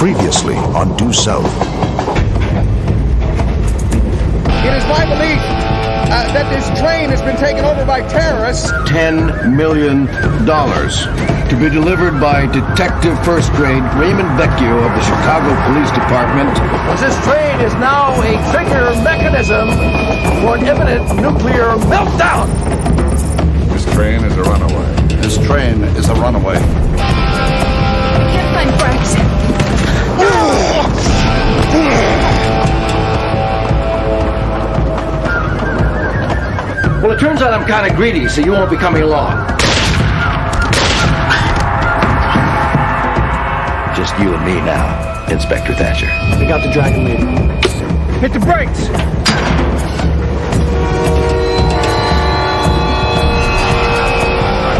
Previously on Due South. It is my belief that this train has been taken over by terrorists. $10 million to be delivered by Detective First Grade Raymond Vecchio of the Chicago Police Department. This train is now a trigger mechanism for an imminent nuclear meltdown. This train is a runaway. This train is a runaway. I can't find Franks. Well, it turns out I'm kind of greedy, so you won't be coming along. Just you and me now, Inspector Thatcher. We got the Dragon Lady. Hit the brakes!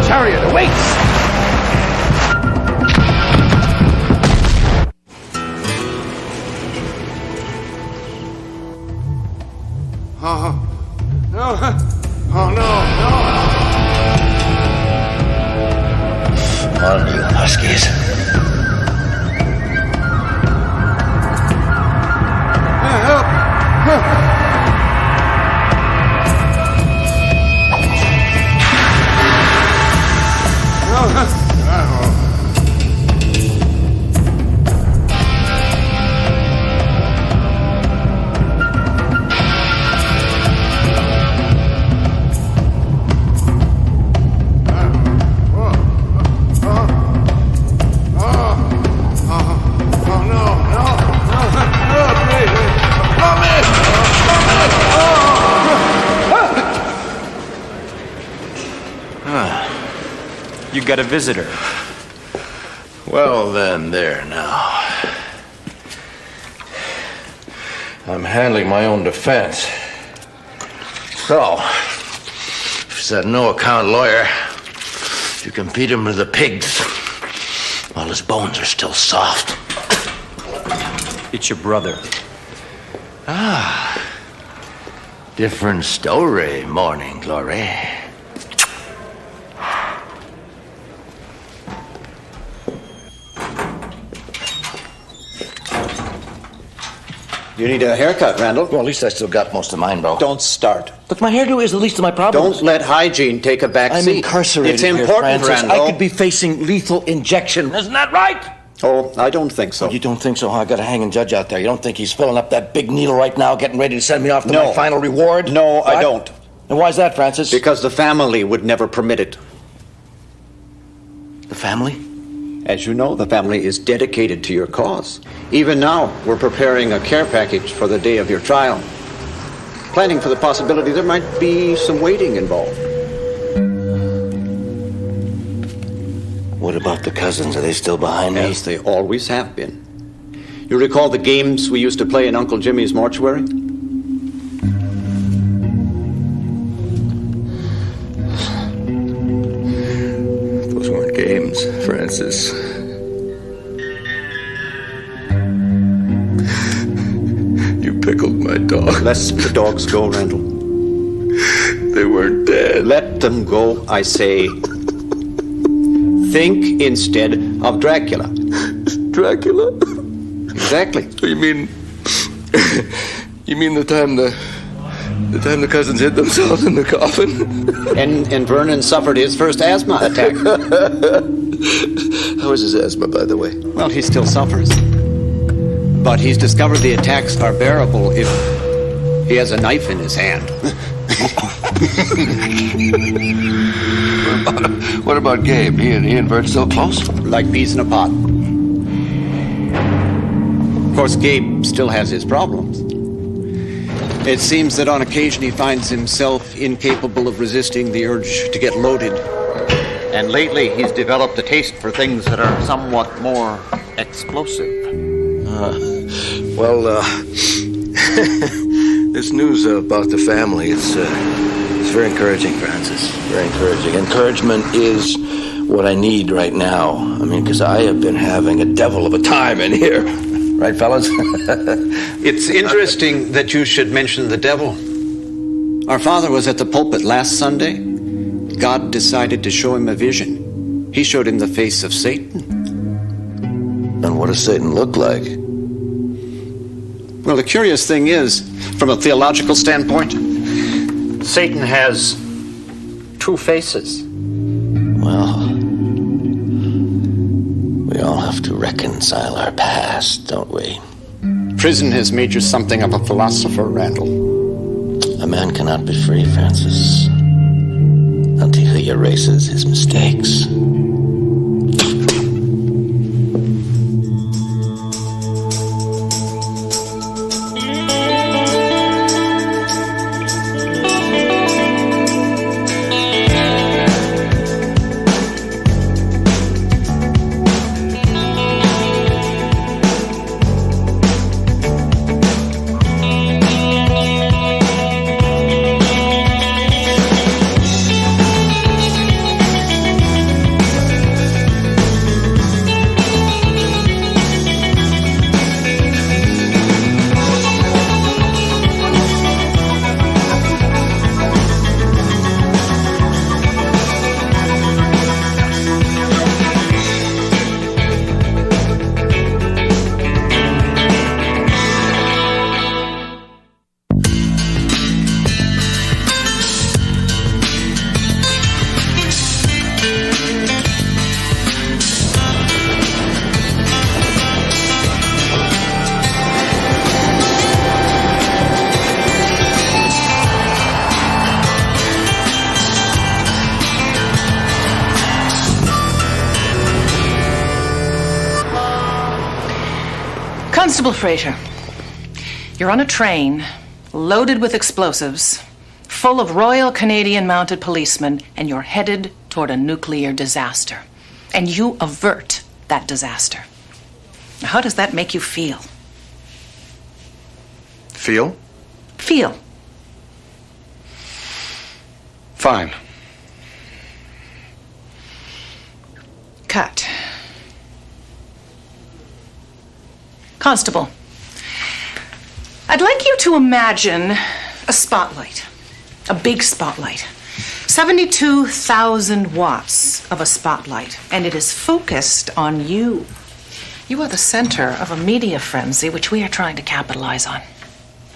Chariot awaits! On you, Huskies. You got a visitor. Well, then, there now. I'm handling my own defense. So, if it's that no-account lawyer, you can beat him to the pigs while his bones are still soft. It's your brother. Different story, Morning Glory. You need a haircut, Randall. Well, at least I still got most of mine, bro. Don't start. Look, my hairdo is the least of my problems. Don't let hygiene take a back I'm seat. incarcerated It's here, important, Francis. Randall. I could be facing lethal injection. Isn't that right? Oh, I don't think so. You don't think so, huh? I got a hanging judge out there. You don't think he's filling up that big needle right now, getting ready to send me off to my final reward? No, What? I don't. And why's that, Francis? Because the family would never permit it. The family? As you know, the family is dedicated to your cause. Even now, we're preparing a care package for the day of your trial. Planning for the possibility there might be some waiting involved. What about the cousins? Are they still behind me? As they always have been. You recall the games we used to play in Uncle Jimmy's mortuary? Those weren't games, Francis. You pickled my dog. Let the dogs go, Randall. They weren't dead. Let them go, I say. Think instead of Dracula. Dracula? Exactly. You mean... you mean the time the cousins hid themselves in the coffin? And Vernon suffered his first asthma attack. How is his asthma, by the way? Well, he still suffers. But he's discovered the attacks are bearable if he has a knife in his hand. What about Gabe? He and Vert still close? Like peas in a pot. Of course, Gabe still has his problems. It seems that on occasion he finds himself incapable of resisting the urge to get loaded. And lately he's developed a taste for things that are somewhat more explosive. This news about the family, it's very encouraging, Francis. Very encouraging. Encouragement is what I need right now. I mean, because I have been having a devil of a time in here. Right, fellas? It's interesting that you should mention the devil. Our father was at the pulpit last Sunday. God decided to show him a vision. He showed him the face of Satan. And What does Satan look like? Well, the curious thing is, from a theological standpoint, Satan has two faces. Well, we all have to reconcile our past, don't we? Prison has made you something of a philosopher, Randall. A man cannot be free, Francis, until he erases his mistakes. Constable Fraser, you're on a train loaded with explosives, full of Royal Canadian Mounted Policemen, and you're headed toward a nuclear disaster. And you avert that disaster. Now, how does that make you feel? Feel? Feel. Fine. Cut. Constable, I'd like you to imagine a spotlight, a big spotlight, 72,000 watts of a spotlight, and it is focused on you. You are the center of a media frenzy which we are trying to capitalize on.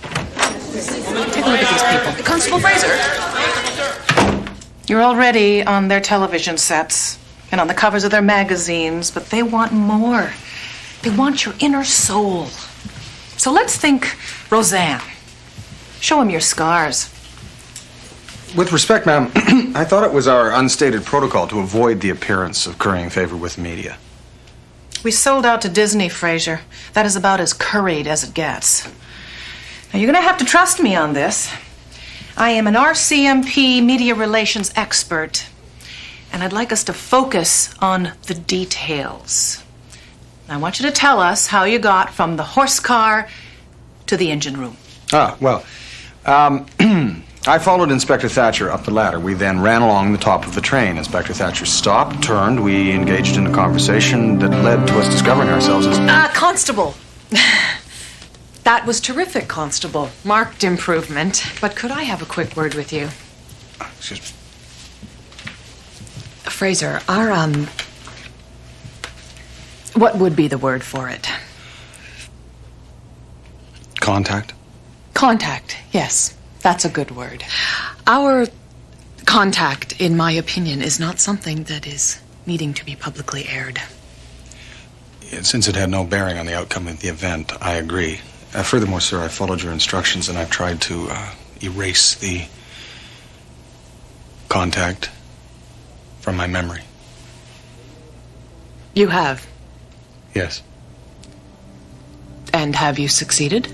Take a look at these people. Constable Fraser! You're already on their television sets and on the covers of their magazines, but they want more. They want your inner soul. So let's think Roseanne. Show them your scars. With respect, ma'am, I thought it was our unstated protocol to avoid the appearance of currying favor with the media. We sold out to Disney, Fraser. That is about as curried as it gets. Now, you're going to have to trust me on this. I am an RCMP media relations expert, and I'd like us to focus on the details. I want you to tell us how you got from the horse car to the engine room. I followed Inspector Thatcher up the ladder. We then ran along the top of the train. Inspector Thatcher stopped, turned. We engaged in a conversation that led to us discovering ourselves as... Constable. That was terrific, Constable. Marked improvement. But could I have a quick word with you? Excuse me. Fraser, what would be the word for it? Contact? Contact, yes. That's a good word. Our contact, in my opinion, is not something that is needing to be publicly aired. Since it had no bearing on the outcome of the event, I agree. Furthermore, sir, I followed your instructions and I've tried to erase the contact from my memory. You have? Yes. And have you succeeded?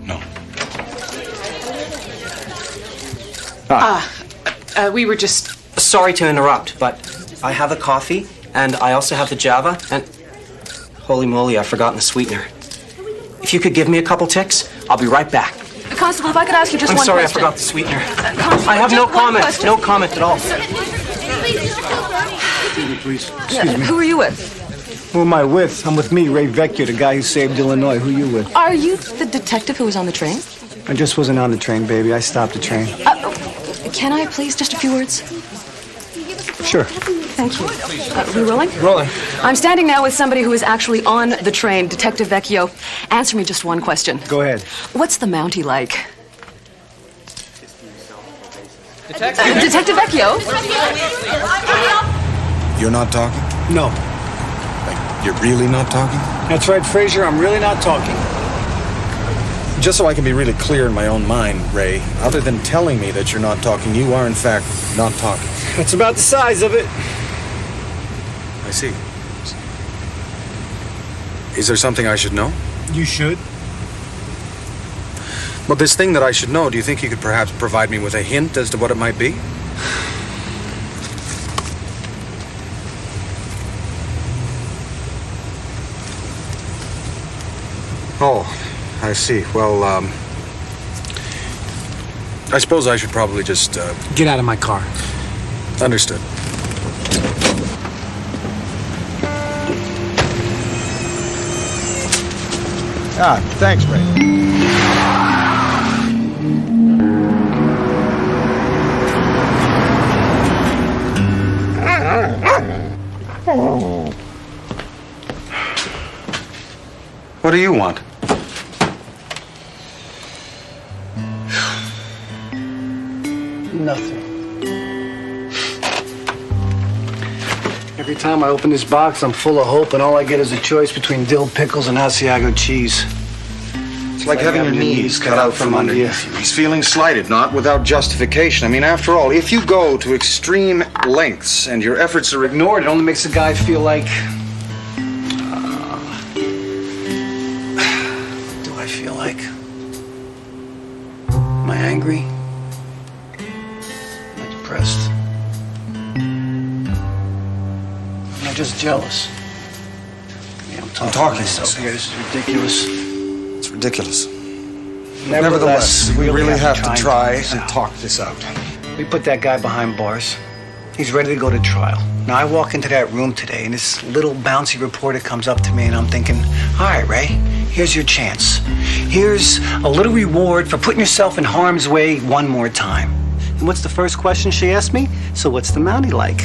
No. We were just... Sorry to interrupt, but I have the coffee, and I also have the Java, and... Holy moly, I've forgotten the sweetener. If you could give me a couple ticks, I'll be right back. Constable, if I could ask you just I'm one sorry, question. I forgot the sweetener. Constable, I have no just one comment. question. No comment at all. Please, excuse me. Who are you with? Who am I with? I'm with me, Ray Vecchio, the guy who saved Illinois. Who you with? Are you the detective who was on the train? I just wasn't on the train, baby. I stopped the train. Can I please just a few words? Sure. Thank you. We rolling? Rolling. I'm standing now with somebody who is actually on the train, Detective Vecchio. Answer me just one question. Go ahead. What's the Mountie like? Detective Vecchio? You're not talking? No. Like, you're really not talking? That's right, Frazier. I'm really not talking. Just so I can be really clear in my own mind, Ray, other than telling me that you're not talking, you are in fact not talking. That's about the size of it. I see. Is there something I should know? You should. Well, this thing that I should know, do you think you could perhaps provide me with a hint as to what it might be? Oh, I see. Well, I suppose I should probably just, Get out of my car. Understood. Ah, thanks, Ray. What do you want? Nothing. Every time I open this box, I'm full of hope, and all I get is a choice between dill pickles and Asiago cheese. It's like having your knees cut out from underneath you. He's feeling slighted, not without justification. I mean, after all, if you go to extreme lengths and your efforts are ignored, It only makes the guy feel like... do I feel like? Am I angry? Am I depressed? Am I just jealous? I mean, I'm talking to myself here. This is ridiculous. It's ridiculous. Nevertheless, we really have to try and talk this out. We put that guy behind bars. He's ready to go to trial. Now, I walk into that room today, and this little bouncy reporter comes up to me, and I'm thinking, all right, Ray, here's your chance. Here's a little reward for putting yourself in harm's way one more time. And what's the first question she asked me? So what's the Mountie like?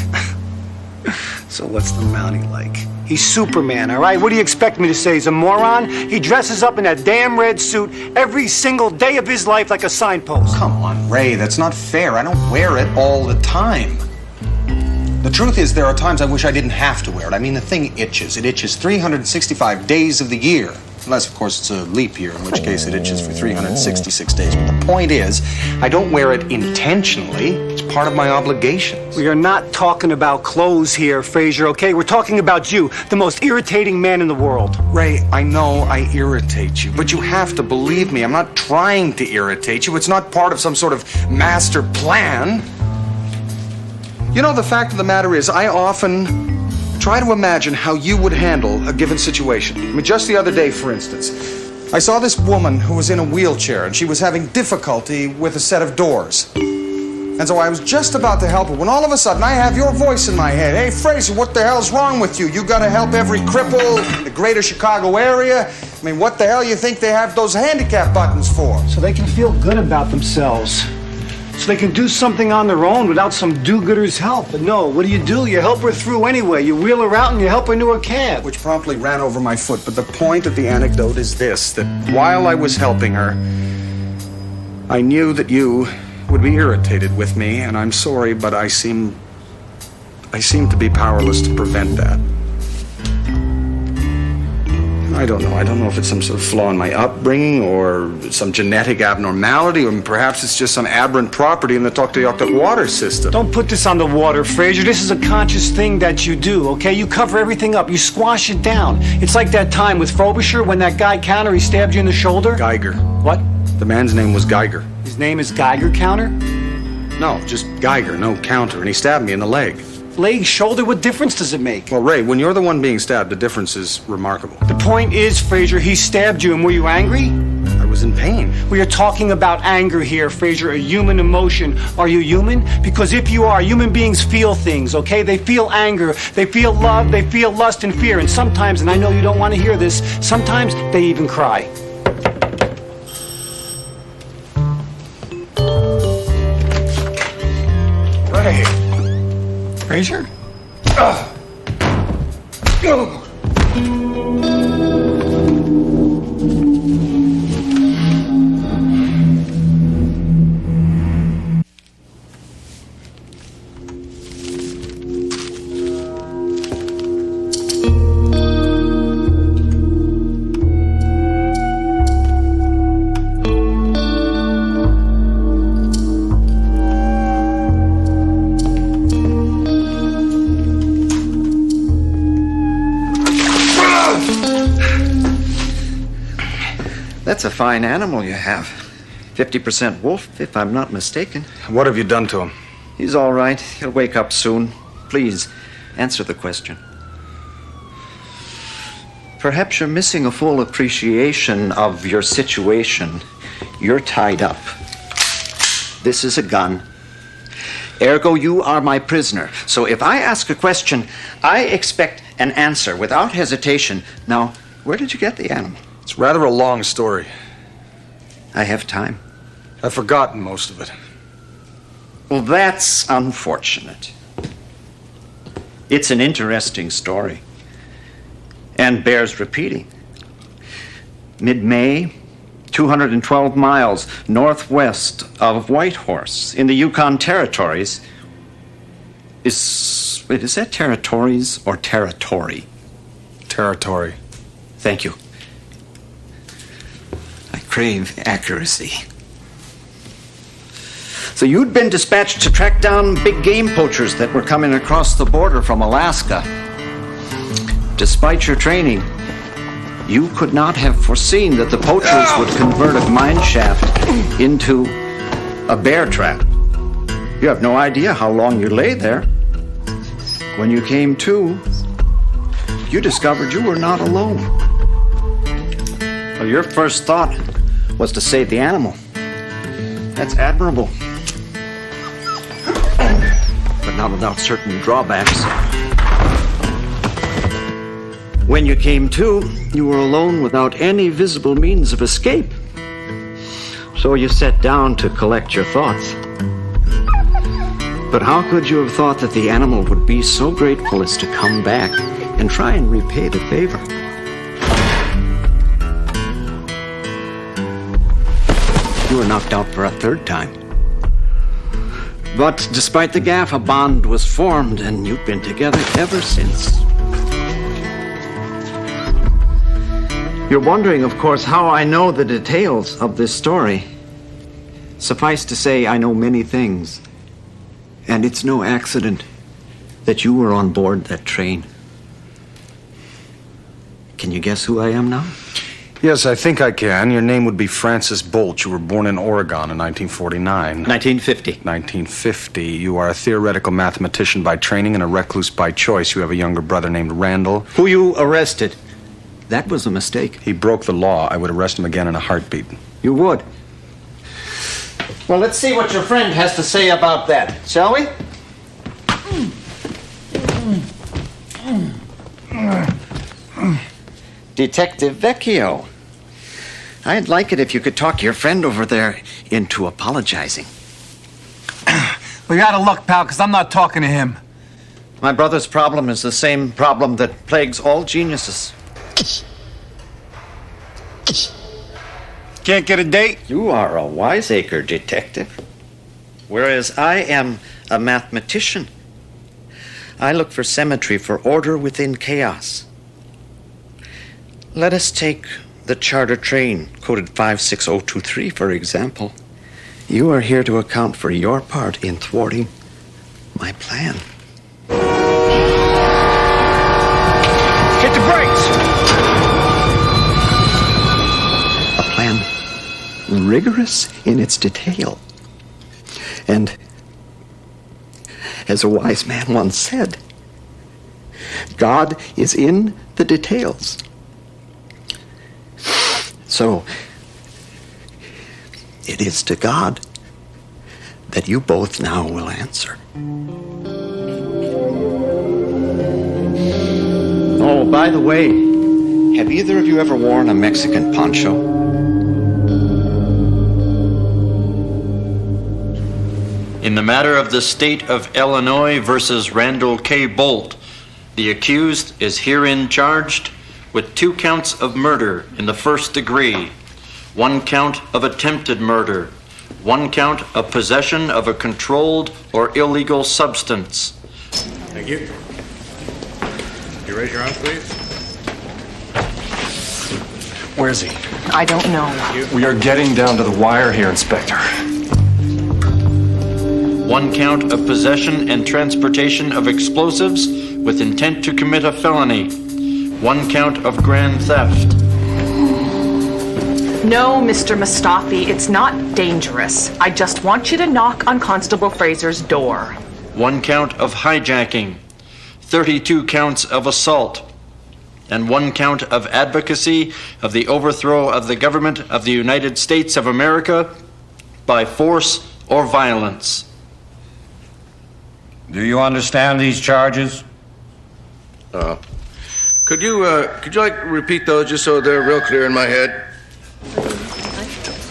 So what's the Mountie like? He's Superman, all right? What do you expect me to say? He's a moron? He dresses up in that damn red suit every single day of his life like a signpost. Come on, Ray, that's not fair. I don't wear it all the time. The truth is, there are times I wish I didn't have to wear it. I mean, the thing itches. It itches 365 days of the year. Unless, of course, it's a leap year, in which case it itches for 366 days. But the point is, I don't wear it intentionally. It's part of my obligations. We are not talking about clothes here, Frazier, okay? We're talking about you, the most irritating man in the world. Ray, I know I irritate you, but you have to believe me. I'm not trying to irritate you. It's not part of some sort of master plan. You know, the fact of the matter is, I often try to imagine how you would handle a given situation. I mean, just the other day, for instance, I saw this woman who was in a wheelchair, and she was having difficulty with a set of doors. And so I was just about to help her, when all of a sudden I have your voice in my head. Hey, Frazier, what the hell's wrong with you? You gotta help every cripple in the greater Chicago area? I mean, what the hell you think they have those handicap buttons for? So they can feel good about themselves. So they can do something on their own without some do-gooder's help. But no, what do? You help her through anyway. You wheel her out and you help her into a cab. Which promptly ran over my foot. But the point of the anecdote is this, that while I was helping her, I knew that you would be irritated with me, and I'm sorry, but I seem to be powerless to prevent that. I don't know. I don't know if it's some sort of flaw in my upbringing or some genetic abnormality, or perhaps it's just some aberrant property in the Tuktoyaktuk water system. Don't put this on the water, Frazier. This is a conscious thing that you do, okay? You cover everything up. You squash it down. It's like that time with Frobisher when that guy Counter, he stabbed you in the shoulder. Geiger. What? The man's name was Geiger. His name is Geiger Counter? No, just Geiger, no Counter, and he stabbed me in the leg. Leg, shoulder, what difference does it make? Well, Ray, when you're the one being stabbed, the difference is remarkable. The point is, Frazier, he stabbed you, and were you angry? I was was in pain. We are talking about anger here, Fraser, a human emotion. Are you human? Because if you are, human beings feel things, okay? They feel anger, they feel love, they feel lust and fear. And sometimes, and I know you don't want to hear this, sometimes they even cry. Ray. Fraser? Go! That's a fine animal you have. 50% wolf, if I'm not mistaken. What have you done to him? He's all right. He'll wake up soon. Please, answer the question. Perhaps you're missing a full appreciation of your situation. You're tied up. This is a gun. Ergo, you are my prisoner. So if I ask a question, I expect an answer without hesitation. Now, where did you get the animal? It's rather a long story. I have time. I've forgotten most of it. Well, that's unfortunate. It's an interesting story and bears repeating. Mid-May, 212 miles northwest of Whitehorse in the Yukon Territories. Is that territories or territory? Territory. Thank you. I crave accuracy. So you'd been dispatched to track down big game poachers that were coming across the border from Alaska. Despite your training, you could not have foreseen that the poachers would convert a mine shaft into a bear trap. You have no idea how long you lay there. When you came to, you discovered you were not alone. Well, your first thought was to save the animal. That's admirable. But not without certain drawbacks. When you came to, you were alone without any visible means of escape. So you sat down to collect your thoughts. But how could you have thought that the animal would be so grateful as to come back and try and repay the favor? You were knocked out for a third time. But despite the gaffe, a bond was formed, and you've been together ever since. You're wondering, of course, how I know the details of this story. Suffice to say, I know many things. And it's no accident that you were on board that train. Can you guess who I am now? Yes, I think I can. Your name would be Francis Bolt. You were born in Oregon in 1949. 1950. 1950. You are a theoretical mathematician by training and a recluse by choice. You have a younger brother named Randall. Who you arrested. That was a mistake. He broke the law. I would arrest him again in a heartbeat. You would. Well, let's see what your friend has to say about that, shall we? Detective Vecchio. I'd like it if you could talk your friend over there into apologizing. Well, you're out of luck, pal, because I'm not talking to him. My brother's problem is the same problem that plagues all geniuses. Can't get a date? You are a wiseacre, detective. Whereas I am a mathematician. I look for symmetry, for order within chaos. Let us take the charter train, coded 56023, for example. You are here to account for your part in thwarting my plan. Hit the brakes! A plan rigorous in its detail. And, as a wise man once said, God is in the details. So, it is to God that you both now will answer. Oh, by the way, have either of you ever worn a Mexican poncho? In the matter of the state of Illinois versus Randall K. Bolt, the accused is herein charged with 2 counts of murder in the first degree, 1 count of attempted murder, 1 count of possession of a controlled or illegal substance. Thank you. You raise your arms, please. Where is he? I don't know. We are getting down to the wire here, Inspector. 1 count of possession and transportation of explosives with intent to commit a felony. 1 count of grand theft. No, Mr. Mustafi, it's not dangerous. I just want you to knock on Constable Fraser's door. 1 count of hijacking. 32 counts of assault. And 1 count of advocacy of the overthrow of the government of the United States of America by force or violence. Do you understand these charges? Could you repeat those just so they're real clear in my head?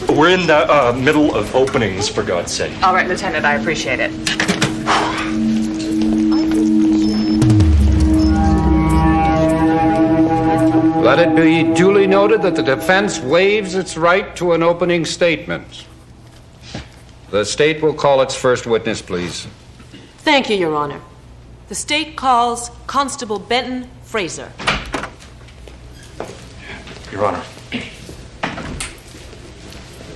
We're in the middle of openings, for God's sake. All right, Lieutenant, I appreciate it. Let it be duly noted that the defense waives its right to an opening statement. The state will call its first witness, please. Thank you, Your Honor. The state calls Constable Benton Fraser. Your Honor.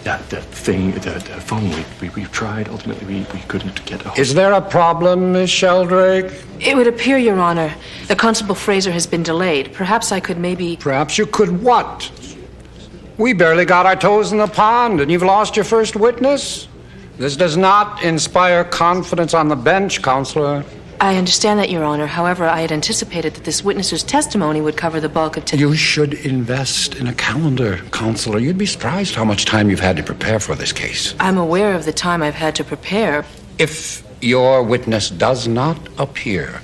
The phone, we tried. Ultimately, we couldn't get a hold. Is there a problem, Miss Sheldrake? It would appear, Your Honor, that Constable Fraser has been delayed. Perhaps I could maybe... Perhaps you could what? We barely got our toes in the pond, and you've lost your first witness? This does not inspire confidence on the bench, Counselor. I understand that, Your Honor. However, I had anticipated that this witness's testimony would cover the bulk of... You should invest in a calendar, Counselor. You'd be surprised how much time you've had to prepare for this case. I'm aware of the time I've had to prepare. If your witness does not appear...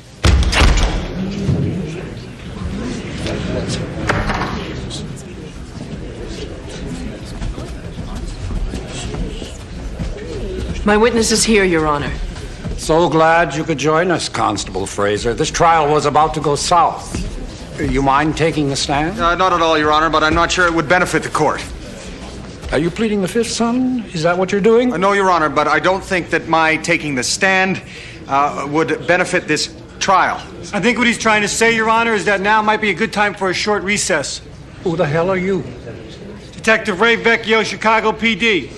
My witness is here, Your Honor. So glad you could join us, Constable Fraser. This trial was about to go south. You mind taking the stand? Not at all, Your Honor, but I'm not sure it would benefit the court. Are you pleading the Fifth, son? Is that what you're doing? No, Your Honor, but I don't think that my taking the stand would benefit this trial. I think what he's trying to say, Your Honor, is that now might be a good time for a short recess. Who the hell are you? Detective Ray Vecchio, Chicago PD.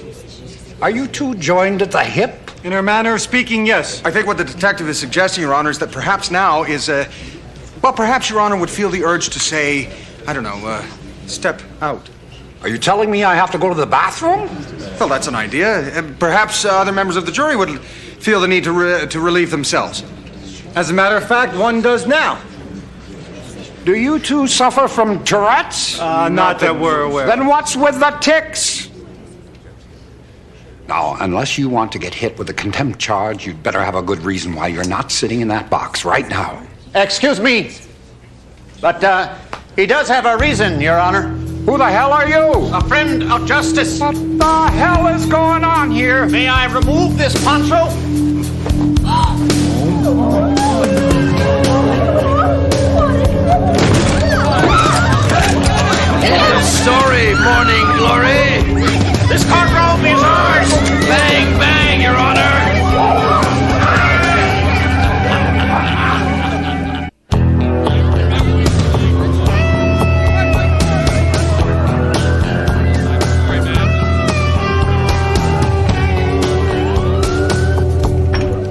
Are you two joined at the hip? In her manner of speaking, yes. I think what the detective is suggesting, Your Honor, is that perhaps now is well, perhaps Your Honor would feel the urge to say, I don't know, step out. Are you telling me I have to go to the bathroom? Well, that's an idea. Perhaps other members of the jury would feel the need to relieve themselves. As a matter of fact, one does now. Do you two suffer from Tourette's? Not that we're aware. Then what's with the tics? Now, unless you want to get hit with a contempt charge, you'd better have a good reason why you're not sitting in that box right now. Excuse me, but he does have a reason, Your Honor. Who the hell are you? A friend of justice. What the hell is going on here? May I remove this poncho? Sorry, Morning Glory. This courtroom is ours. Bang, bang, Your Honor.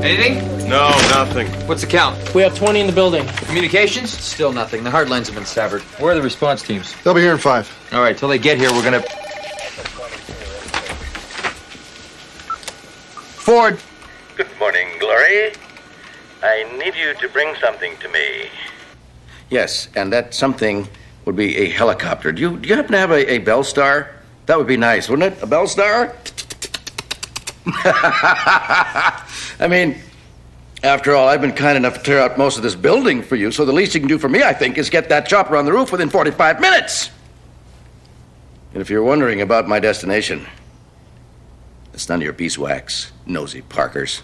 Anything? No, nothing. What's the count? We have 20 in the building. Communications? Still nothing. The hard lines have been severed. Where are the response teams? They'll be here in 5. All right, till they get here, we're gonna... Ford. Good morning, Glory. I need you to bring something to me. Yes, and that something would be a helicopter. Do you happen to have a Bell Star? That would be nice, wouldn't it? A Bell Star? I mean, after all, I've been kind enough to tear out most of this building for you, so the least you can do for me, I think, is get that chopper on the roof within 45 minutes. And if you're wondering about my destination, it's none of your beeswax, nosy Parkers.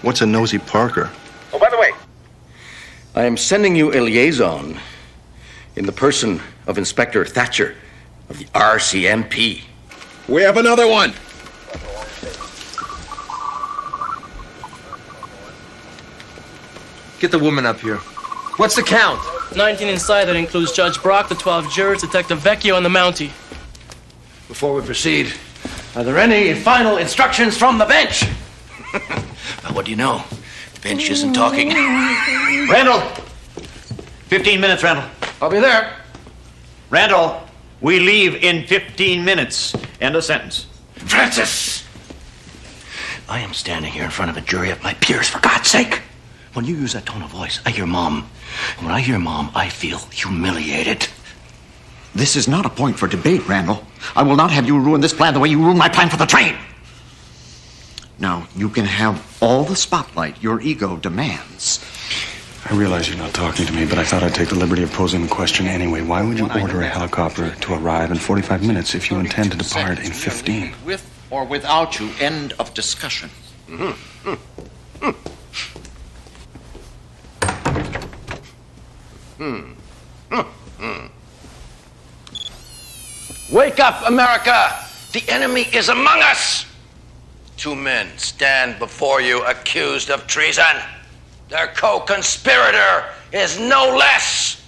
What's a nosy Parker? Oh, by the way, I am sending you a liaison in the person of Inspector Thatcher of the RCMP. We have another one. Get the woman up here. What's the count? 19 inside. That includes Judge Brock, the 12 jurors, Detective Vecchio, and the Mountie. Before we proceed, are there any final instructions from the bench? Well, what do you know? The bench isn't talking. Randall! 15 minutes, Randall. I'll be there. Randall, we leave in 15 minutes. End of sentence. Francis! I am standing here in front of a jury of my peers, for God's sake. When you use that tone of voice, I hear Mom. And when I hear Mom, I feel humiliated. This is not a point for debate, Randall. I will not have you ruin this plan the way you ruined my plan for the train. Now, you can have all the spotlight your ego demands. I realize you're not talking to me, but I thought I'd take the liberty of posing the question anyway. Why would you order a helicopter to arrive in 45 minutes if you intend to depart in 15? With or without you, end of discussion. Wake up, America! The enemy is among us! 2 men stand before you accused of treason. Their co-conspirator is no less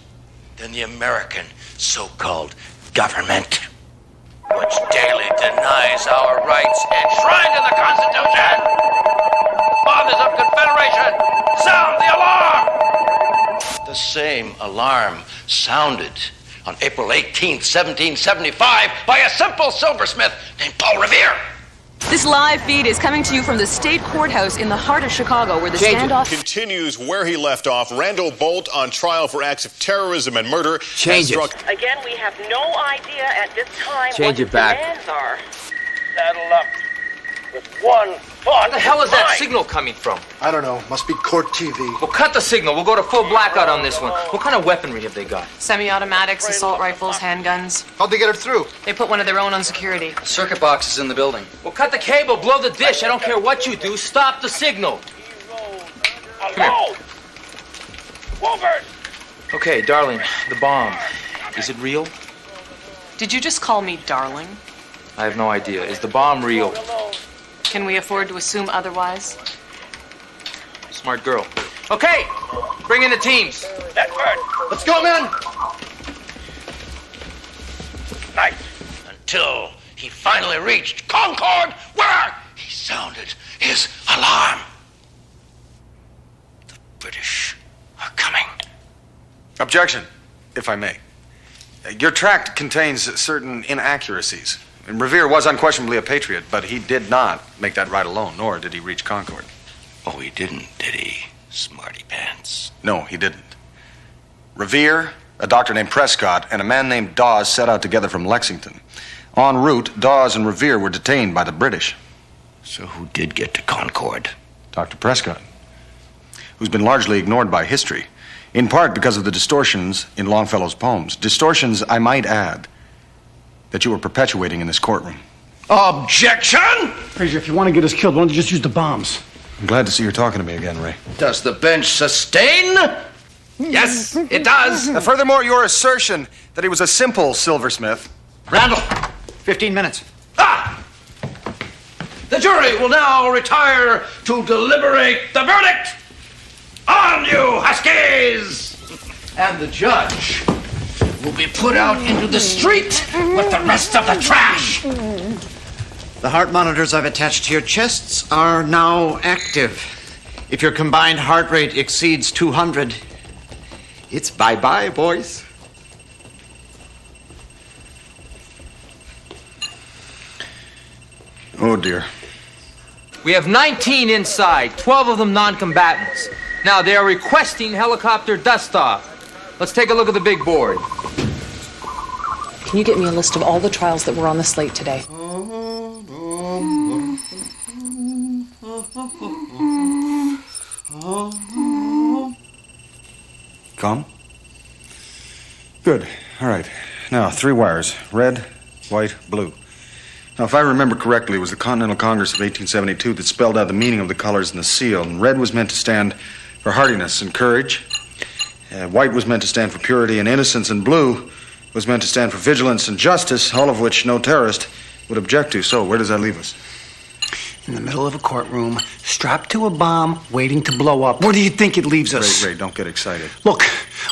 than the American so-called government, which daily denies our rights enshrined in the Constitution. Fathers of Confederation, sound the alarm! The same alarm sounded on April 18th, 1775, by a simple silversmith named Paul Revere. This live feed is coming to you from the state courthouse in the heart of Chicago, where the standoff continues where he left off. Randall Bolt on trial for acts of terrorism and murder. Again, we have no idea at this time what his demands are. saddle up with one thought. Where the hell is that signal coming from? I don't know. Must be court TV. Well, cut the signal. We'll go to full blackout on this one. What kind of weaponry have they got? Semi-automatics, assault rifles, handguns. How'd they get her through? They put one of their own on security. Circuit box is in the building. Well, cut the cable, blow the dish. I don't care what you do. Stop the signal. Come here. Wolford! Okay, darling, the bomb. Is it real? Did you just call me darling? I have no idea. Is the bomb real? Can we afford to assume otherwise? Smart girl. Okay, bring in the teams. That bird. Let's go, men! Night. Until he finally reached Concord, where he sounded his alarm. The British are coming. Objection, if I may. Your tract contains certain inaccuracies. And Revere was unquestionably a patriot, but he did not make that ride alone, nor did he reach Concord. Oh, he didn't, did he, smarty pants? No, he didn't. Revere, a doctor named Prescott, and a man named Dawes set out together from Lexington. En route, Dawes and Revere were detained by the British. So who did get to Concord? Dr. Prescott, who's been largely ignored by history, in part because of the distortions in Longfellow's poems. Distortions, I might add, that you were perpetuating in this courtroom. Objection! Frazier, if you want to get us killed, why don't you just use the bombs? I'm glad to see you're talking to me again, Ray. Does the bench sustain? Yes, it does. Furthermore, your assertion that he was a simple silversmith. Randall, 15 minutes. The jury will now retire to deliberate the verdict on you, Huskies! And the judge will be put out into the street with the rest of the trash. The heart monitors I've attached to your chests are now active. If your combined heart rate exceeds 200, it's bye-bye, boys. Oh, dear. We have 19 inside, 12 of them non-combatants. Now, they are requesting helicopter dust-off. Let's take a look at the big board. Can you get me a list of all the trials that were on the slate today? 3 wires. Red, white, blue. Now, if I remember correctly, it was the Continental Congress of 1872 that spelled out the meaning of the colors in the seal. And red was meant to stand for hardiness and courage. White was meant to stand for purity and innocence. And blue was meant to stand for vigilance and justice, all of which no terrorist would object to. So, where does that leave us? In the middle of a courtroom, strapped to a bomb, waiting to blow up. Where do you think it leaves us? Ray, don't get excited. Look,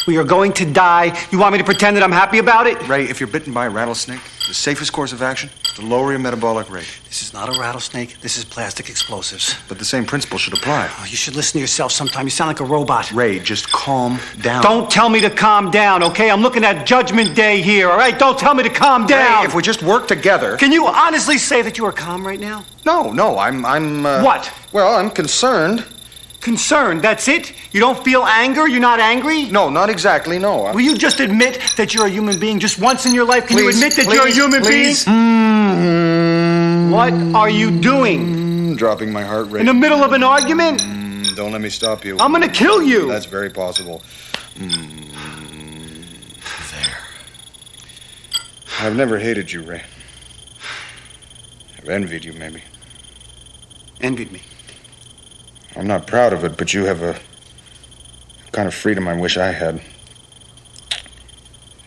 we are going to die. You want me to pretend that I'm happy about it? Ray, if you're bitten by a rattlesnake, the safest course of action is to lower your metabolic rate. This is not a rattlesnake. This is plastic explosives. But the same principle should apply. Oh, you should listen to yourself sometime. You sound like a robot. Ray, just calm down. Don't tell me to calm down, okay? I'm looking at Judgment Day here, all right? Don't tell me to calm down. Ray, if we just work together... Can you honestly say that you are calm right now? No, I'm What? Well, I'm concerned. Concerned, that's it? You don't feel anger? You're not angry? No, not exactly, no. Will you just admit that you're a human being just once in your life? Can you admit that you're a human being? What are you doing? Dropping my heart rate. In the middle of an argument? Don't let me stop you. I'm gonna kill you. That's very possible. There. I've never hated you, Ray. I've envied you, maybe. Envied me? I'm not proud of it, but you have a kind of freedom I wish I had.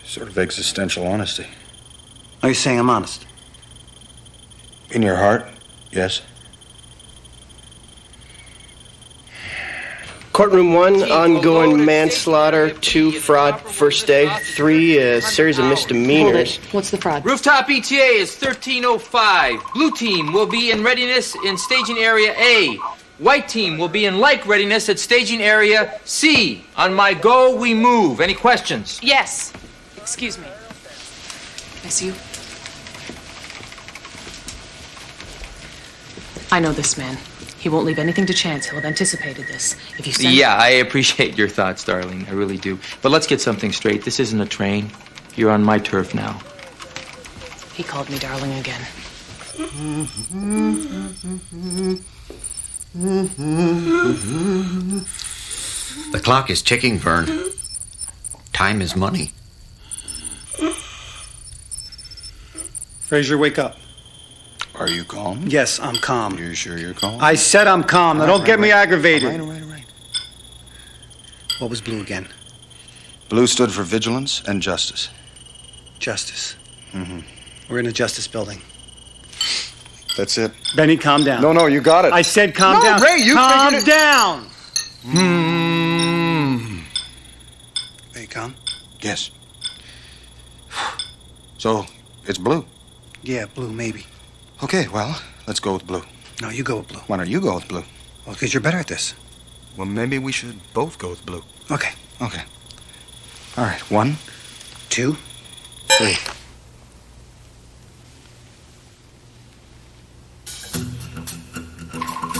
Sort of existential honesty. Are you saying I'm honest? In your heart, yes. Courtroom 1, ongoing manslaughter. 2, fraud, first day. 3, a series of misdemeanors. What's the fraud? Rooftop ETA is 1305. Blue team will be in readiness in staging area A. White team will be in like readiness at staging area C. On my go, we move. Any questions? Yes. Excuse me. Miss you? I know this man. He won't leave anything to chance. He'll have anticipated this. If you send Yeah, I appreciate your thoughts, darling. I really do. But let's get something straight. This isn't a train. You're on my turf now. He called me darling again. The clock is ticking, Vern. Time is money. Fraser, wake up. Are you calm? Yes, I'm calm. You sure you're calm? I said I'm calm. Now don't get me aggravated. All right. What was blue again? Blue stood for vigilance and justice. Justice. Mm-hmm. We're in a justice building. That's it. Benny, calm down. No, you got it. I said calm down. Ray, you calm figured it. down. Are you calm? Yes. So, it's blue. Yeah, blue, maybe. Okay, well, let's go with blue. No, you go with blue. Why don't you go with blue? Well, because you're better at this. Well, maybe we should both go with blue. Okay. Okay. All right, 1, 2, 3.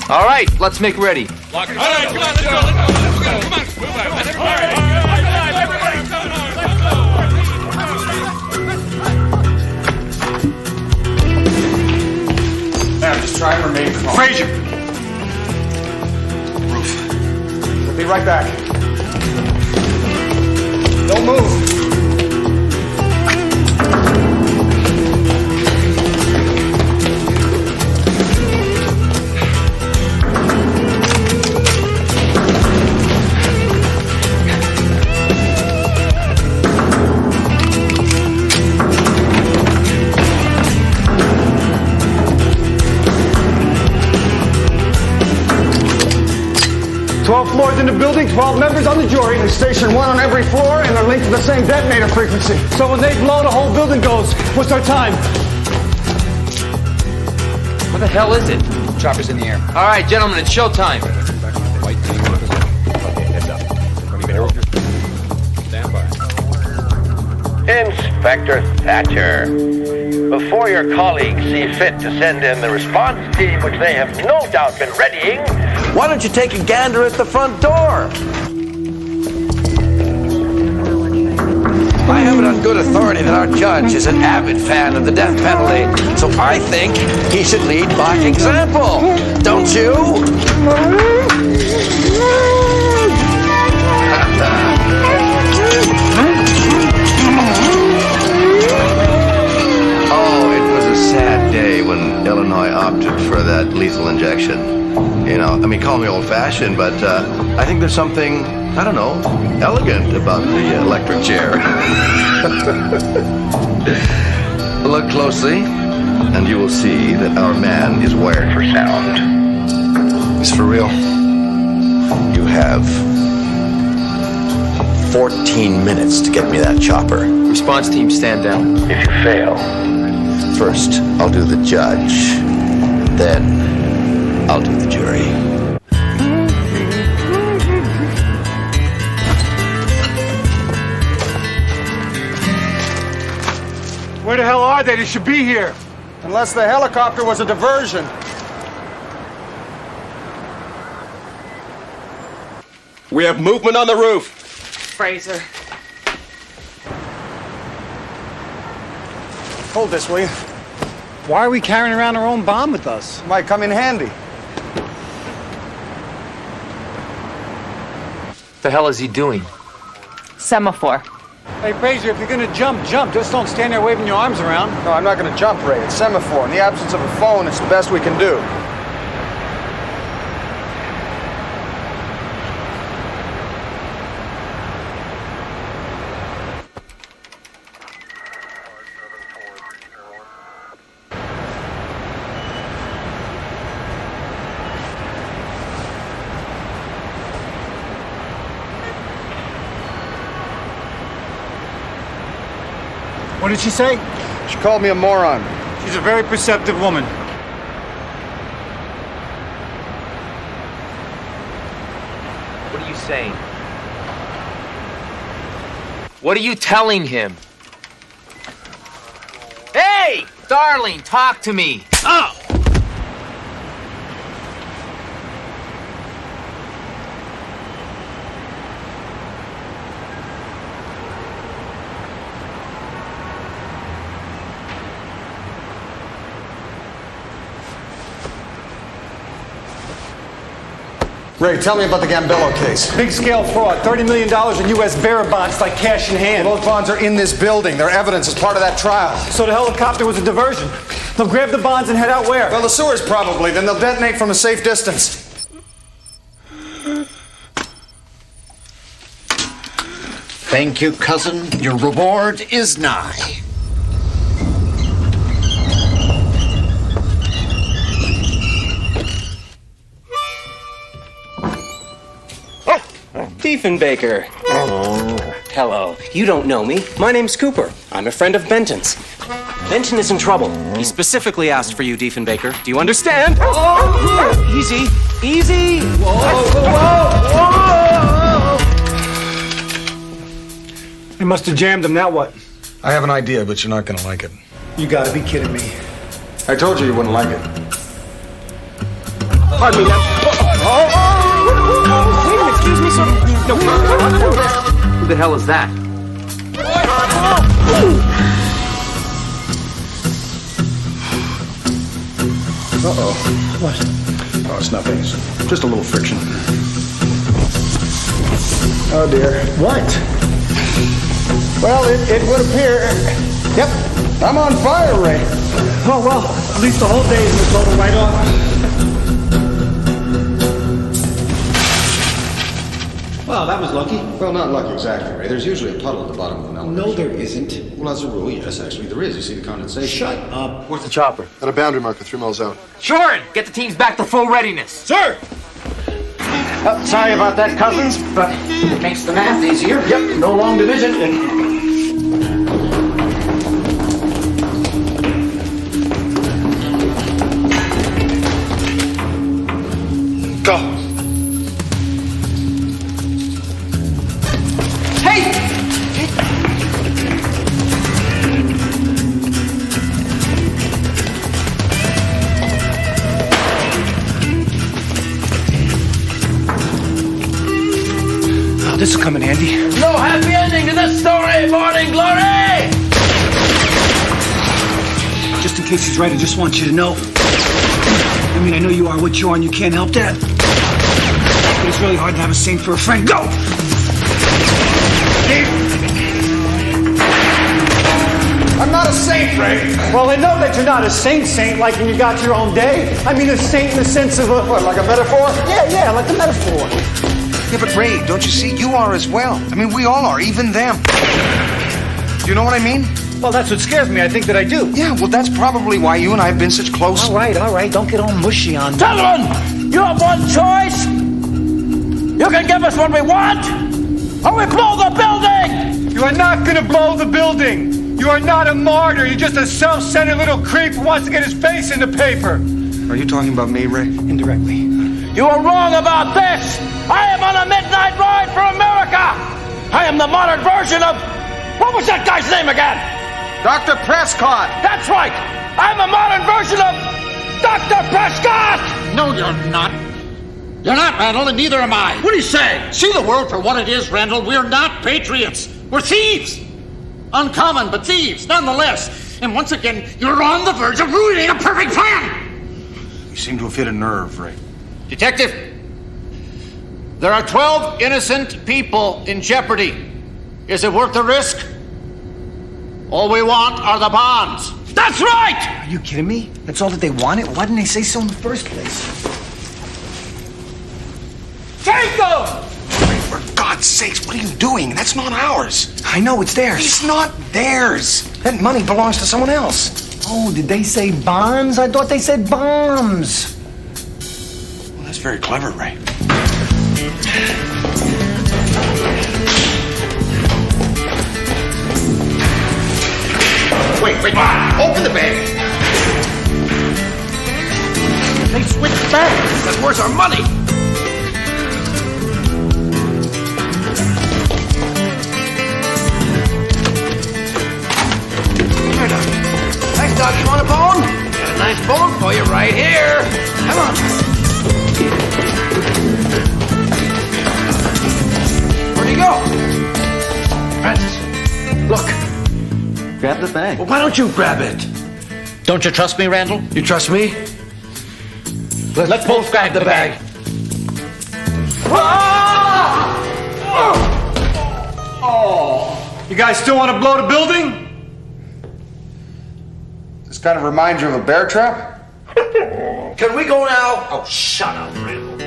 All right, let's make ready. Lock it. All right, come on, let's go. Come on. Move on. Now, just try and remain calm. Fraser! Roof. We'll be right back. Don't move. Floors in the building, 12 members on the jury. They station 1 on every floor, and they're linked to the same detonator frequency. So when they blow, the whole building goes. What's our time? What the hell is it? Chopper's in the air. All right, gentlemen, it's showtime. Stand by. Inspector Thatcher, before your colleagues see fit to send in the response team, which they have no doubt been readying, Why don't you take a gander at the front door? I have it on good authority that our judge is an avid fan of the death penalty, so I think he should lead by example. Don't you? opted for that lethal injection. You know, I mean, call me old-fashioned, but I think there's something, I don't know, elegant about the electric chair. Look closely, and you will see that our man is wired for sound. It's for real. You have 14 minutes to get me that chopper. Response team, stand down. If you fail, first I'll do the judge, then I'll do the jury. Where the hell are they? They should be here. Unless the helicopter was a diversion. We have movement on the roof. Fraser. Hold this, will you? Why are we carrying around our own bomb with us? Might come in handy. What the hell is he doing? Semaphore. Hey, Fraser, if you're gonna jump, jump. Just don't stand there waving your arms around. No, I'm not going to jump, Ray. It's semaphore. In the absence of a phone, it's the best we can do. What did she say? She called me a moron. She's a very perceptive woman. What are you saying? What are you telling him? Hey, darling, talk to me. Oh! Ray, tell me about the Gambello case. Big scale fraud, $30 million in U.S. bearer bonds like cash in hand. Those bonds are in this building. They're evidence as part of that trial. So the helicopter was a diversion. They'll grab the bonds and head out where? Well, the sewers probably. Then they'll detonate from a safe distance. Thank you, cousin. Your reward is nigh. Diefenbaker. Oh. Hello. You don't know me. My name's Cooper. I'm a friend of Benton's. Benton is in trouble. He specifically asked for you, Diefenbaker. Do you understand? Oh. Easy. Easy. Whoa, whoa, whoa. They must have jammed him. Now what? I have an idea, but you're not going to like it. You gotta be kidding me. I told you you wouldn't like it. Pardon me now. Excuse me, sir. No. Who the hell is that? Uh-oh. What? Oh, it's nothing. It's just a little friction. Oh, dear. What? Well, it would appear... Yep, I'm on fire, Ray. Oh, well, at least the whole day is in the total write-off. Well, that was lucky. Well, not lucky exactly, Ray. There's usually a puddle at the bottom of an elevator. No, there isn't. Well, as a rule, yes, actually, there is. You see the condensation. Shut up. Where's the chopper? At a boundary marker 3 miles out. Shorin, get the teams back to full readiness. Sir! Sorry about that, cousins, but it makes the math easier. Yep, no long division. Go. Hey! Oh, this will come in handy. No happy ending to this story, Morning Glory! Just in case he's right, I just want you to know. I mean, I know you are what you are and you can't help that. But it's really hard to have a saint for a friend. Go! I'm not a saint, Ray. Well, I know that you're not a saint like when you got your own day. I mean a saint in the sense of a... What, like a metaphor? Yeah, like a metaphor. Yeah, but Ray, don't you see? You are as well. I mean, we all are, even them. Do you know what I mean? Well, that's what scares me. I think that I do. Yeah, well, that's probably why you and I have been such close... All right. Don't get all mushy on me. Gentlemen, you have one choice. You can give us what we want, or we blow the building! You are not going to blow the building. You are not a martyr. You're just a self-centered little creep who wants to get his face in the paper. Are you talking about me, Ray? Indirectly. You are wrong about this. I am on a midnight ride for America. I am the modern version of... What was that guy's name again? Dr. Prescott. That's right. I'm a modern version of Dr. Prescott. No, you're not. You're not, Randall, and neither am I. What are you saying? See the world for what it is, Randall. We're not patriots. We're thieves. Uncommon, but thieves, nonetheless. And once again, you're on the verge of ruining a perfect plan. You seem to have hit a nerve, Ray. Detective, there are 12 innocent people in jeopardy. Is it worth the risk? All we want are the bonds. That's right! Are you kidding me? That's all that they wanted? Why didn't they say so in the first place? Take them! For God's sakes, what are you doing? That's not ours. I know, it's theirs. It's not theirs. That money belongs to someone else. Oh, did they say bonds? I thought they said bombs. Well, that's very clever, Ray. Wait. Open the bag. They switched bags. But where's our money? Here, Doc. Thanks, Doc. You want a bone? Got a nice bone for you right here. Come on. Where'd he go? Francis, look. Grab the bag. Well, why don't you grab it? Don't you trust me, Randall? You trust me? Let's both grab the bag. You guys still want to blow the building? Does this kind of remind you of a bear trap? Can we go now? Oh, shut up, Randall.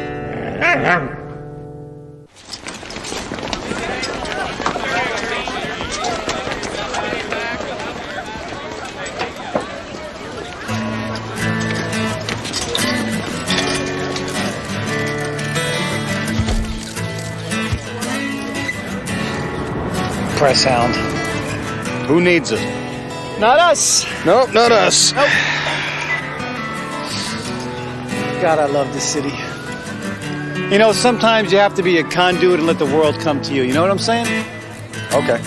Press hound. Who needs it? Not us. Nope, not us. Nope. God, I love this city. You know, sometimes you have to be a conduit and let the world come to you. You know what I'm saying? Okay.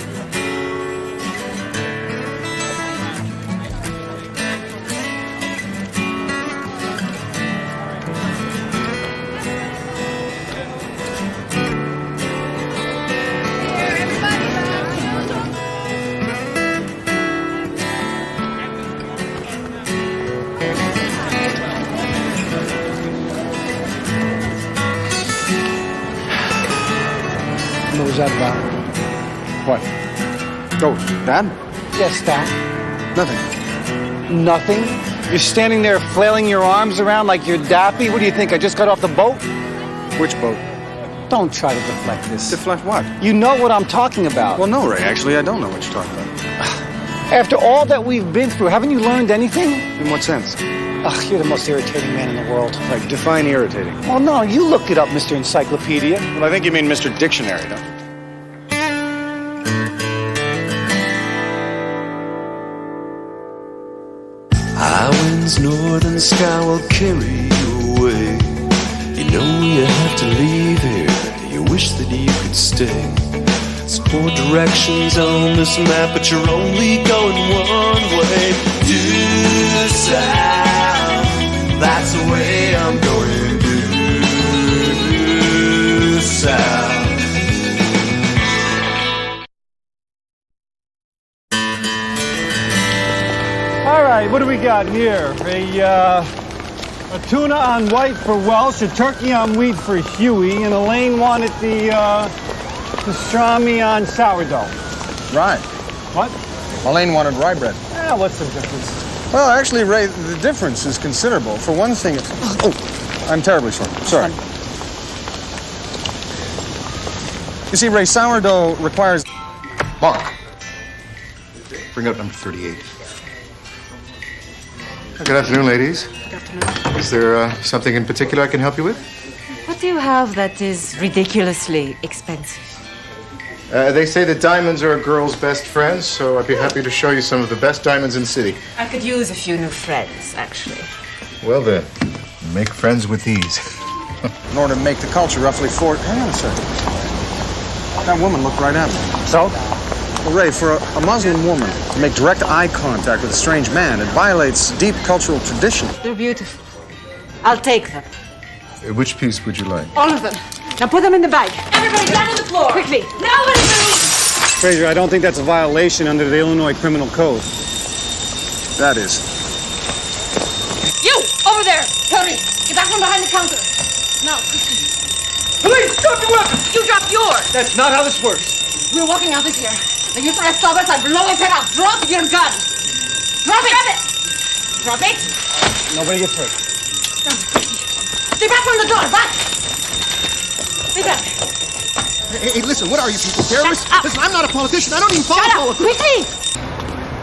What was that about? What? Oh, that? Yes, that. Nothing. Nothing? You're standing there flailing your arms around like you're dappy? What do you think? I just got off the boat? Which boat? Don't try to deflect this. Deflect what? You know what I'm talking about. Well, no, Ray. Actually, I don't know what you're talking about. After all that we've been through, haven't you learned anything? In what sense? Ugh, you're the most irritating man in the world. Like, define irritating. Well, no, you look it up, Mr. Encyclopedia. Well, I think you mean Mr. Dictionary, don't you? High winds, northern sky will carry you away. You know you have to leave here. You wish that you could stay. There's 4 directions on this map, but you're only going one way. Due south, that's the way I'm going. Due south. All right, what do we got here? A tuna on white for Welsh, a turkey on wheat for Huey, and Elaine wanted the pastrami on sourdough. Right. What? Elaine wanted rye bread. What's the difference? Well, actually, Ray, the difference is considerable. For one thing, it's... Oh, I'm terribly sorry. Sorry. You see, Ray, sourdough requires... Mark. Bring up number 38. Good afternoon, ladies. Good afternoon. Is there something in particular I can help you with? What do you have that is ridiculously expensive? They say that diamonds are a girl's best friends, so I'd be happy to show you some of the best diamonds in the city. I could use a few new friends, actually. Well then, make friends with these. In order to make the culture roughly four... Hang on a second. That woman looked right at me. So? Well, Ray, for a Muslim woman to make direct eye contact with a strange man, it violates deep cultural tradition. They're beautiful. I'll take them. Which piece would you like? All of them. Now put them in the bag. Everybody down on the floor. Quickly. Nobody move! Fraser, I don't think that's a violation under the Illinois Criminal Code. That is. You! Over there! Hurry! Get back from behind the counter. Now, quickly. Police, drop your weapon! You drop yours! That's not how this works. We're walking out of here. If you try to stop us, I'll blow his head off. Drop your gun! Drop it! Drop it! Drop it! Nobody gets hurt. Stay back from the door! Back! Stay back! Hey, listen, what are you people, terrorists? Listen, I'm not a politician. I don't even follow politics. Quickly!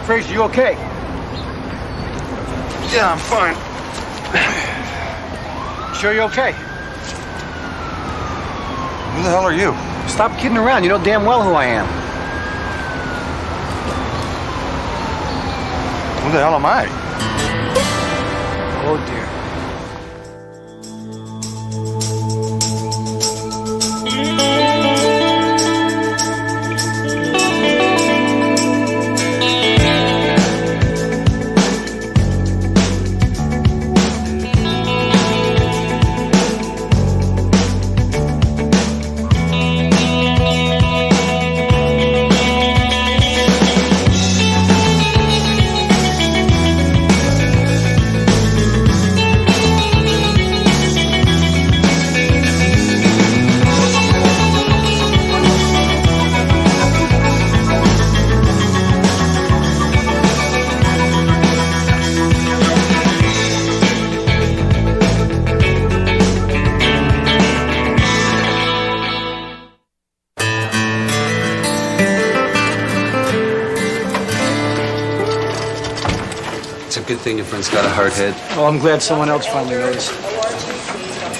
Fraser, you okay? Yeah, I'm fine. Sure you're okay? Who the hell are you? Stop kidding around. You know damn well who I am. Who the hell am I? Oh, dear. Good thing your friend's got a hard head. Oh, I'm glad someone else finally noticed.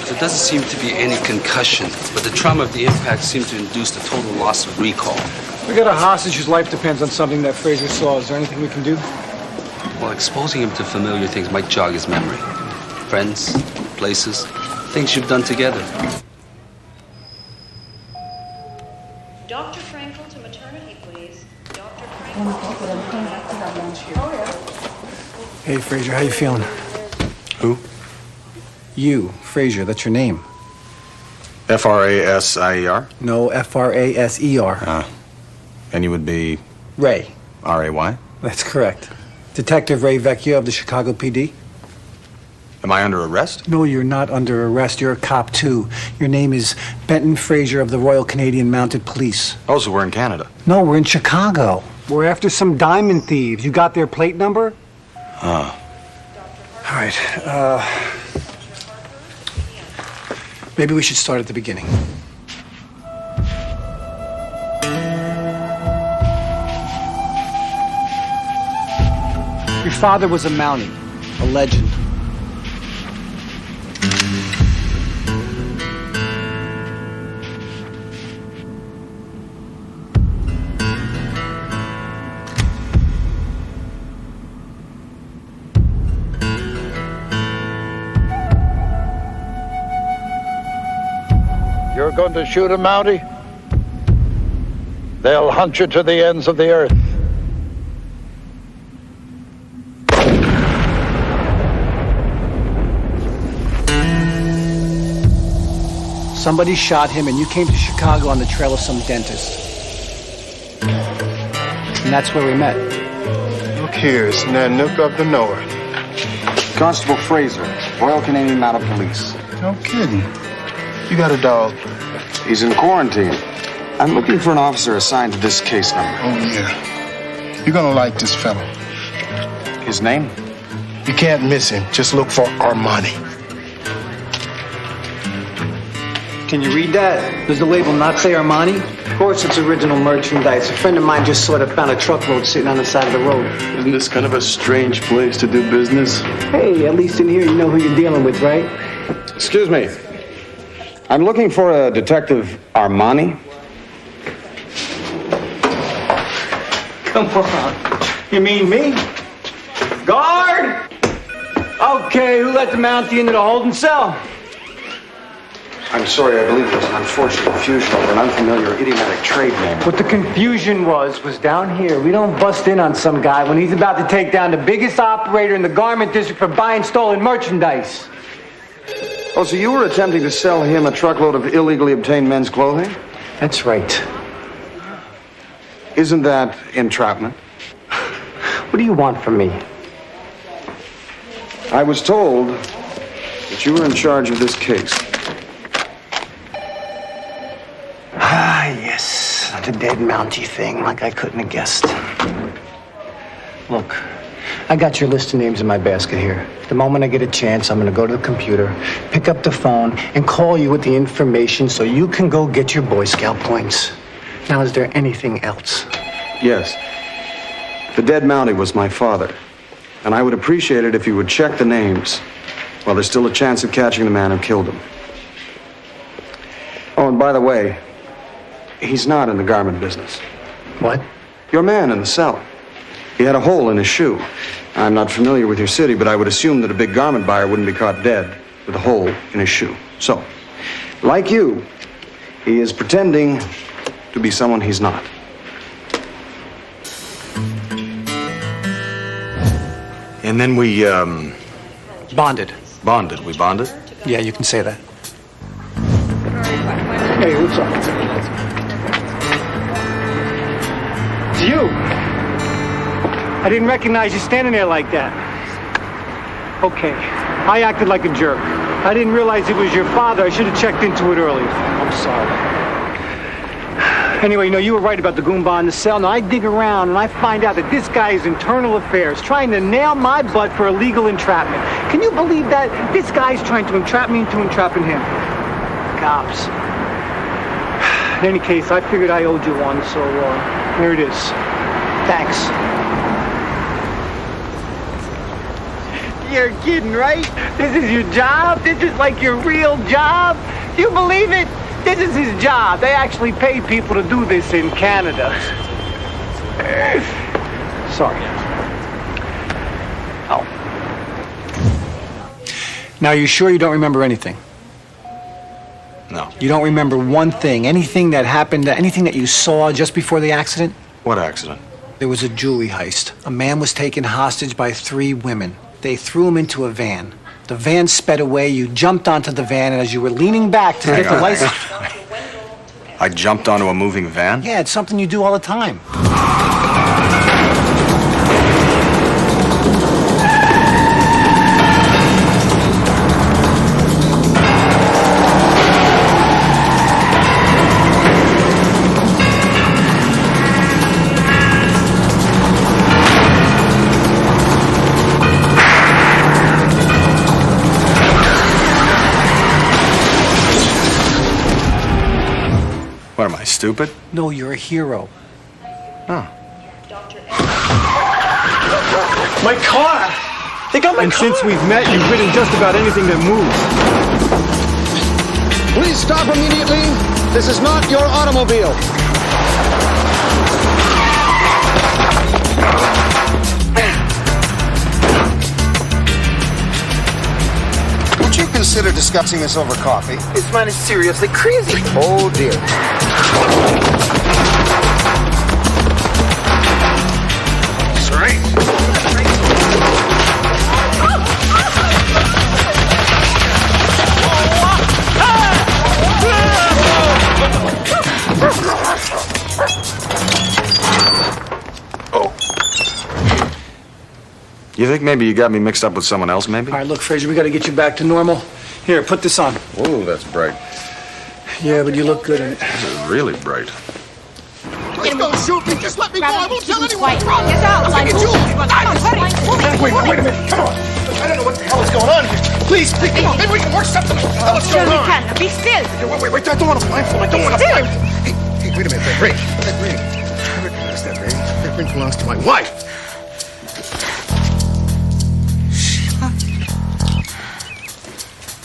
There doesn't seem to be any concussion, but the trauma of the impact seemed to induce a total loss of recall. We got a hostage whose life depends on something that Fraser saw. Is there anything we can do? Well, exposing him to familiar things might jog his memory. Friends, places, things you've done together. Dr. Frankel to maternity, please. Dr. Hey, Fraser, how you feeling? Who? You, Fraser, that's your name. F-R-A-S-I-E-R? No, F-R-A-S-E-R. And you would be? Ray. R-A-Y? That's correct. Detective Ray Vecchio of the Chicago PD. Am I under arrest? No, you're not under arrest. You're a cop, too. Your name is Benton Fraser of the Royal Canadian Mounted Police. Oh, so we're in Canada? No, we're in Chicago. We're after some diamond thieves. You got their plate number? Huh. All right. Maybe we should start at the beginning. Your father was a Mountie, a legend. You're going to shoot a Mountie? They'll hunt you to the ends of the earth. Somebody shot him, and you came to Chicago on the trail of some dentist. And that's where we met. Look here, it's Nanook of the North. Constable Fraser, Royal Canadian Mounted Police. No kidding. You got a dog? He's in quarantine. I'm looking for an officer assigned to this case number. Oh, yeah. You're gonna like this fella. His name? You can't miss him. Just look for Armani. Can you read that? Does the label not say Armani? Of course it's original merchandise. A friend of mine just sort of found a truckload sitting on the side of the road. Isn't this kind of a strange place to do business? Hey, at least in here you know who you're dealing with, right? Excuse me. I'm looking for a Detective Armani. Come on. You mean me? Guard! Okay, who let the Mountie into the holding cell? I'm sorry, I believe there's an unfortunate confusion over an unfamiliar idiomatic trade name. What the confusion was down here. We don't bust in on some guy when he's about to take down the biggest operator in the garment district for buying stolen merchandise. Oh, so you were attempting to sell him a truckload of illegally obtained men's clothing? That's right. Isn't that entrapment? What do you want from me? I was told that you were in charge of this case. Ah, yes. The dead Mountie thing, like I couldn't have guessed. Look, I got your list of names in my basket here. The moment I get a chance, I'm gonna go to the computer, pick up the phone, and call you with the information so you can go get your Boy Scout points. Now, is there anything else? Yes. The dead Mountie was my father. And I would appreciate it if you would check the names while there's still a chance of catching the man who killed him. Oh, and by the way, he's not in the garment business. What? Your man in the cell. He had a hole in his shoe. I'm not familiar with your city, but I would assume that a big garment buyer wouldn't be caught dead with a hole in his shoe. So, like you, he is pretending to be someone he's not. And then we, Bonded. Bonded. We bonded? Yeah, you can say that. Hey, what's up? It's you. I didn't recognize you standing there like that. Okay, I acted like a jerk. I didn't realize it was your father. I should have checked into it earlier. I'm sorry. Anyway, you were right about the Goomba in the cell. Now, I dig around and I find out that this guy is internal affairs, trying to nail my butt for illegal entrapment. Can you believe that? This guy's trying to entrap me into entrapping him. Cops. In any case, I figured I owed you one, so here it is. Thanks. You're kidding, right? This is your job? This is like your real job? Do you believe it? This is his job. They actually pay people to do this in Canada. Sorry. Oh. Now, you sure you don't remember anything? No. You don't remember one thing, anything that happened, anything that you saw just before the accident? What accident? There was a jewelry heist. A man was taken hostage by 3 women. They threw him into a van. The van sped away. You jumped onto the van, and as you were leaning back to get the license... I jumped onto a moving van? Yeah, it's something you do all the time. What am I, stupid? No, you're a hero. Oh. My car! They got my car! And since we've met, you've ridden just about anything that moves. Please stop immediately. This is not your automobile. Would you consider discussing this over coffee? This man is seriously crazy. Oh, dear. Sorry. You think maybe you got me mixed up with someone else, maybe? All right, look, Fraser, we got to get you back to normal. Here, put this on. Whoa, that's bright. Yeah, but you look good in it. This is really bright. Please don't shoot me. Just let me go. I won't tell anyone. Quiet. Get out. I'll get you. Wait a minute. Come on. I don't know what the hell is going on here. Please, maybe we can work something out. What the hell is going on? Sure we can. Be still. Wait. I don't want to blindfold. I don't want to blindfold. Hey, wait a minute. That ring. I recognize that ring. That ring belongs to my wife.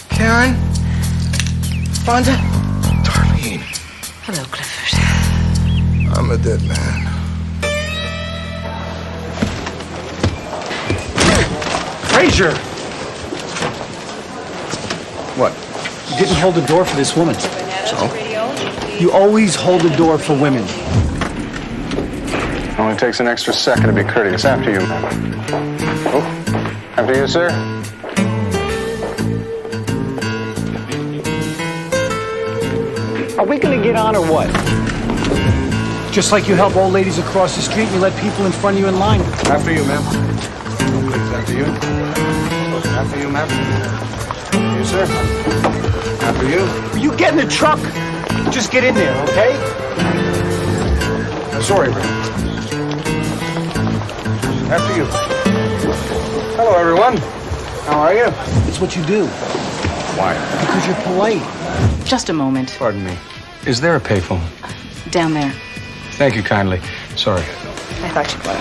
Karen? Fonda? Darlene. Hello, Clifford. I'm a dead man. Frazier! What? You didn't hold the door for this woman. So? You always hold the door for women. Only takes an extra second to be courteous. After you, ma'am. Oh, after you, sir. Are we gonna get on or what? Just like you help old ladies across the street and you let people in front of you in line. After you, ma'am. Please, after you. After you, ma'am. You, sir. After you. You get in the truck. Just get in there, okay? I'm sorry, Ray. After you. Hello, everyone. How are you? It's what you do. Why? Because you're polite. Just a moment. Pardon me. Is there a payphone? Down there. Thank you kindly. Sorry. I thought you'd want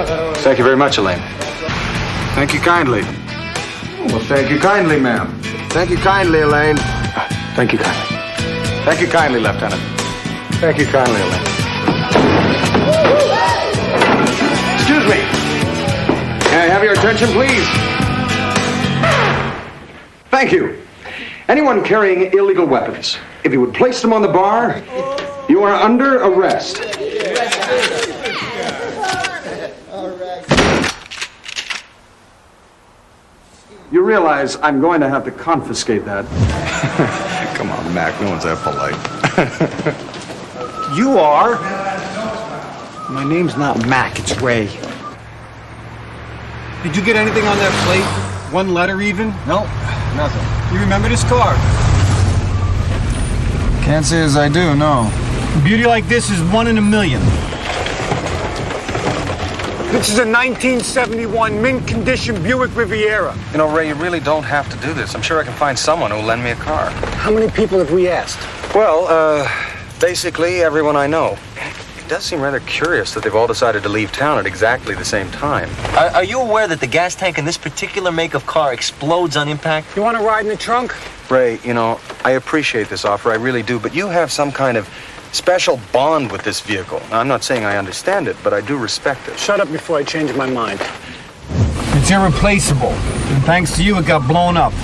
to know. Thank you very much, Elaine. Thank you kindly. Well, thank you kindly, ma'am. Thank you kindly, Elaine. Thank you kindly. Thank you kindly, Lieutenant. Thank you kindly, Elaine. Excuse me. May I have your attention, please? Thank you. Anyone carrying illegal weapons, if you would place them on the bar, you are under arrest. You realize I'm going to have to confiscate that. Come on, Mac. No one's that polite. You are. My name's not Mac, it's Ray. Did you get anything on that plate? One letter even? No, nothing. You remember this car? Can't say as I do, no. A beauty like this is 1 in a million. This is a 1971 mint condition Buick Riviera. You know, Ray, you really don't have to do this. I'm sure I can find someone who'll lend me a car. How many people have we asked? Well, basically everyone I know. It does seem rather curious that they've all decided to leave town at exactly the same time. Are you aware that the gas tank in this particular make of car explodes on impact? You want to ride in the trunk? Ray, you know, I appreciate this offer, I really do, but you have some kind of special bond with this vehicle. Now, I'm not saying I understand it, but I do respect it. Shut up before I change my mind. It's irreplaceable. And thanks to you, it got blown up.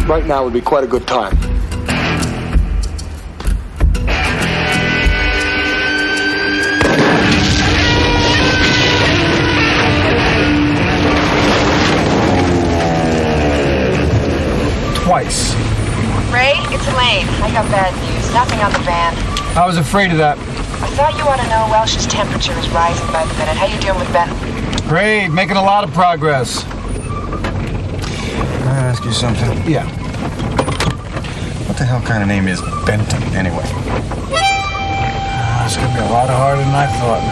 Right now would be quite a good time. Twice. Ray, it's Elaine. I got bad news. Nothing on the van. I was afraid of that. I thought you ought to know Welsh's temperature is rising by the minute. How you doing with Ben? Great, making a lot of progress. Can I ask you something? Yeah. What the hell kind of name is Benton, anyway? It's gonna be a lot harder than I thought.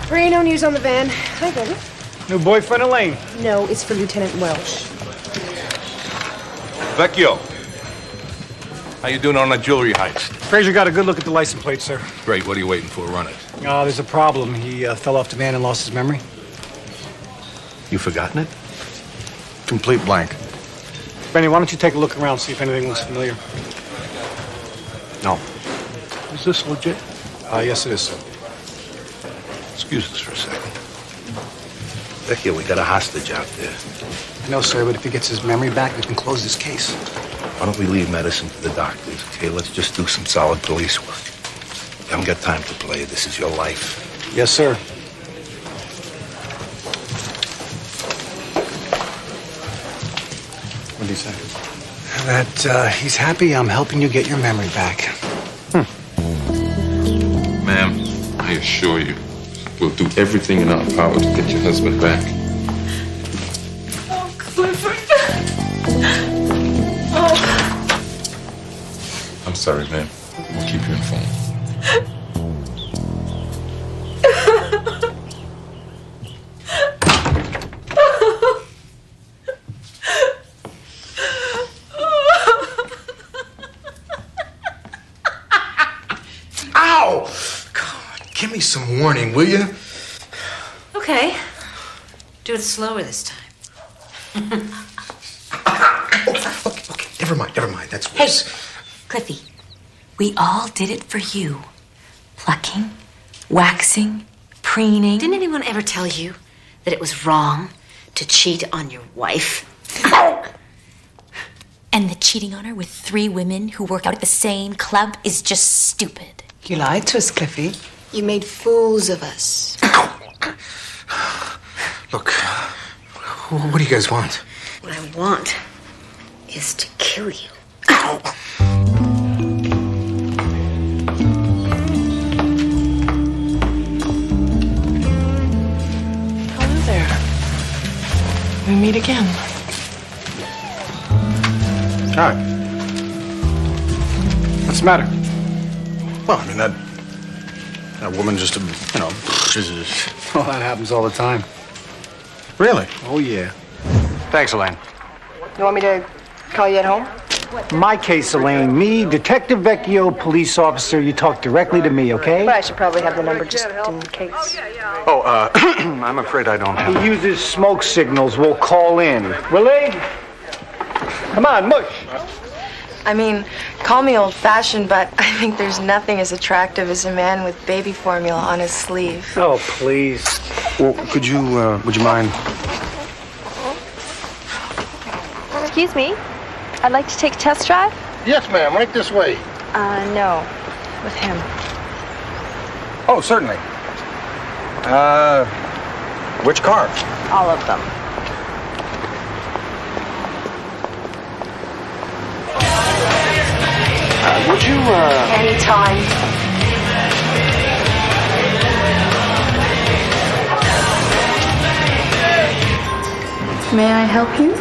Ray, no news on the van. Hi, baby. New boyfriend, Elaine. No, it's for Lieutenant Welsh. Vecchio. How you doing on that jewelry heist? Frazier got a good look at the license plate, sir. Great. What are you waiting for? Run it. There's a problem. He fell off the van and lost his memory. You forgotten it? Complete blank. Benny, why don't you take a look around, see if anything looks familiar? No. Is this legit? Yes, it is, sir. Excuse us for a second. Vecchio, we got a hostage out there. No, sir, but if he gets his memory back, we can close this case. Why don't we leave medicine to the doctors, okay? Let's just do some solid police work. You haven't got time to play. This is your life. Yes, sir. What did he say? That he's happy I'm helping you get your memory back. Ma'am, I assure you, We'll do everything in our power to get your husband back. Oh, Clifford. Oh. I'm sorry, ma'am. We'll keep you informed. Ow! God, give me some warning, will you? Okay. Do it slower this time. Okay, never mind. That's Hey, worse. Cliffy, we all did it for you. Plucking, waxing, preening. Didn't anyone ever tell you that it was wrong to cheat on your wife? And that cheating on her with 3 women who work out at the same club is just stupid. You lied to us, Cliffy. You made fools of us. Look, what do you guys want? What I want is to kill you. Hello there. We meet again. Hi. What's the matter? Well, I mean, that woman just, Well, that happens all the time. Really? Oh, yeah. Thanks, Elaine. You want me to call you at home? My case, Elaine. Me, Detective Vecchio, police officer. You talk directly to me, okay? But I should probably have the number just in case. Oh, I'm afraid I don't have He uses smoke signals. We'll call in. Willie? Come on, mush. I mean, call me old-fashioned, but I think there's nothing as attractive as a man with baby formula on his sleeve. Oh, please. Well, would you mind? Excuse me. I'd like to take a test drive. Yes, ma'am. Right this way. No. With him. Oh, certainly. Which car? All of them. Would you, Anytime. May I help you?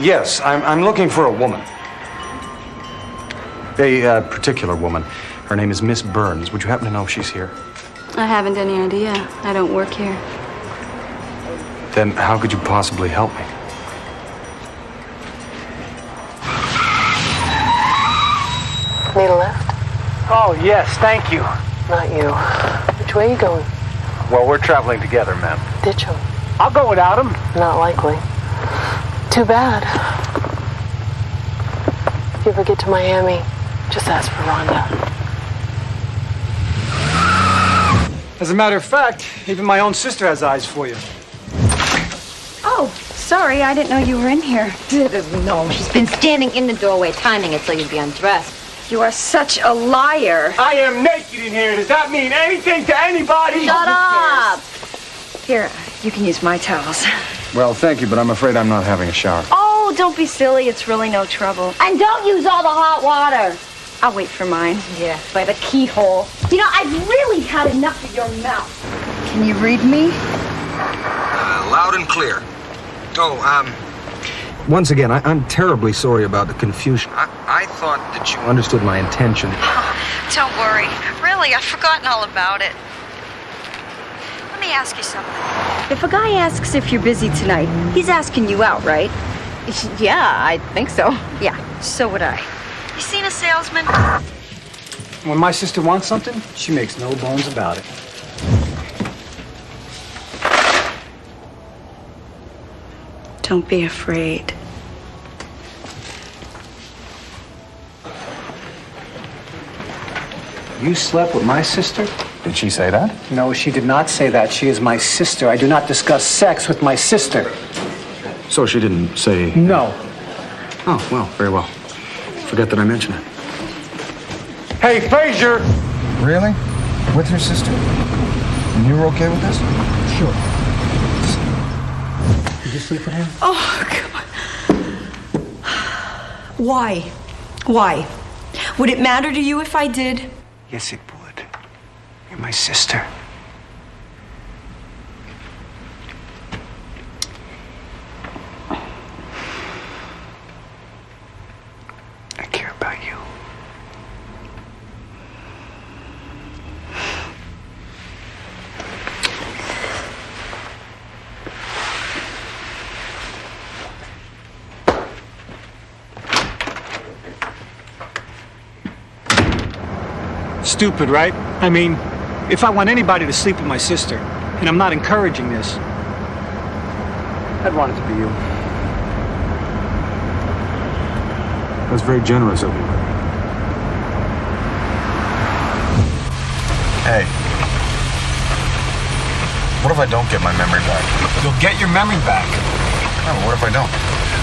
Yes, I'm looking for a woman. A particular woman. Her name is Miss Burns. Would you happen to know if she's here? I haven't any idea. I don't work here. Then how could you possibly help me? Need a lift? Oh, yes, thank you. Not you. Which way are you going? Well, we're traveling together, ma'am. Ditch him. I'll go without him. Not likely. Too bad. If you ever get to Miami, just ask for Rhonda. As a matter of fact, even my own sister has eyes for you. Oh, sorry. I didn't know you were in here. No, she's been standing in the doorway timing it so you'd be undressed. You are such a liar. I am naked in here. Does that mean anything to anybody? Shut up. Here, you can use my towels. Well, thank you, but I'm afraid I'm not having a shower. Oh, don't be silly. It's really no trouble. And don't use all the hot water. I'll wait for mine. Yeah, by the keyhole. You know, I've really had enough of your mouth. Can you read me? Loud and clear. Once again, I'm terribly sorry about the confusion. I thought that you understood my intention. Don't worry. Really, I've forgotten all about it. Let me ask you something. If a guy asks if you're busy tonight, he's asking you out, right? Yeah, I think so. Yeah, so would I. You seen a salesman? When my sister wants something, she makes no bones about it. Don't be afraid. You slept with my sister? Did she say that? No, she did not say that. She is my sister. I do not discuss sex with my sister. So she didn't say... No. Oh, well, very well. Forget that I mentioned it. Hey, Frazier! Really? With her sister? And you were okay with this? Sure. Did you sleep with him? Oh, come on. Why? Why? Would it matter to you if I did? Yes, it would. You're my sister. stupid, right? I mean, if I want anybody to sleep with my sister, and I'm not encouraging this, I'd want it to be you. That's very generous of you. Hey. What if I don't get my memory back? You'll get your memory back. No, what if I don't?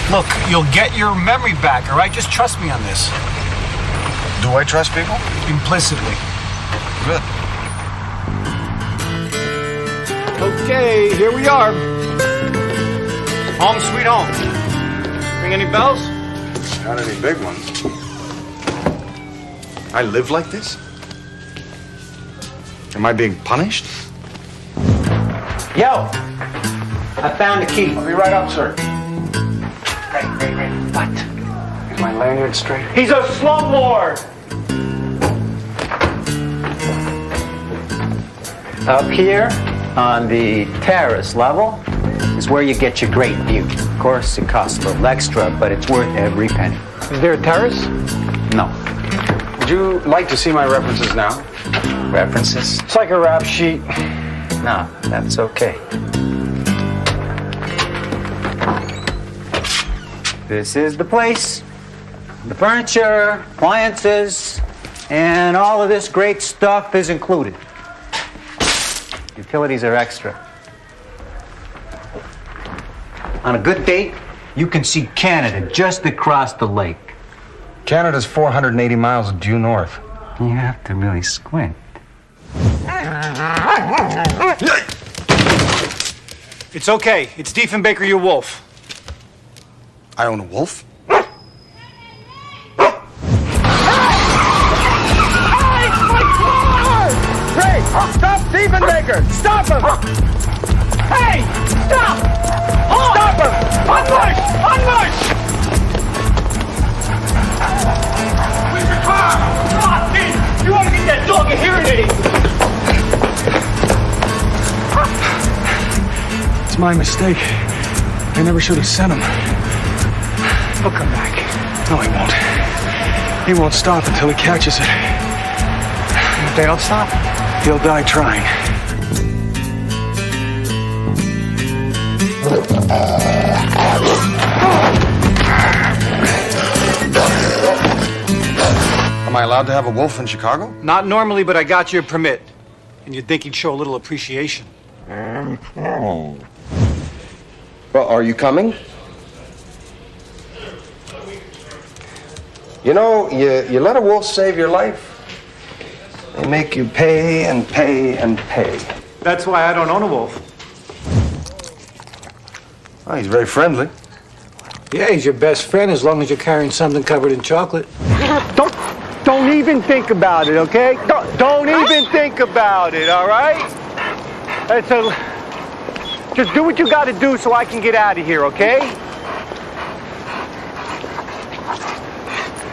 Look, you'll get your memory back, all right? Just trust me on this. Do I trust people? Implicitly. Good. Okay, here we are. Home sweet home. Ring any bells? Not any big ones. I live like this? Am I being punished? Yo! I found the key. I'll be right up, sir. Ray. What? Is my lanyard straight? He's a slumlord! Up here, on the terrace level, is where you get your great view. Of course, it costs a little extra, but it's worth every penny. Is there a terrace? No. Would you like to see my references now? References? It's like a rap sheet. No, that's okay. This is the place. The furniture, appliances, and all of this great stuff is included. Utilities are extra. On a good date, you can see Canada just across the lake. Canada's 480 miles due north. You have to really squint. It's okay. It's Diefenbaker, your wolf. I own a wolf? Ray, stop Diefenbaker! Stop him! Hey! Stop! Stop him! Unleash! Unleash! Where's your car? Come on, Steve! You want to get that dog a hearing aid! It's my mistake. I never should have sent him. He'll come back. No, he won't. He won't stop until he catches it. And if they don't stop, he'll die trying. Am I allowed to have a wolf in Chicago? Not normally, but I got your permit. And you'd think he'd show a little appreciation. Well, are you coming? You know, you let a wolf save your life, they make you pay and pay and pay. That's why I don't own a wolf. Oh, he's very friendly. Yeah, he's your best friend as long as you're carrying something covered in chocolate. Don't even think about it, okay? Don't even think about it, all right? Just do what you got to do so I can get out of here, okay?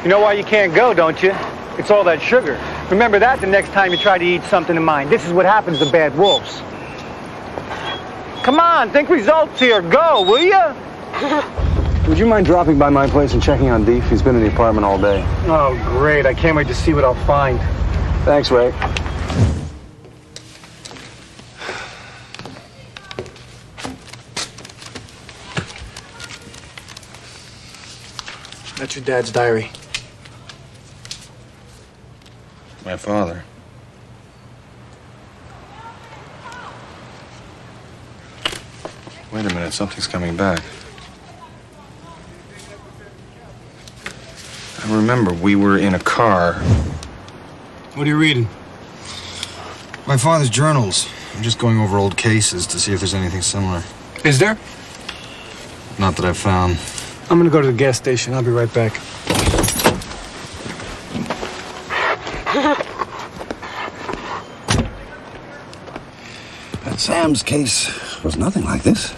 You know why you can't go, don't you? It's all that sugar. Remember that the next time you try to eat something of mine. This is what happens to bad wolves. Come on, think results here. Go, will you? Would you mind dropping by my place and checking on Deef? He's been in the apartment all day. Oh, great. I can't wait to see what I'll find. Thanks, Ray. That's your dad's diary. My father. Wait a minute, something's coming back. I remember we were in a car. What are you reading? My father's journals. I'm just going over old cases to see if there's anything similar. Is there? Not that I've found. I'm gonna go to the gas station. I'll be right back. Sam's case was nothing like this.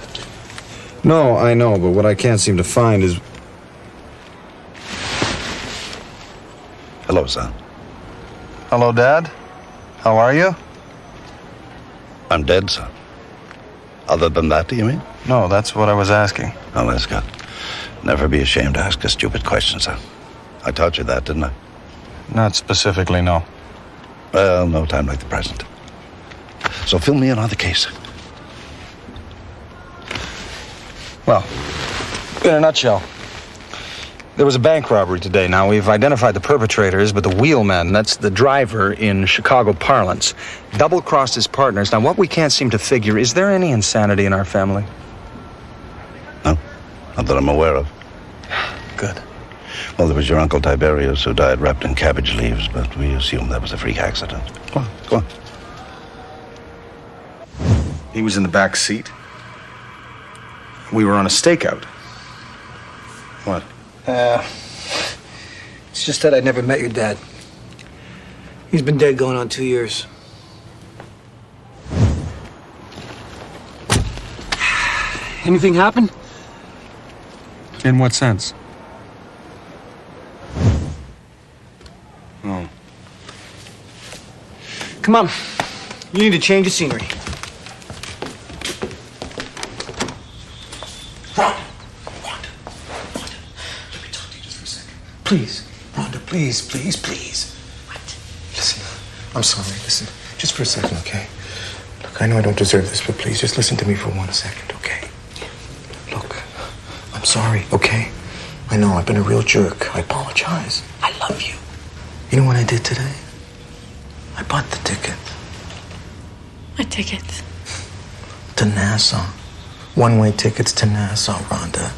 No, I know, but what I can't seem to find is... Hello, son. Hello, Dad. How are you? I'm dead, son. Other than that, do you mean? No, that's what I was asking. Oh, that's good. Never be ashamed to ask a stupid question, son. I taught you that, didn't I? Not specifically, no. Well, no time like the present. So fill me in on the case. Well, in a nutshell, there was a bank robbery today. Now, we've identified the perpetrators, but the wheelman, that's the driver in Chicago parlance, double-crossed his partners. Now, what we can't seem to figure, is there any insanity in our family? No, not that I'm aware of. Good. Well, there was your Uncle Tiberius who died wrapped in cabbage leaves, but we assume that was a freak accident. Go on, go on. He was in the back seat. We were on a stakeout. What? It's just that I never met your dad. He's been dead going on 2 years. Anything happen? In what sense? Oh. Come on. You need to change the scenery. Please, Rhonda, please, please, please. What? Listen, I'm sorry. Listen, just for a second, okay? Look, I know I don't deserve this, but please, just listen to me for 1 second, okay? Look, I'm sorry, okay? I know I've been a real jerk. I apologize. I love you. You know what I did today? I bought the ticket. What ticket? To Nassau. One-way tickets to Nassau, Rhonda.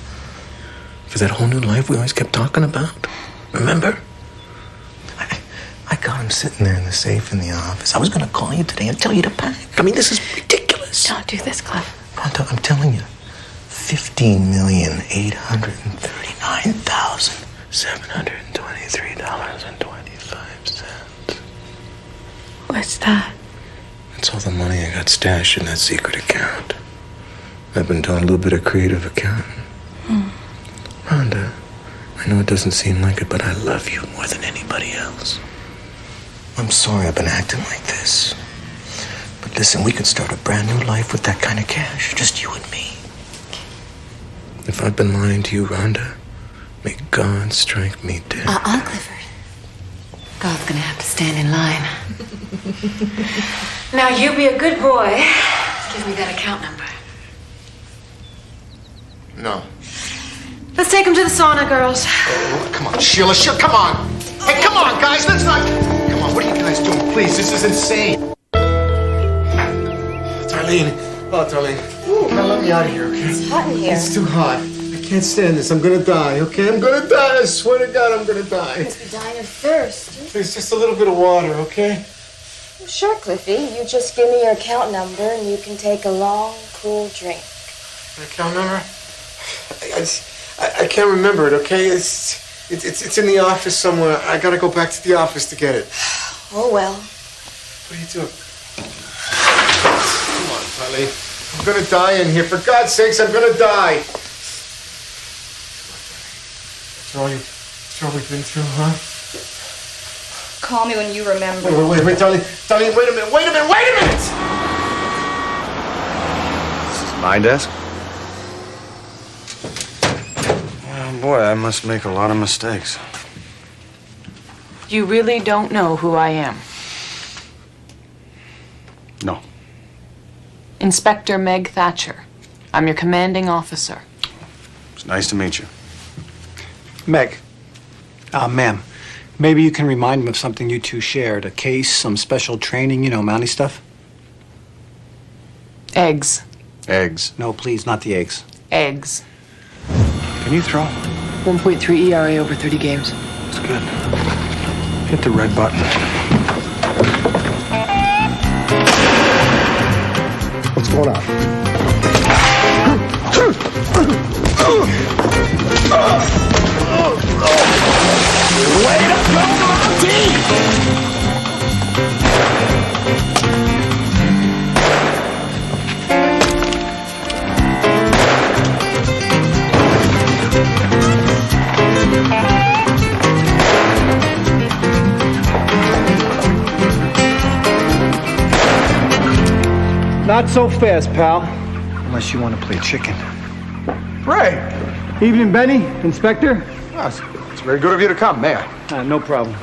For that whole new life we always kept talking about. Remember? I got him sitting there in the safe in the office. I was going to call you today and tell you to pack. I mean, this is ridiculous. Don't do this, Cliff. Rhonda, I'm telling you. $15,839,723.25. What's that? That's all the money I got stashed in that secret account. I've been doing a little bit of creative accounting. Rhonda, I know it doesn't seem like it, but I love you more than anybody else. I'm sorry I've been acting like this. But listen, we could start a brand new life with that kind of cash. Just you and me. If I've been lying to you, Rhonda, may God strike me dead. Clifford. God's gonna have to stand in line. Now you be a good boy. Give me that account number. No. Let's take him to the sauna, girls. Oh, come on, Sheila, come on. Hey, come on, guys, let's not... Come on, what are you guys doing? Please, this is insane. Darlene. Oh, Darlene. Now let me out of here, okay? It's hot in here. It's too hot. I can't stand this. I'm gonna die, okay? I'm gonna die. I swear to God, I'm gonna die. You must be dying of thirst. Please, just a little bit of water, okay? Sure, Cliffy. You just give me your account number and you can take a long, cool drink. Your account number? I can't remember it, okay? It's in the office somewhere. I gotta go back to the office to get it. Oh, well. What are you doing? Come on, Polly. I'm gonna die in here. For God's sakes, I'm gonna die. That's all we've been through, huh? Call me when you remember. Wait, Darlene. Darlene, wait a minute. Wait a minute! This is my desk? Oh, boy, I must make a lot of mistakes. You really don't know who I am. No. Inspector Meg Thatcher. I'm your commanding officer. It's nice to meet you. Meg. Ma'am. Maybe you can remind him of something you two shared. A case, some special training, Mountie stuff? Eggs. Eggs? No, please, not the eggs. Eggs. Can you throw? 1.3 ERA over 30 games. That's good. Hit the red button. What's going on? Way to go, Monty! Not so fast, pal. Unless you want to play chicken. Ray! Evening, Benny. Inspector? Oh, it's very good of you to come, may I? No problem.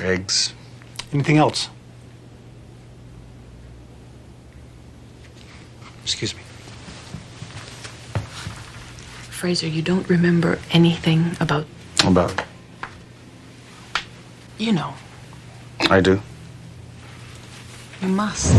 Eggs. Anything else? Excuse me. Fraser, you don't remember anything about, About? you know, I do. you must.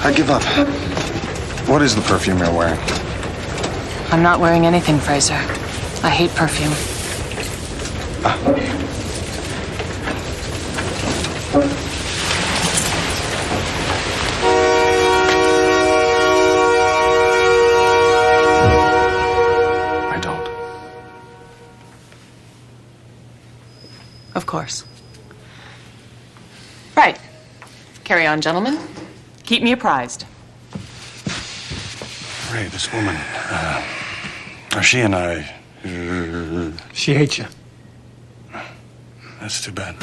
I give up. What is the perfume you're wearing? I'm not wearing anything, Fraser. I hate perfume. I don't. Of course. Right. Carry on, gentlemen. Keep me apprised. Ray, this woman, she and I... She hates you. That's too bad.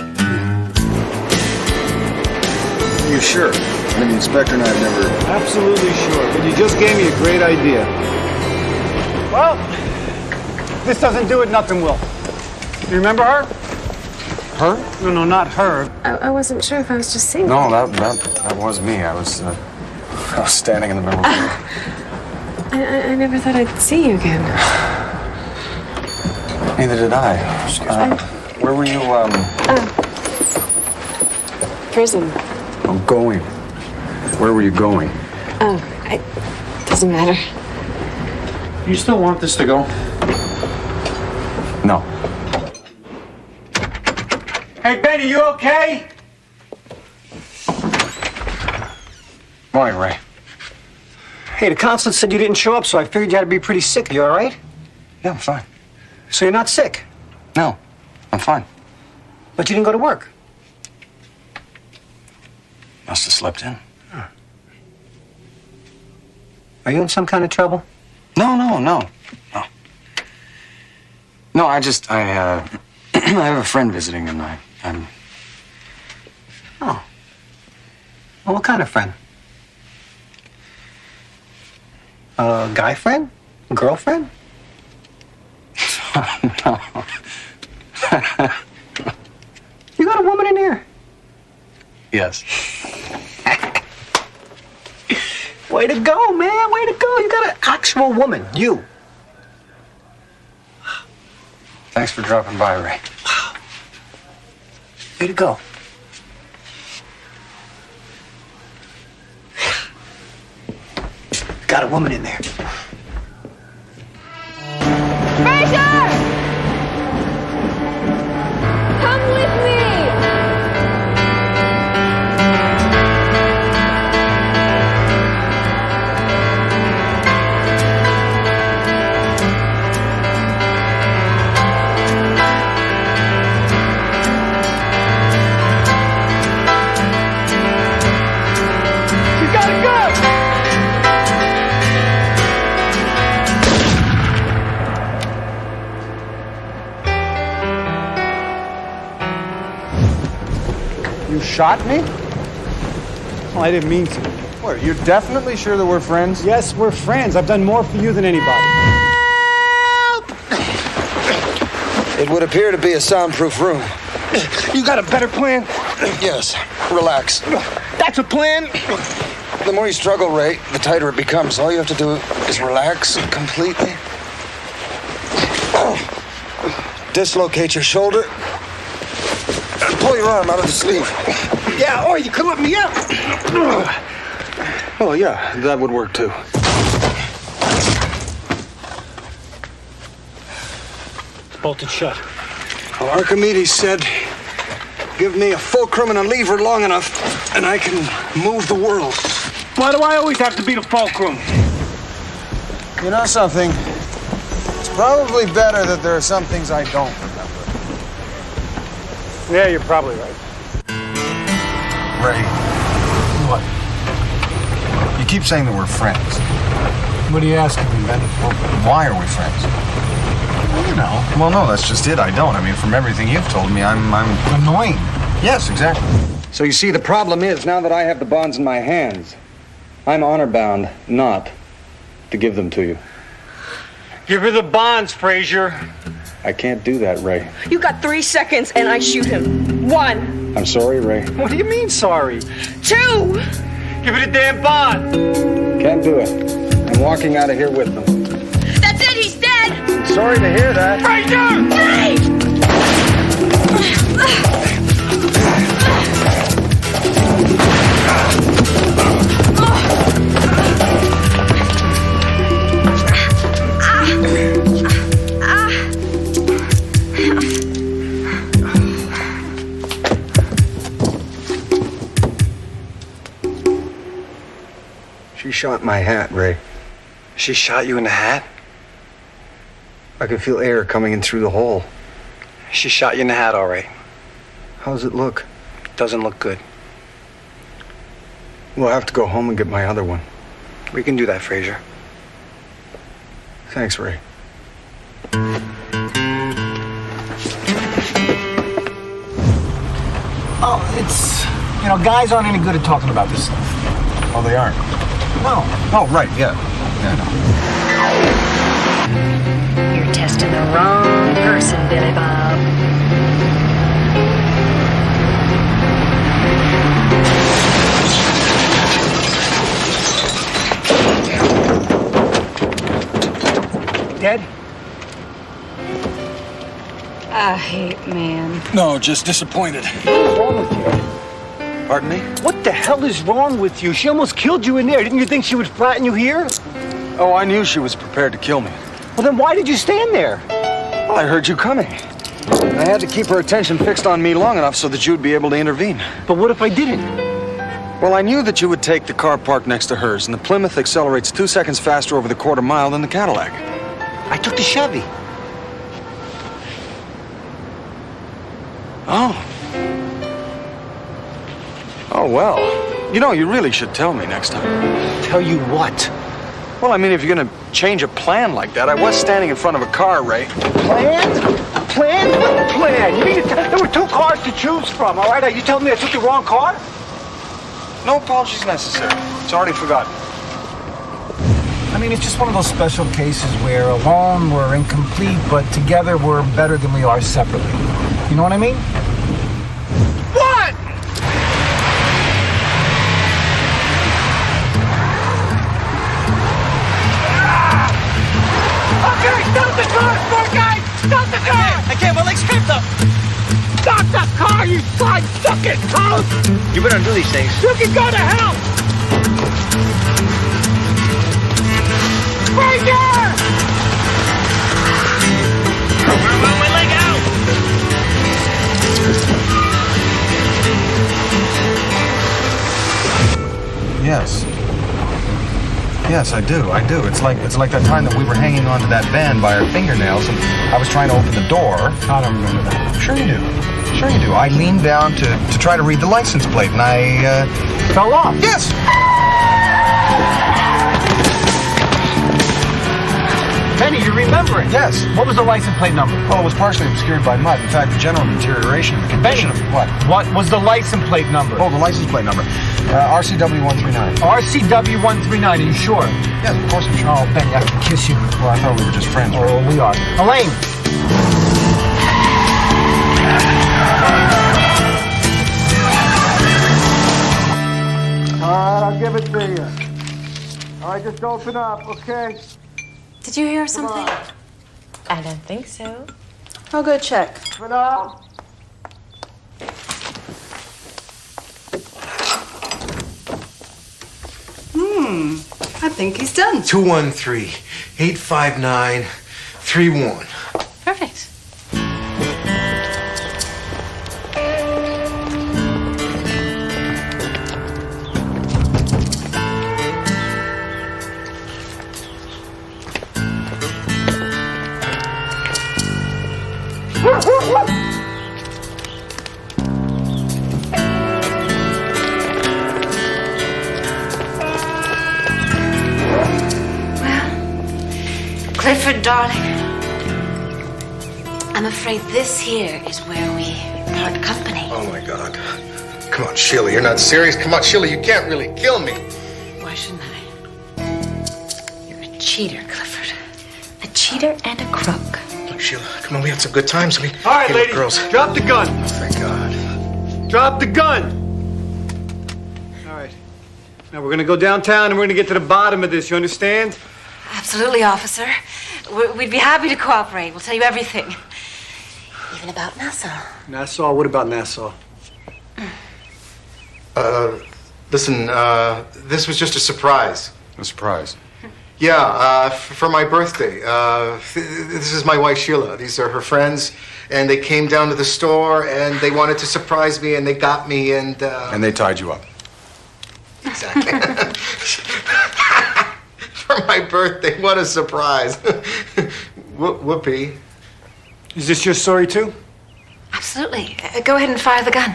You sure? I mean, the inspector and I have never... Absolutely sure, but you just gave me a great idea. Well, this doesn't do it, nothing will. You remember her? Her? No, not her. I wasn't sure if I was just saying. No, that was me. I was standing in the middle of the room. I never thought I'd see you again. Neither did I. Where were you, Prison. I'm going. Where were you going? Doesn't matter. You still want this to go? No. Hey, Benny, you okay? Morning, Ray. Hey, the consulate said you didn't show up, so I figured you had to be pretty sick. You all right? Yeah, I'm fine. So you're not sick? No, I'm fine. But you didn't go to work? Must have slept in. Are you in some kind of trouble? No. No, I have a friend visiting and I'm... Oh. Well, what kind of friend? A guy friend? A girlfriend? No. You got a woman in here? Yes. Way to go, man. Way to go. You got an actual woman. You. Thanks for dropping by, Ray. Way to go. Got a woman in there. Fraser! Come with me! You gotta go! You shot me? Well, I didn't mean to. What, you're definitely sure that we're friends? Yes, we're friends. I've done more for you than anybody. It would appear to be a soundproof room. You got a better plan? Yes. Relax. That's a plan? The more you struggle, Ray, the tighter it becomes. All you have to do is relax completely. Dislocate your shoulder. Pull your arm out of the sleeve. Yeah, or you could let me out. Oh, yeah, that would work too. Bolted shut. Well, Archimedes said Give me a fulcrum and a lever long enough, and I can move the world. Why do I always have to be the fulcrum? You know something? It's probably better that there are some things I don't remember. Yeah, you're probably right. Ray. What? You keep saying that we're friends. What are you asking me, man? Well, why are we friends? You know. Well, no, that's just it. I don't. I mean, from everything you've told me, I'm annoying. Yes, exactly. So you see, the problem is, now that I have the bonds in my hands, I'm honor-bound not to give them to you. Give her the bonds, Frazier. I can't do that, Ray. You got 3 seconds and I shoot him. 1. I'm sorry, Ray. What do you mean, sorry? 2. Give her the damn bond. Can't do it. I'm walking out of here with them. That's it, he's dead! Sorry to hear that. Frazier! 3. She shot my hat, Ray. She shot you in the hat? I could feel air coming in through the hole. She shot you in the hat, all right. How does it look? Doesn't look good. We'll have to go home and get my other one. We can do that, Frazier. Thanks, Ray. Oh, it's... You know, guys aren't any good at talking about this stuff. Oh, they aren't? No. Oh, right, yeah. You're testing the wrong person, Billy Bob. Dead? I hate man. No, just disappointed. What's wrong with you? Pardon me? What the hell is wrong with you? She almost killed you in there. Didn't you think she would flatten you here? Oh, I knew she was prepared to kill me. Well, then why did you stand there? Well, I heard you coming. I had to keep her attention fixed on me long enough so that you'd be able to intervene. But what if I didn't? Well, I knew that you would take the car parked next to hers, and the Plymouth accelerates 2 seconds faster over the quarter mile than the Cadillac. I took the Chevy. Oh. Oh, well. You know, you really should tell me next time. Tell you what? Well, I mean, if you're gonna change a plan like that, I was standing in front of a car, Ray. Plan? Plan? What plan? You mean there were 2 cars to choose from, all right? Are you telling me I took the wrong car? No apologies necessary. It's already forgotten. I mean, it's just one of those special cases where alone we're incomplete, but together we're better than we are separately. You know what I mean? What? Okay, stop the car, smart guy! Stop the car! I can't, my leg's cramped up. Stop the car, you side sucking toast! You better undo these things. You can go to hell! Frazier! My leg out! Yes. Yes, I do. It's like that time that we were hanging onto that van by our fingernails, and I was trying to open the door. I don't remember that. Sure you do. Sure you do. I leaned down to try to read the license plate, and I fell off. Yes. Benny, you remember it? Yes. What was the license plate number? Well, it was partially obscured by mud. In fact, the general deterioration of the condition of what? What was the license plate number? Oh, the license plate number. RCW 139. RCW 139, are you sure? Yes, of course I'm sure. Oh, Benny, I can kiss you. Well, I thought we were just friends. Oh, we are. Elaine! All right, I'll give it to you. All right, just open up, okay? Did you hear something? I don't think so. I'll go check. For now. I think he's done. 213-859-31. Perfect. Clifford, darling, I'm afraid this here is where we part company. Oh, my God. Come on, Sheila, you're not serious? Come on, Sheila, you can't really kill me. Why shouldn't I? You're a cheater, Clifford. A cheater and a crook. Look, Sheila, come on, we had some good times. All right, hey, look, ladies, girls. drop the gun. Oh, thank God. Drop the gun. All right. Now we're gonna go downtown and we're gonna get to the bottom of this. You understand? Absolutely, officer. We'd be happy to cooperate. We'll tell you everything. Even about Nassau. Nassau? What about Nassau? Listen, this was just a surprise. A surprise? Yeah, for my birthday. This is my wife, Sheila. These are her friends, and they came down to the store, and they wanted to surprise me, and they got me, and... And they tied you up. Exactly. For my birthday, what a surprise. Whoopee. Is this your story, too? Absolutely. Go ahead and fire the gun.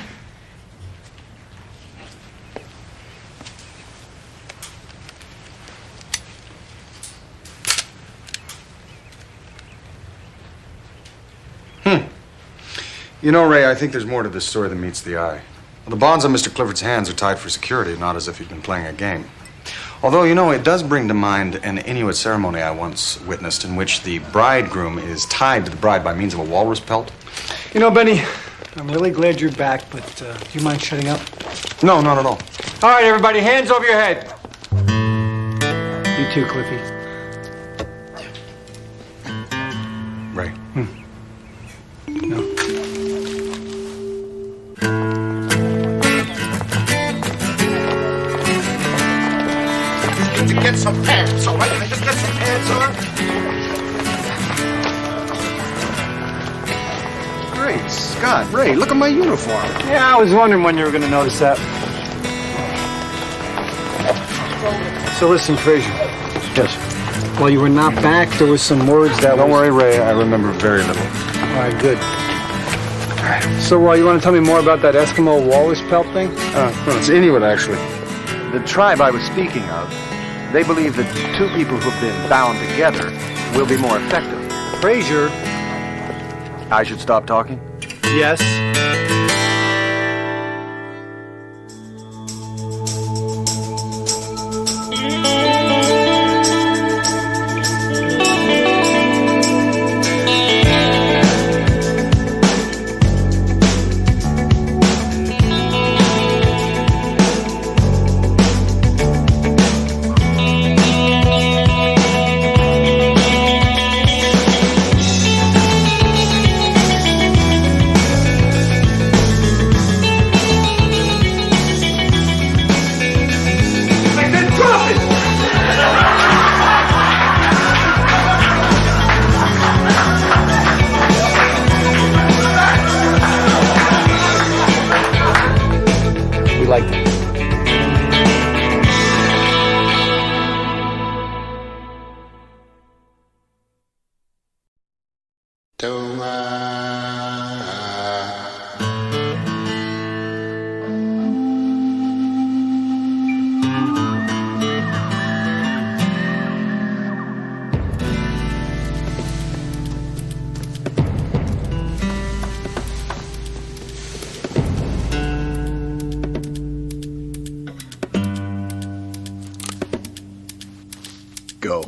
You know, Ray, I think there's more to this story than meets the eye. The bonds on Mr. Clifford's hands are tied for security, not as if he'd been playing a game. Although, you know, it does bring to mind an Inuit ceremony I once witnessed in which the bridegroom is tied to the bride by means of a walrus pelt. You know, Benny, I'm really glad you're back, but do you mind shutting up? No, not at all. All right, everybody, hands over your head. You too, Cliffy. Ray. No. To get some pants, all right? Can I just get some pants on? Great Scott, Ray, look at my uniform. Yeah, I was wondering when you were going to notice that. So listen, Frazier. Yes. While you were not back, there were some words that Don't worry, Ray, I remember very little. All right, good. So you want to tell me more about that Eskimo walrus pelt thing? No, it's Inuit, actually. The tribe I was speaking of, they believe that two people who've been bound together will be more effective. Frazier. I should stop talking? Yes. Go.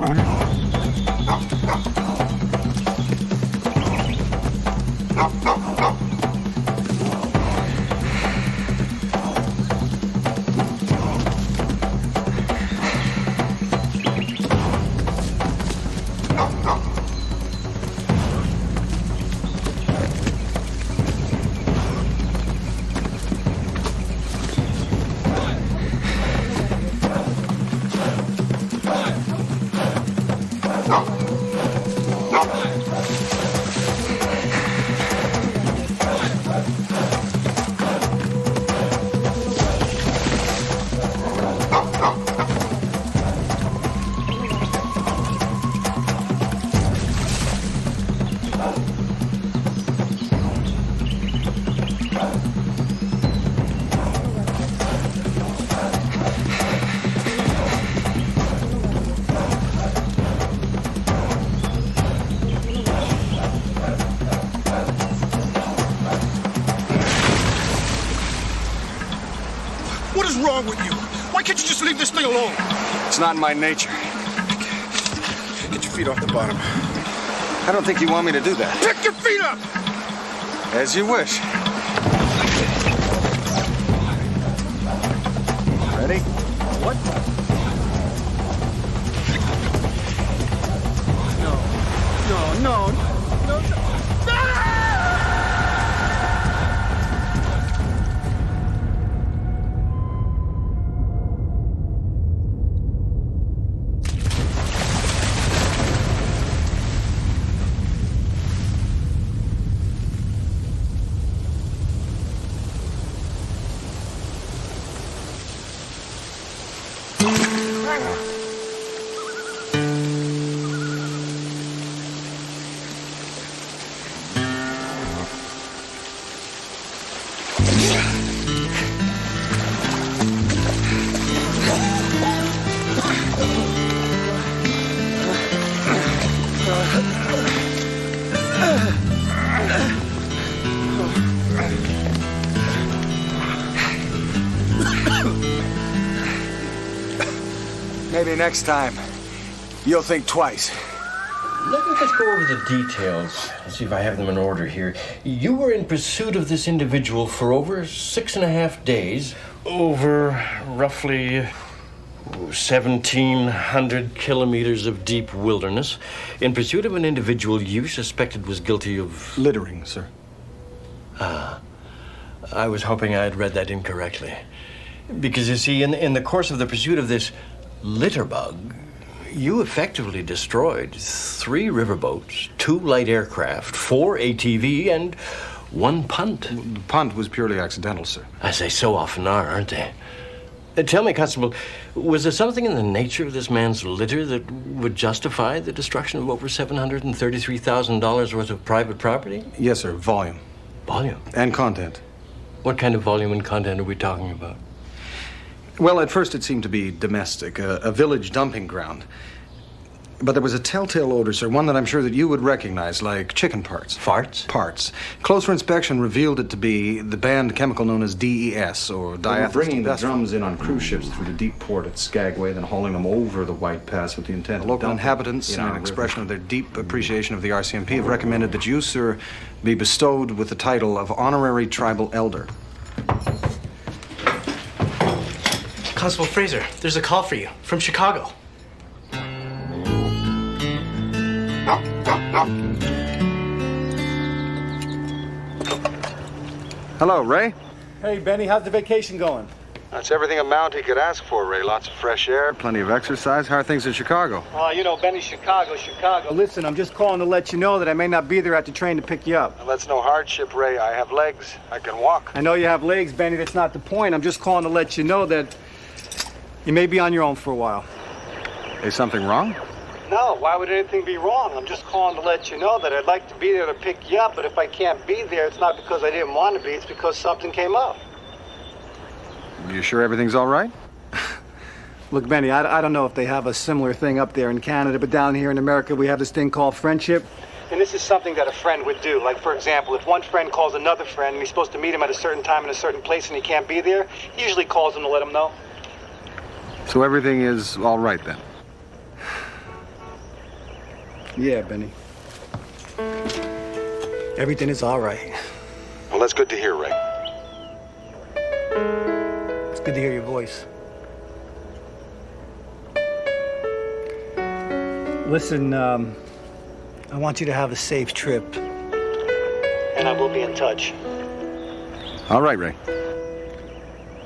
wrong with you? Why can't you just leave this thing alone? It's not in my nature. Get your feet off the bottom. I don't think you want me to do that. Pick your feet up! As you wish. Ready? What? No. Maybe next time, you'll think twice. Let me just go over the details and see if I have them in order here. You were in pursuit of this individual for over 6.5 days, over roughly 1,700 kilometers of deep wilderness, in pursuit of an individual you suspected was guilty of... Littering, sir. I was hoping I had read that incorrectly. Because, you see, in the course of the pursuit of this litter bug, you effectively destroyed 3 riverboats, 2 light aircraft, 4 ATV, and 1 punt. The punt was purely accidental, sir. As they so often are, aren't they? Tell me, Constable, was there something in the nature of this man's litter that would justify the destruction of over $733,000 worth of private property? Yes, sir. Volume. Volume? And content. What kind of volume and content are we talking about? Well, at first it seemed to be domestic, a village dumping ground. But there was a telltale odor, sir, one that I'm sure that you would recognize, like chicken parts. Farts? Parts. Closer inspection revealed it to be the banned chemical known as DES, or They were bringing the diethylene. drums in on cruise ships through the deep port at Skagway, then hauling them over the White Pass with the intent The of local dumping inhabitants, in in our an expression river. of their deep appreciation of the RCMP, have recommended that you, sir, be bestowed with the title of Honorary Tribal Elder. Constable Fraser, there's a call for you from Chicago. Hello, Ray. Hey, Benny, how's the vacation going? That's everything a Mountie could ask for, Ray. Lots of fresh air, plenty of exercise. How are things in Chicago? Benny, Chicago. Listen, I'm just calling to let you know that I may not be there at the train to pick you up. Well, that's no hardship, Ray. I have legs. I can walk. I know you have legs, Benny. That's not the point. I'm just calling to let you know that you may be on your own for a while. Is something wrong? No, why would anything be wrong? I'm just calling to let you know that I'd like to be there to pick you up, but if I can't be there, it's not because I didn't want to be, it's because something came up. You sure everything's all right? Look, Benny, I don't know if they have a similar thing up there in Canada, but down here in America, we have this thing called friendship. And this is something that a friend would do. Like, for example, if one friend calls another friend and he's supposed to meet him at a certain time in a certain place and he can't be there, he usually calls him to let him know. So everything is all right then? Yeah, Benny. Everything is all right. Well, that's good to hear, Ray. It's good to hear your voice. Listen, I want you to have a safe trip. And I will be in touch. All right, Ray.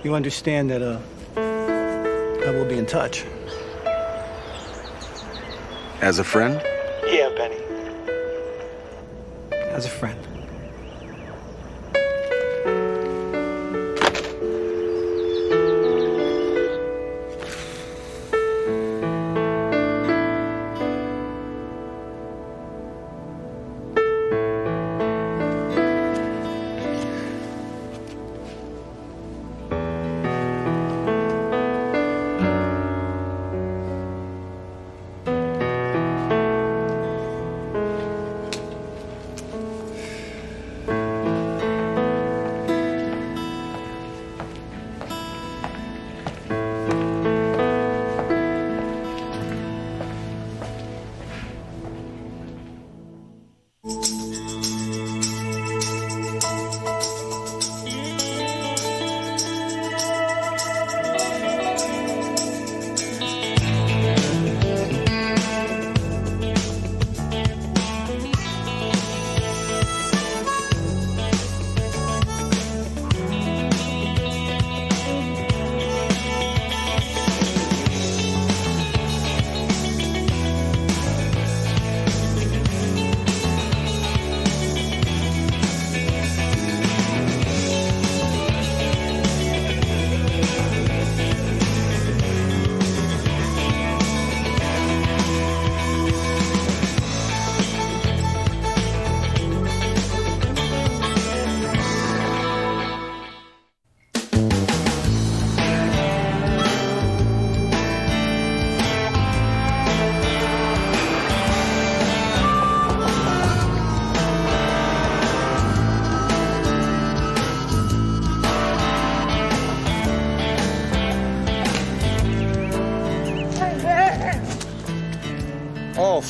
You understand that, I will be in touch. As a friend? Yeah, Benny. As a friend.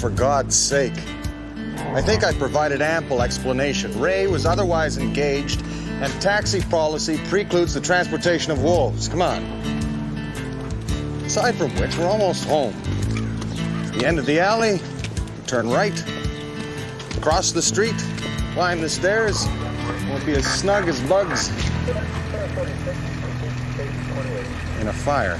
for God's sake. I think I provided ample explanation. Ray was otherwise engaged, and taxi policy precludes the transportation of wolves. Come on. Aside from which, we're almost home. The end of the alley, turn right, cross the street, climb the stairs. Won't be as snug as bugs in a fire.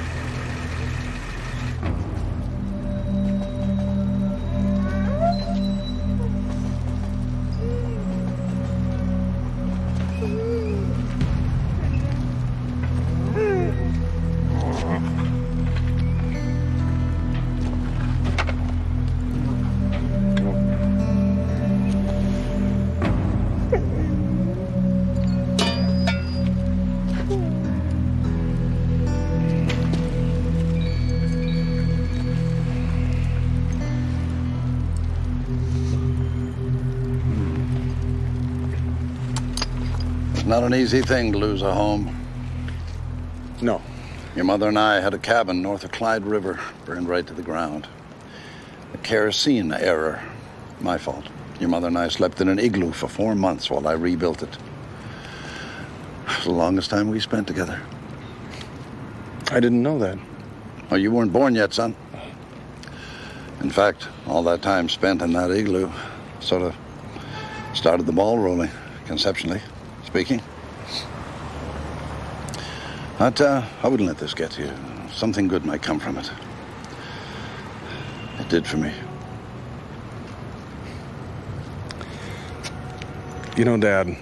Not an easy thing to lose a home. No. Your mother and I had a cabin north of Clyde River, burned right to the ground. A kerosene error. My fault. Your mother and I slept in an igloo for 4 months while I rebuilt it. It was the longest time we spent together. I didn't know that. Oh, you weren't born yet, son. In fact, all that time spent in that igloo sort of started the ball rolling, conceptually speaking. But I wouldn't let this get to you. Something good might come from it. It did for me. You know, Dad,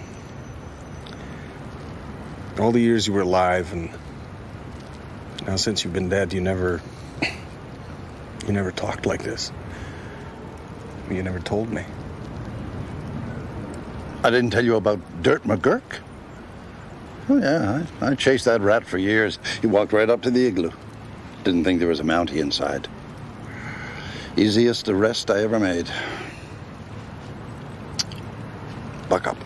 all the years you were alive, and now since you've been dead, you never talked like this. You never told me. I didn't tell you about Dirt McGurk? Oh, yeah, I chased that rat for years. He walked right up to the igloo. Didn't think there was a Mountie inside. Easiest arrest I ever made. Buck up.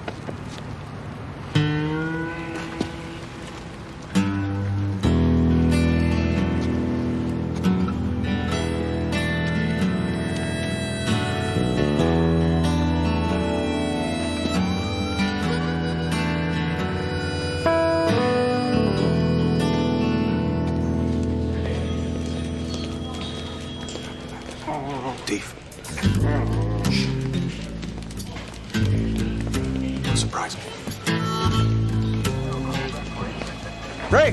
Surprise me. Ray!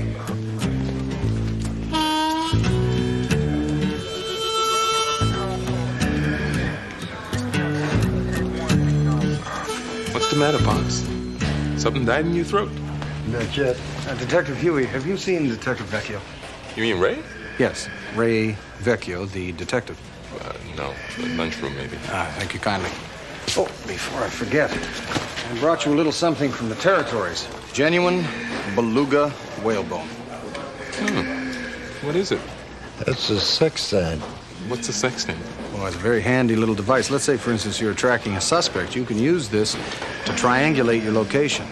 What's the matter, Pops? Something died in your throat? Not yet. Detective Huey, have you seen Detective Vecchio? You mean Ray? Yes, Ray Vecchio, the detective. No, the lunchroom maybe. Thank you kindly. Oh, before I forget, I brought you a little something from the territories. Genuine beluga whalebone. What is it? That's a sextant. What's a sextant? Well, it's a very handy little device. Let's say, for instance, you're tracking a suspect. You can use this to triangulate your location.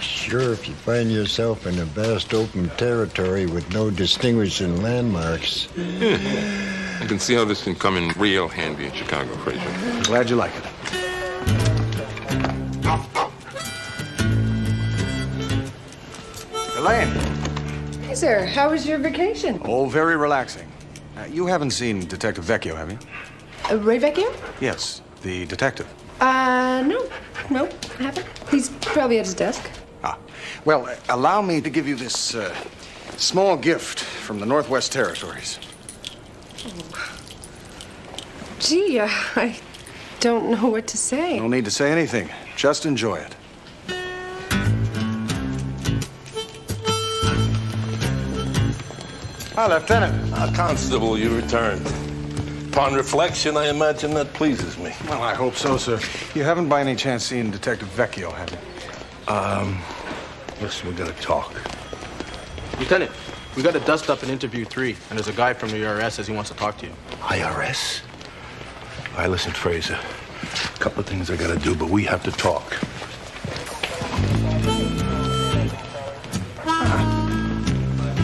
Sure, if you find yourself in a vast open territory with no distinguishing landmarks. I can see how this can come in real handy in Chicago, Fraser. I'm glad you like it. Elaine. Hey, sir. How was your vacation? Oh, very relaxing. You haven't seen Detective Vecchio, have you? Ray Vecchio? Yes, the detective. No, I haven't. He's probably at his desk. Well, allow me to give you this small gift from the Northwest Territories. Gee, I don't know what to say. No need to say anything. Just enjoy it. Hi, Lieutenant. Constable, you returned. Upon reflection, I imagine that pleases me. Well, I hope so, sir. You haven't by any chance seen Detective Vecchio, have you? Listen, we gotta talk. Lieutenant, we got to dust up in interview 3, and there's a guy from the IRS says he wants to talk to you. IRS? All right, listen, Fraser. A couple of things I gotta do, but we have to talk.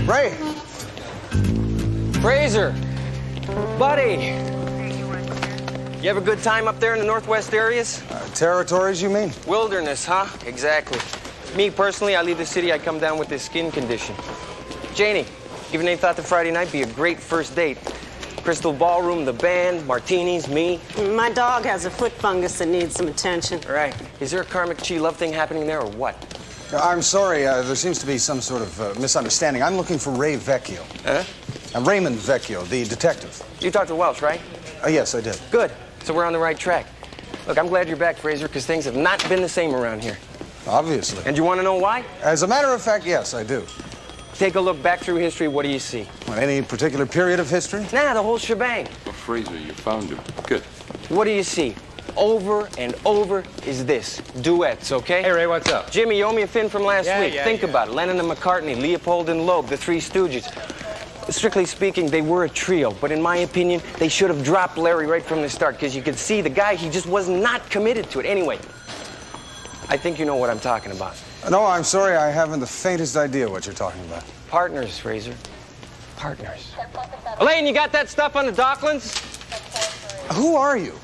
Ray! Fraser! Buddy! You have a good time up there in the northwest areas? Territories, you mean? Wilderness, huh? Exactly. Me, personally, I leave the city, I come down with this skin condition. Janie, given any thought to Friday night, be a great first date. Crystal Ballroom, the band, martinis, me. My dog has a foot fungus that needs some attention. Right. Is there a karmic chi love thing happening there or what? I'm sorry, there seems to be some sort of misunderstanding. I'm looking for Ray Vecchio. Huh? Raymond Vecchio, the detective. You talked to Welsh, right? Yes, I did. Good. So we're on the right track. Look, I'm glad you're back, Fraser, because things have not been the same around here. Obviously. And you want to know why? As a matter of fact, yes, I do. Take a look back through history. What do you see? Well, any particular period of history? Nah, the whole shebang. Well, Fraser, you found him. Good. What do you see? Over and over is this. Duets, okay? Hey, Ray, what's up? Jimmy, you owe me a fin from last week. Yeah, Think about it. Lennon and McCartney, Leopold and Loeb, the Three Stooges. Strictly speaking, they were a trio, but in my opinion, they should have dropped Larry right from the start, because you could see the guy, he just was not committed to it. Anyway, I think you know what I'm talking about. No, I'm sorry, I haven't the faintest idea what you're talking about. Partners, Fraser. Partners. Elaine, you got that stuff on the Docklands? Who are you?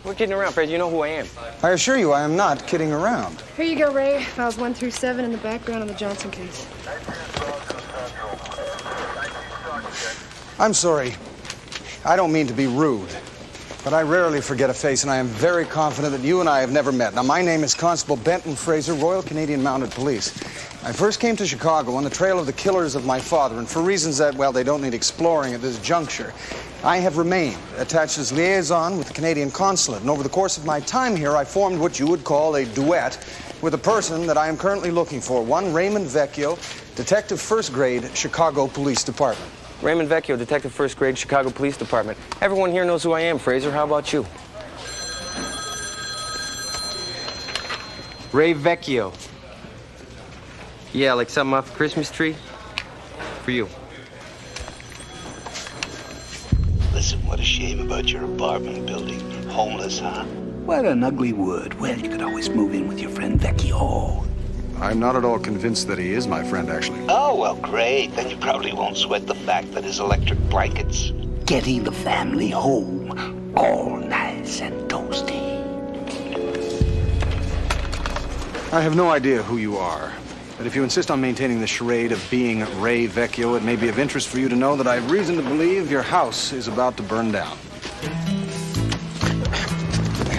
We're kidding around, Fraser. You know who I am. I assure you, I am not kidding around. Here you go, Ray. Files 1 through 7 in the background of the Johnson case. I'm sorry. I don't mean to be rude, but I rarely forget a face, and I am very confident that you and I have never met. Now, my name is Constable Benton Fraser, Royal Canadian Mounted Police. I first came to Chicago on the trail of the killers of my father, and for reasons that, well, they don't need exploring at this juncture, I have remained attached as liaison with the Canadian Consulate, and over the course of my time here, I formed what you would call a duet with a person that I am currently looking for, one Raymond Vecchio, Detective First Grade, Chicago Police Department. Raymond Vecchio, Detective First Grade, Chicago Police Department. Everyone here knows who I am, Fraser. How about you? Ray Vecchio. Yeah, like something off a Christmas tree? For you. Listen, what a shame about your apartment building. Homeless, huh? What an ugly word. Well, you could always move in with your friend Vecchio. I'm not at all convinced that he is my friend, actually. Oh, well, great. Then you probably won't sweat the fact that his electric blanket's getting the family home all nice and toasty. I have no idea who you are, but if you insist on maintaining the charade of being Ray Vecchio, it may be of interest for you to know that I have reason to believe your house is about to burn down.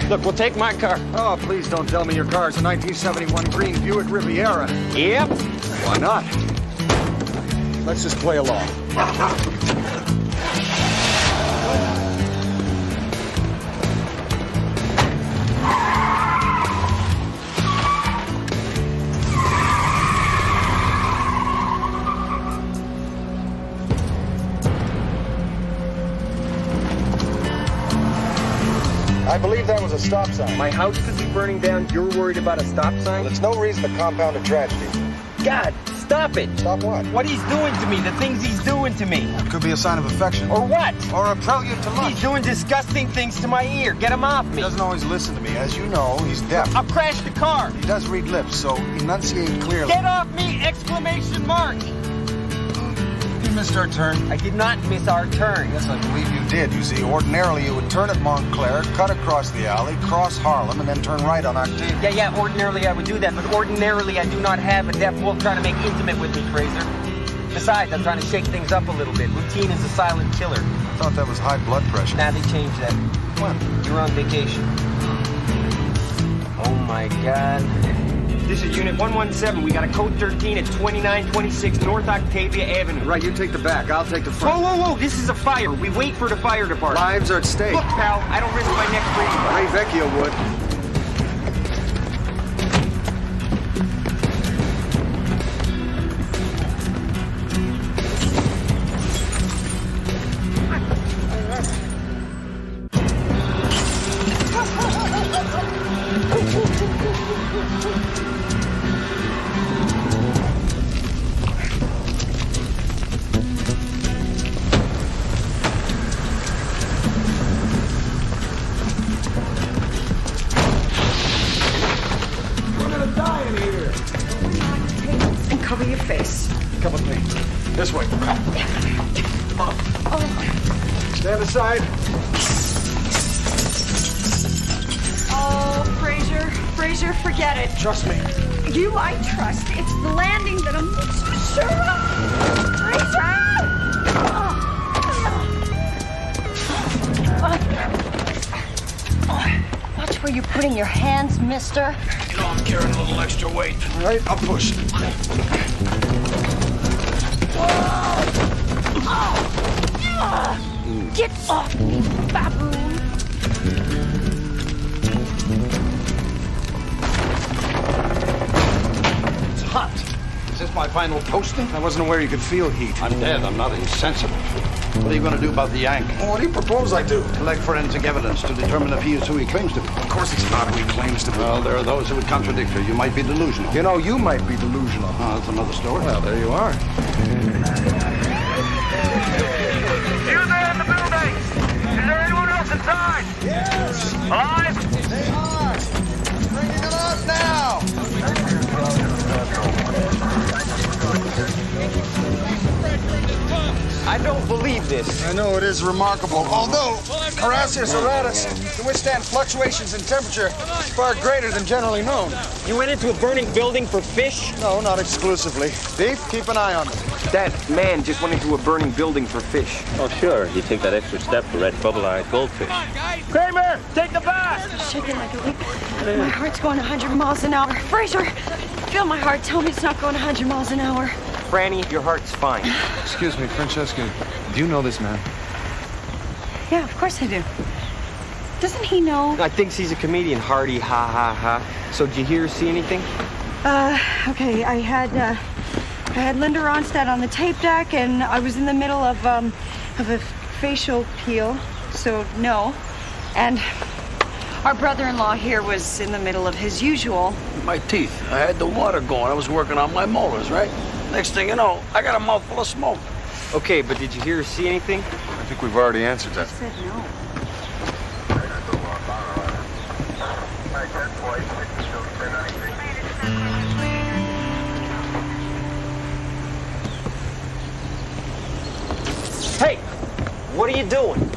Look, we'll take my car. Oh, please don't tell me your car's a 1971 green Buick Riviera. Yep. Why not? Let's just play along. I believe that was a stop sign. My house could be burning down. You're worried about a stop sign? Well, it's no reason to compound a tragedy. God, stop it. Stop what? What he's doing to me, the things he's doing to me. It could be a sign of affection. Or what? Or a prelude to lunch. He's doing disgusting things to my ear. Get him off me. He doesn't always listen to me. As you know, he's deaf. I'll crash the car. He does read lips, so enunciate clearly. Get off me! Exclamation mark! You missed our turn. I did not miss our turn. Yes, I believe you did. You see, ordinarily you would turn at Montclair, cut across the alley, cross Harlem, and then turn right on Octavia. Yeah, ordinarily I would do that, but ordinarily I do not have a deaf wolf trying to make intimate with me, Fraser. Besides, I'm trying to shake things up a little bit. Routine is a silent killer. I thought that was high blood pressure. Now they changed that. When? You're on vacation. Oh my God. This is Unit 117. We got a code 13 at 2926 North Octavia Avenue. Right, you take the back. I'll take the front. Whoa. This is a fire. We wait for the fire department. Lives are at stake. Look, pal, I don't risk my neck for anybody. Ray Vecchio would. Cover your face. Come with me. This way. Stand aside. Forget it. Trust me. You I trust. It's the landing that I'm not so sure of. Watch where you're putting your hands, mister. You know, I'm carrying a little extra weight. All right, I'll push. Get off me, baboon. It's hot. Is this my final posting? I wasn't aware you could feel heat. I'm dead. I'm not insensible. What are you going to do about the Yank? Well, what do you propose I do? Collect forensic evidence to determine if he is who he claims to be. Of course he's not who he claims to be. Well, there are those who would contradict you. You might be delusional. You know, you might be delusional. Oh, that's another story. Well, there you are. You there in the building? Is there anyone else inside? Yes. Alive? They are. Bringing them out now. I don't believe this. I know it is remarkable. Although Carassius auratus can withstand fluctuations in temperature far greater than generally known. You went into a burning building for fish? No, not exclusively. Beef, keep an eye on them. That man just went into a burning building for fish. Oh, sure. You take that extra step for red bubble-eyed goldfish. Kramer, take the bath! Shaking like a leaf. My heart's going 100 miles an hour. Fraser, feel my heart. Tell me it's not going 100 miles an hour. Franny, your heart's fine. Excuse me, Francesca. Do you know this man? Yeah, of course I do. Doesn't he know? I think he's a comedian. Hardy, ha ha ha. So did you hear or see anything? Okay, I had Linda Ronstadt on the tape deck, and I was in the middle of a facial peel, so no. And our brother-in-law here was in the middle of his usual. My teeth. I had the water going. I was working on my molars, right? Next thing you know, I got a mouthful of smoke. Okay, but did you hear or see anything? I think we've already answered that. I said no. Hey, what are you doing?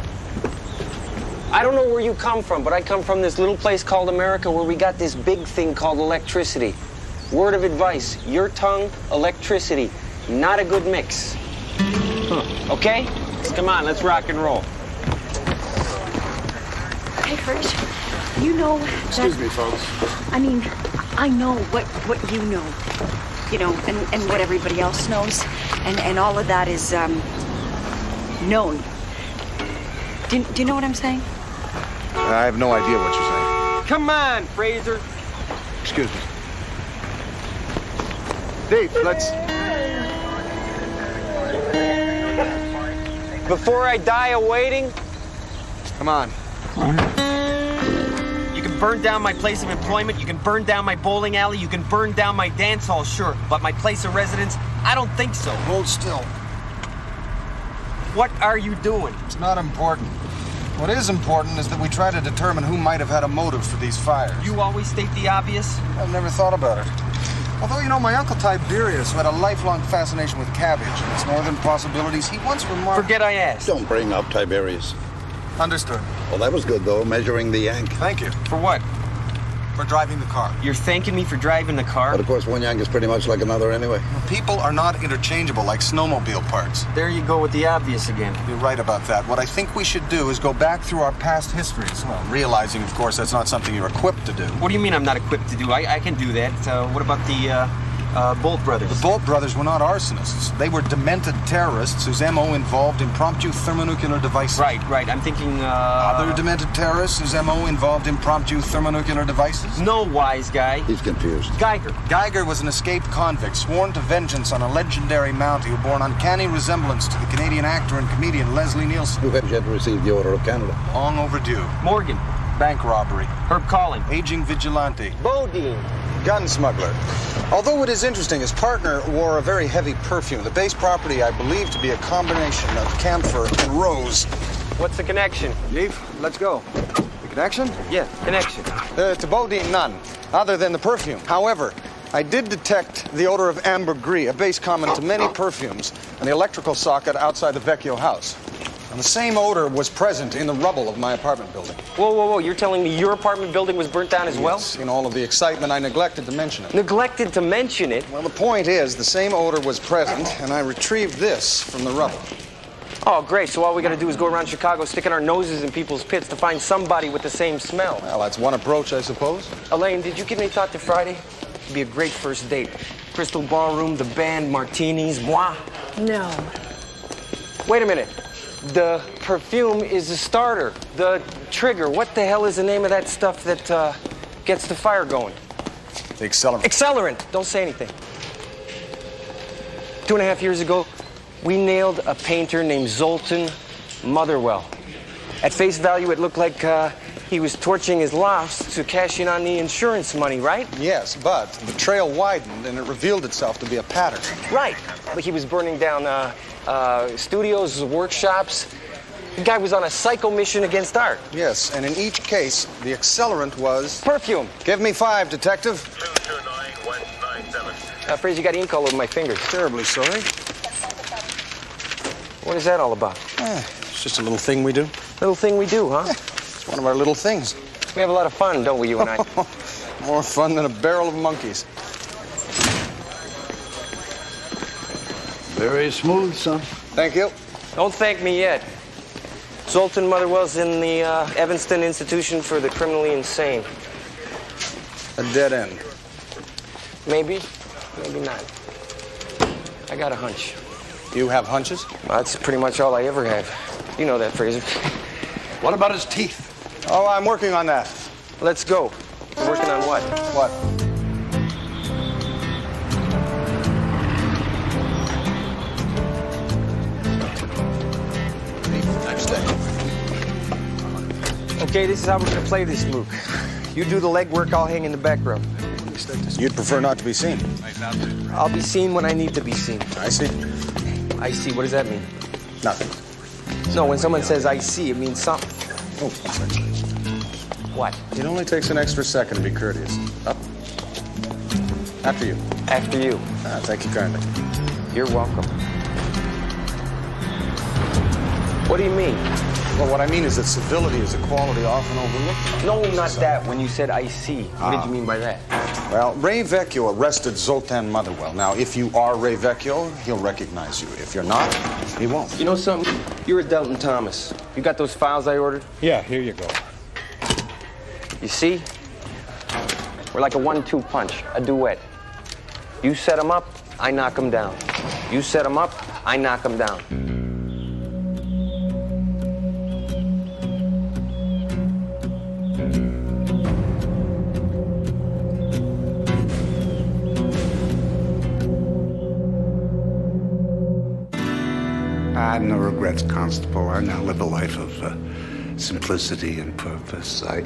I don't know where you come from, but I come from this little place called America where we got this big thing called electricity. Word of advice, your tongue, electricity. Not a good mix. Okay? Come on, let's rock and roll. Hey, Fraser, you know that... Excuse me, folks. I mean, I know what you know. You know, and what everybody else knows. And all of that is, known. Do you know what I'm saying? I have no idea what you're saying. Come on, Fraser. Excuse me. Dave, let's... Before I die of waiting, Come on. you can burn down my place of employment, you can burn down my bowling alley, you can burn down my dance hall, sure. But my place of residence, I don't think so. Hold still. What are you doing? It's not important. What is important is that we try to determine who might have had a motive for these fires. You always state the obvious? I've never thought about it. Although, you know, my uncle Tiberius, who had a lifelong fascination with cabbage and its northern possibilities, he once remarked... Forget I asked. Don't bring up Tiberius. Understood. Well, that was good, though, measuring the Yank. Thank you. For what? For driving the car. You're thanking me for driving the car? But, of course, one Yank is pretty much like another anyway. People are not interchangeable like snowmobile parts. There you go with the obvious again. You're right about that. What I think we should do is go back through our past histories. Well, realizing, of course, that's not something you're equipped to do. What do you mean I'm not equipped to do? I can do that. What about the Bolt brothers? The Bolt brothers were not arsonists. They were demented terrorists whose M.O. involved impromptu thermonuclear devices. Right. I'm thinking, Other demented terrorists whose M.O. involved impromptu thermonuclear devices? No, wise guy. He's confused. Geiger. Geiger was an escaped convict, sworn to vengeance on a legendary Mountie who bore an uncanny resemblance to the Canadian actor and comedian Leslie Nielsen. Who had yet received the Order of Canada. Long overdue. Morgan. Bank robbery. Herb Collin. Aging vigilante. Bodine. Gun smuggler. Although it is interesting, his partner wore a very heavy perfume. The base property I believe to be a combination of camphor and rose. What's the connection? Eve, let's go. The connection? Yeah, connection. To Bodine, none, other than the perfume. However, I did detect the odor of ambergris, a base common to many perfumes, and the electrical socket outside the Vecchio house. And the same odor was present in the rubble of my apartment building. Whoa, whoa, whoa. You're telling me your apartment building was burnt down as well? Yes. In all of the excitement, I neglected to mention it. Neglected to mention it? Well, the point is, the same odor was present, and I retrieved this from the rubble. Oh, great. So all we got to do is go around Chicago sticking our noses in people's pits to find somebody with the same smell. Well, that's one approach, I suppose. Elaine, did you give any thought to Friday? It'd be a great first date. Crystal Ballroom, the band, martinis, moi. No. Wait a minute. The perfume is the starter. The trigger. What the hell is the name of that stuff that gets the fire going? The accelerant. Accelerant. Don't say anything. 2.5 years ago, we nailed a painter named Zoltan Motherwell. At face value, it looked like he was torching his lofts to cash in on the insurance money, right? Yes, but the trail widened and it revealed itself to be a pattern. Right. Like he was burning down studios, workshops. The guy was on a psycho mission against art. Yes, and in each case, the accelerant was... perfume. Give me 5, Detective. 229 West 97. I'm afraid you got ink all over my fingers. Terribly sorry. What is that all about? It's just a little thing we do. Little thing we do, huh? It's one of our little things. We have a lot of fun, don't we, you and I? More fun than a barrel of monkeys. Very smooth, son. Thank you. Don't thank me yet. Zoltan Motherwell's in the Evanston Institution for the Criminally Insane. A dead end. Maybe, maybe not. I got a hunch. You have hunches? That's pretty much all I ever have. You know that, Fraser. What about his teeth? Oh, I'm working on that. Let's go. You're working on what? What? Next day. Okay, this is how we're gonna play this, Mook. You do the legwork, I'll hang in the background. You'd prefer not to be seen. I'll be seen when I need to be seen. I see. I see. What does that mean? Nothing. No, when someone says I see, it means something. Oh. What? It only takes an extra second to be courteous. Up. After you. After you. Thank you kindly. You're welcome. What do you mean? Well, what I mean is that civility is a quality often overlooked. No, not that. When you said I see, what did you mean by that? Well, Ray Vecchio arrested Zoltan Motherwell. Now, if you are Ray Vecchio, he'll recognize you. If you're not, he won't. You know something? You're a Delton Thomas. You got those files I ordered? Yeah, here you go. You see? We're like a 1-2 punch, a duet. You set them up, I knock them down. You set them up, I knock them down. I have no regrets, Constable. I now live a life of simplicity and purpose. I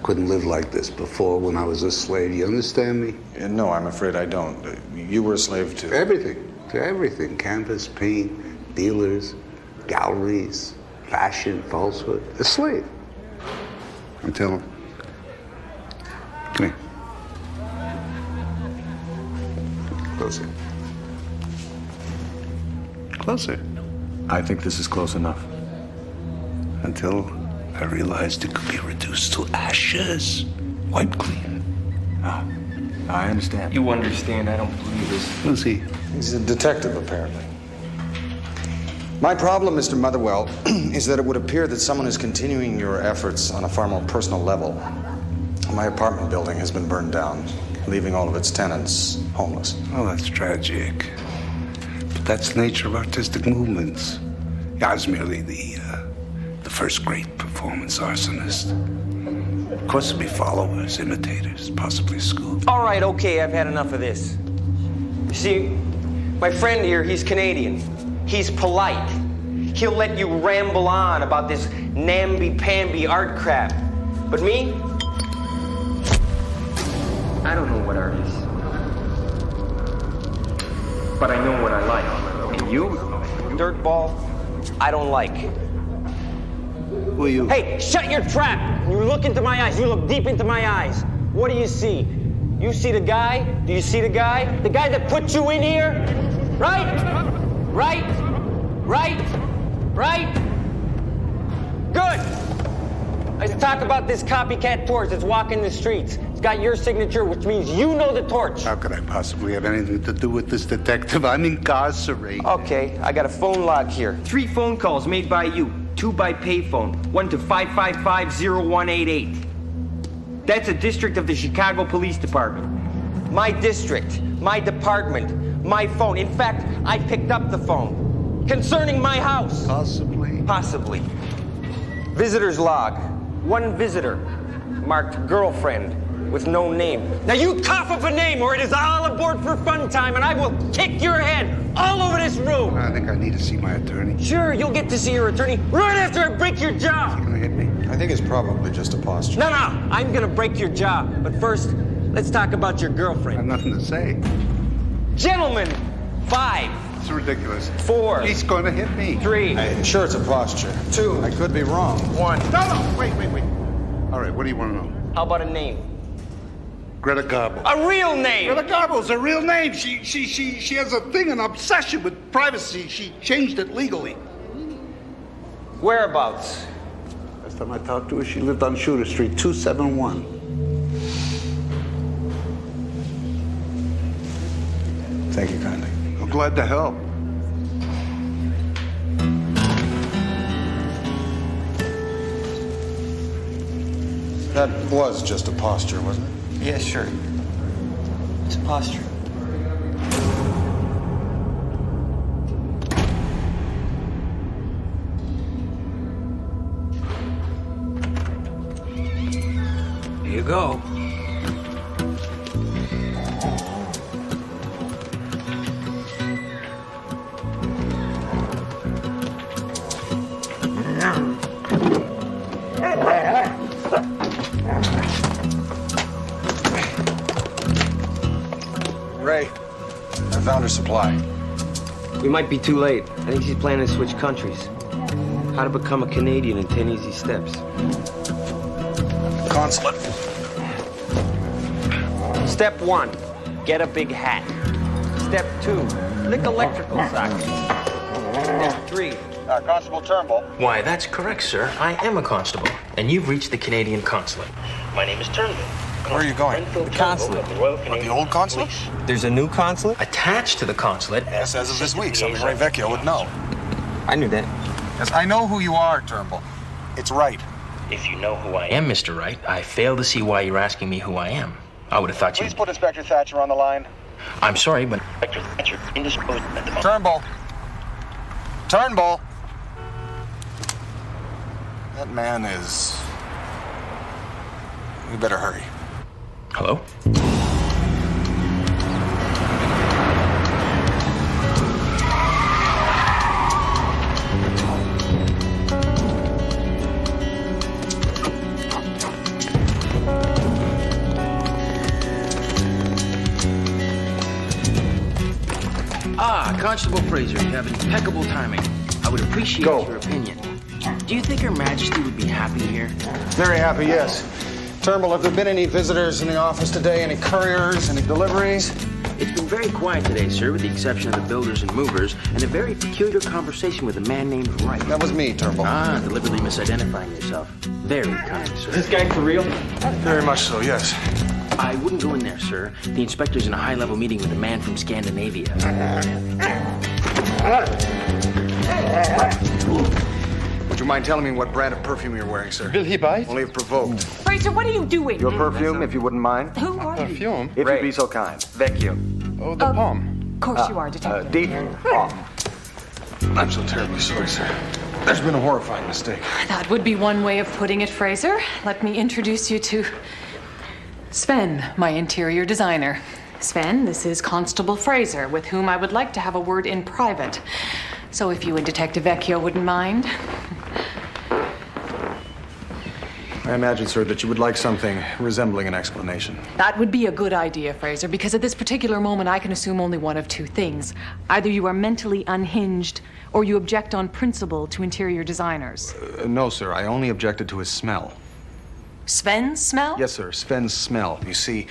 couldn't live like this before when I was a slave. You understand me? No, I'm afraid I don't. You were a slave to... To everything. Canvas, paint, dealers, galleries, fashion, falsehood. A slave. Until... Come here. Closer. Closer. I think this is close enough. Until I realized it could be reduced to ashes. Wiped clean. I understand. You understand, I don't believe this. Who's he? He's a detective, apparently. My problem, Mr. Motherwell, is that it would appear that someone is continuing your efforts on a far more personal level. My apartment building has been burned down, leaving all of its tenants homeless. Oh, that's tragic. But that's the nature of artistic movements. I was merely the first great performance arsonist. Of course, there'll be followers, imitators, possibly schools. All right, okay, I've had enough of this. You see, my friend here, he's Canadian. He's polite. He'll let you ramble on about this namby-pamby art crap. But me? I don't know what art is. But I know what I like. And you, dirtball, I don't like. Who are you? Hey, shut your trap! You look into my eyes. You look deep into my eyes. What do you see? You see the guy? Do you see the guy? The guy that put you in here? Right? Right? Right? Right? Good! Let's talk about this copycat torch that's walking the streets. It's got your signature, which means you know the torch. How could I possibly have anything to do with this, detective? I'm incarcerated. Okay, I got a phone log here. 3 phone calls made by you, 2 by payphone, 1 to 555-0188. That's a district of the Chicago Police Department. My district, my department, my phone. In fact, I picked up the phone. Concerning my house. Possibly. Possibly. Visitor's log. 1 visitor, marked girlfriend, with no name. Now you cough up a name or it is all aboard for fun time and I will kick your head all over this room. I think I need to see my attorney. Sure, you'll get to see your attorney right after I break your jaw. Is he gonna hit me? I think it's probably just a posture. No, I'm gonna break your jaw. But first, let's talk about your girlfriend. I have nothing to say. Gentlemen, 5. It's ridiculous. 4. He's gonna hit me. 3. I'm sure it's a posture. 2. I could be wrong. 1. No, wait. All right, what do you want to know? How about a name? Greta Garbo. A real name! Greta Garbo's a real name. She has a thing, an obsession with privacy. She changed it legally. Whereabouts? Last time I talked to her, she lived on Shooter Street, 271. Thank you kindly. I'm glad to help. That was just a posture, wasn't it? Yeah, sure. It's a posture. Here you go. Ray, I found her supply. We might be too late. I think she's planning to switch countries. How to become a Canadian in 10 easy steps. Consulate. Step 1, get a big hat. Step 2, lick electrical sockets. Step 3. Constable Turnbull. Why, that's correct, sir. I am a constable, and you've reached the Canadian consulate. My name is Turnbull. Where are you going? The consulate. What, the old consulate? There's a new consulate attached to the consulate. Yes, as of this week, something Ray Vecchio would know. I knew that. Yes, I know who you are, Turnbull. It's right. If you know who I am, Mr. Wright, I fail to see why you're asking me who I am. I would have thought you... Please put Inspector Thatcher on the line. I'm sorry, but... Inspector Thatcher indisposed at the moment. Turnbull. That man is... We better hurry. Hello? Constable Fraser, you have impeccable timing. I would appreciate your opinion. Do you think Her Majesty would be happy here? Very happy, yes. Turnbull, have there been any visitors in the office today? Any couriers? Any deliveries? It's been very quiet today, sir, with the exception of the builders and movers, and a very peculiar conversation with a man named Wright. That was me, Turnbull. Ah, deliberately misidentifying yourself. Very kind, sir. Is this guy for real? Very much so, yes. I wouldn't go in there, sir. The inspector's in a high-level meeting with a man from Scandinavia. Would you mind telling me what brand of perfume you're wearing, sir? Will he bite? Only if provoked. Fraser, what are you doing? Your perfume, if you wouldn't mind. Who are you? Perfume? If you'd be so kind. Vecchio. Oh, the palm. Of course you are, Detective. Deep. I'm so terribly sorry, sir. There's been a horrifying mistake. That would be one way of putting it, Fraser. Let me introduce you to Sven, my interior designer. Sven, this is Constable Fraser, with whom I would like to have a word in private. So if you and Detective Vecchio wouldn't mind. I imagine, sir, that you would like something resembling an explanation. That would be a good idea, Fraser, because at this particular moment I can assume only one of two things. Either you are mentally unhinged, or you object on principle to interior designers. No, sir. I only objected to his smell. Sven's smell? Yes, sir. Sven's smell. You see,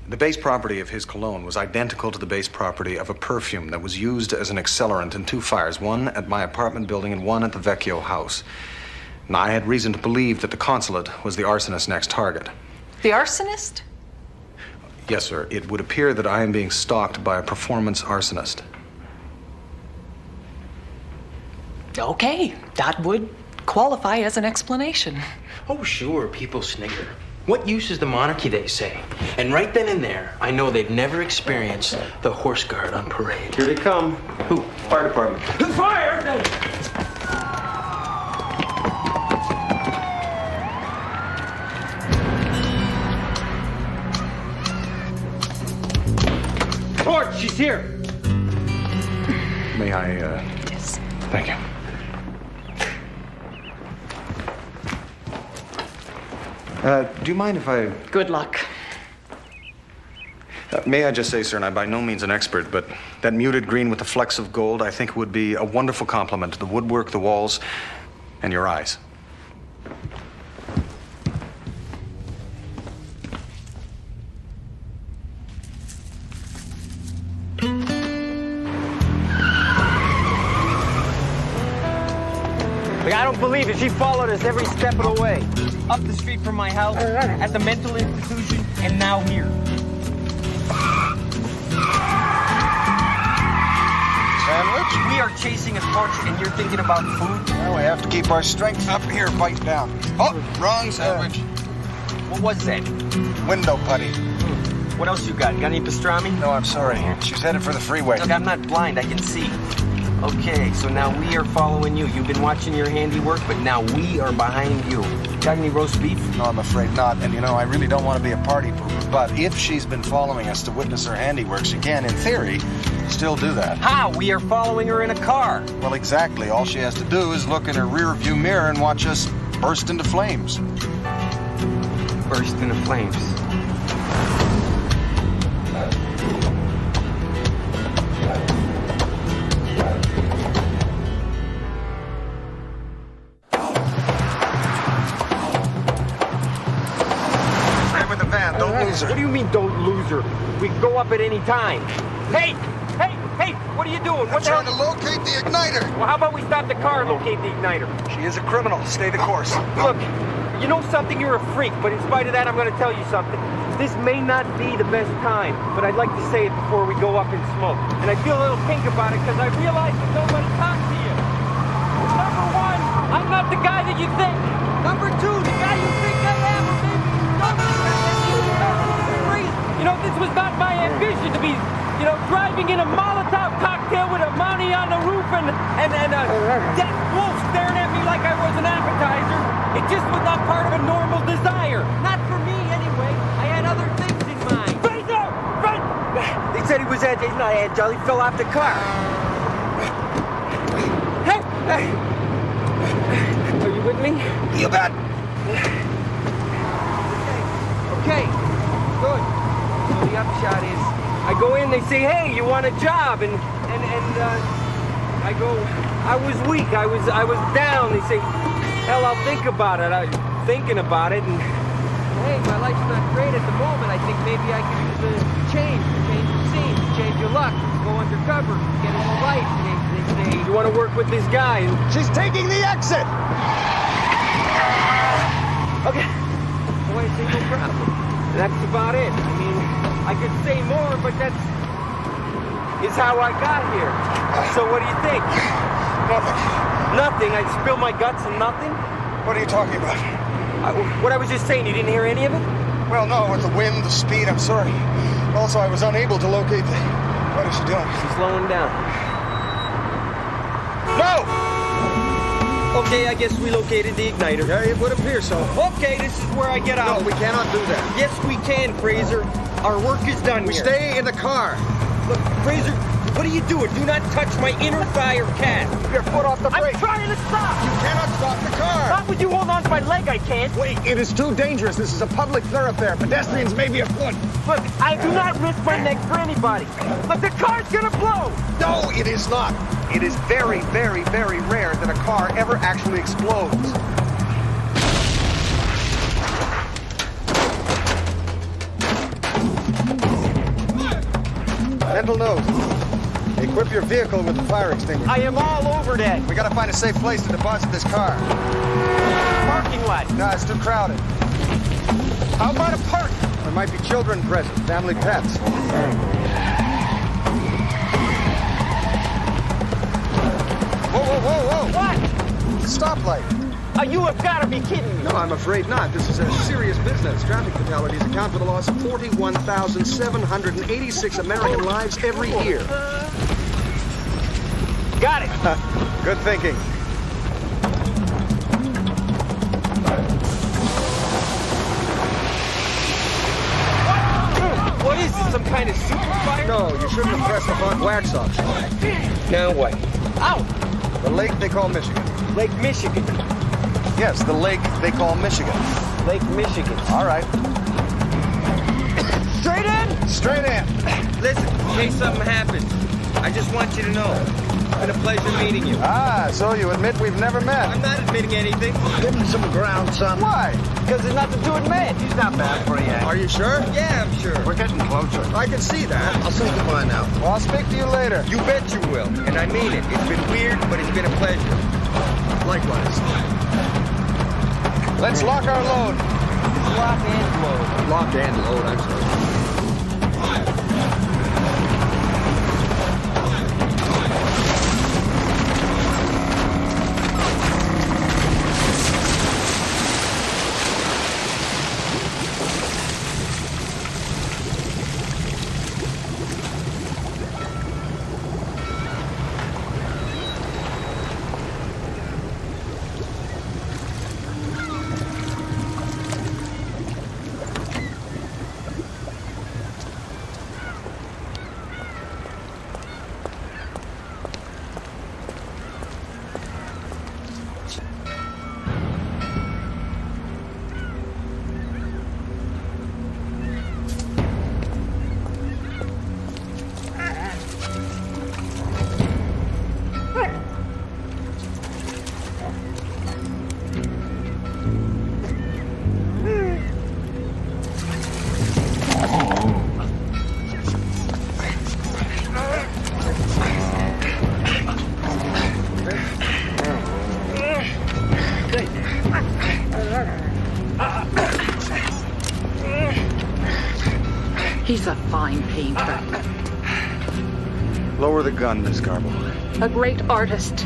the base property of his cologne was identical to the base property of a perfume that was used as an accelerant in two fires, one at my apartment building and one at the Vecchio house. And I had reason to believe that the consulate was the arsonist's next target. The arsonist? Yes, sir. It would appear that I am being stalked by a performance arsonist. Okay, that would qualify as an explanation. Oh, sure, people snigger. What use is the monarchy, they say? And right then and there, I know they've never experienced the horse guard on parade. Here they come. Who? Fire department. Fire! Torch, she's here. May I, Yes. Thank you. Do you mind if I... Good luck. May I just say, sir, and I'm by no means an expert, but that muted green with the flecks of gold, I think would be a wonderful complement to the woodwork, the walls, and your eyes. Like, I don't believe it. She followed us every step of the way. Up the street from my house, at the mental institution, and now here. Sandwich? We are chasing a torch, and you're thinking about food? Well, we have to keep our strength up here, bite down. Oh, wrong sandwich. What was that? Window putty. What else you got? Got any pastrami? No, I'm sorry. She's headed for the freeway. Look, I'm not blind. I can see. Okay, so now we are following you. You've been watching your handiwork, but now we are behind you. Got any roast beef? No, I'm afraid not. And you know, I really don't want to be a party pooper, but if she's been following us to witness her handiwork, she can, in theory, still do that. How? We are following her in a car. Well, exactly. All she has to do is look in her rear view mirror and watch us burst into flames. Burst into flames. What do you mean, don't lose her? We can go up at any time. Hey! Hey! Hey! What are you doing? I'm trying to locate the igniter. Well, how about we stop the car and locate the igniter? She is a criminal. Stay the course. Look, you know something? You're a freak, but in spite of that, I'm going to tell you something. This may not be the best time, but I'd like to say it before we go up and smoke. And I feel a little pink about it because I realize that nobody talks to you. Number one, I'm not the guy that you think. Number two, the guy you think I am, or maybe you know, this was not my ambition to be, you know, driving in a Molotov cocktail with a Mountie on the roof and a dead wolf staring at me like I was an appetizer. It just was not part of a normal desire. Not for me, anyway. I had other things in mind. Fraser! They said he was agile. He's not agile. He fell off the car. Hey! Hey! Are you with me? You bet. Okay. Good. So the upshot is, I go in, they say, hey, you want a job? And I go, I was weak, I was down. They say, hell, I'll think about it. I'm thinking about it, and hey, my life's not great at the moment. I think maybe I could use a change of scene, change your luck, go undercover, get a new life. They say, you want to work with this guy? And she's taking the exit. Okay. So I say, no problem. That's about it. I mean, I could say more, but that's how I got here. So what do you think? Nothing. Nothing? I spill my guts and nothing? What are you talking about? What I was just saying, you didn't hear any of it? Well, no, with the wind, the speed, I'm sorry. Also, I was unable to locate the... What is she doing? She's slowing down. No! Okay, I guess we located the igniter. Yeah, it would appear so. Okay, this is where I get out. No, we cannot do that. Yes, we can, Fraser. Our work is done We here. stay in the car. Look, Fraser, what are you doing? Do not touch my inner thigh or calf. Your foot off the brake. I'm trying to stop. You cannot stop the car. Not with you hold on to my leg, I can't. Wait, it is too dangerous. This is a public thoroughfare. Pedestrians may be afoot. Look, I do not risk my neck for anybody. Look, the car's gonna blow. No, it is not. It is very, very, very rare that a car ever actually explodes. Mental note. Equip your vehicle with a fire extinguisher. I am all over that. We gotta find a safe place to deposit this car. Parking lot. No, it's too crowded. How about a park? There might be children present, family pets. Whoa. What? Stoplight. You have got to be kidding me. No, I'm afraid not. This is a serious business. Traffic fatalities account for the loss of 41,786 American lives every year. Got it. Good thinking. What is this, some kind of super fire? No, you shouldn't have pressed the hot wax option. Now what? Ow! The lake they call Michigan. Lake Michigan. Yes, the lake they call Michigan. Lake Michigan. All right. Straight in? Straight in. Listen, in case something happens, I just want you to know, it's been a pleasure meeting you. Ah, so you admit we've never met. I'm not admitting anything. Give him some ground, son. Why? Because there's nothing to admit. He's not bad for you. Are you sure? Yeah, I'm sure. We're getting closer. I can see that. I'll say goodbye now. Well, I'll speak to you later. You bet you will. And I mean it. It's been weird, but it's been a pleasure. Likewise. Let's lock our load. Lock and load. Lock and load, I'm sorry. He's a fine painter. Lower the gun, Miss Garbo. A great artist.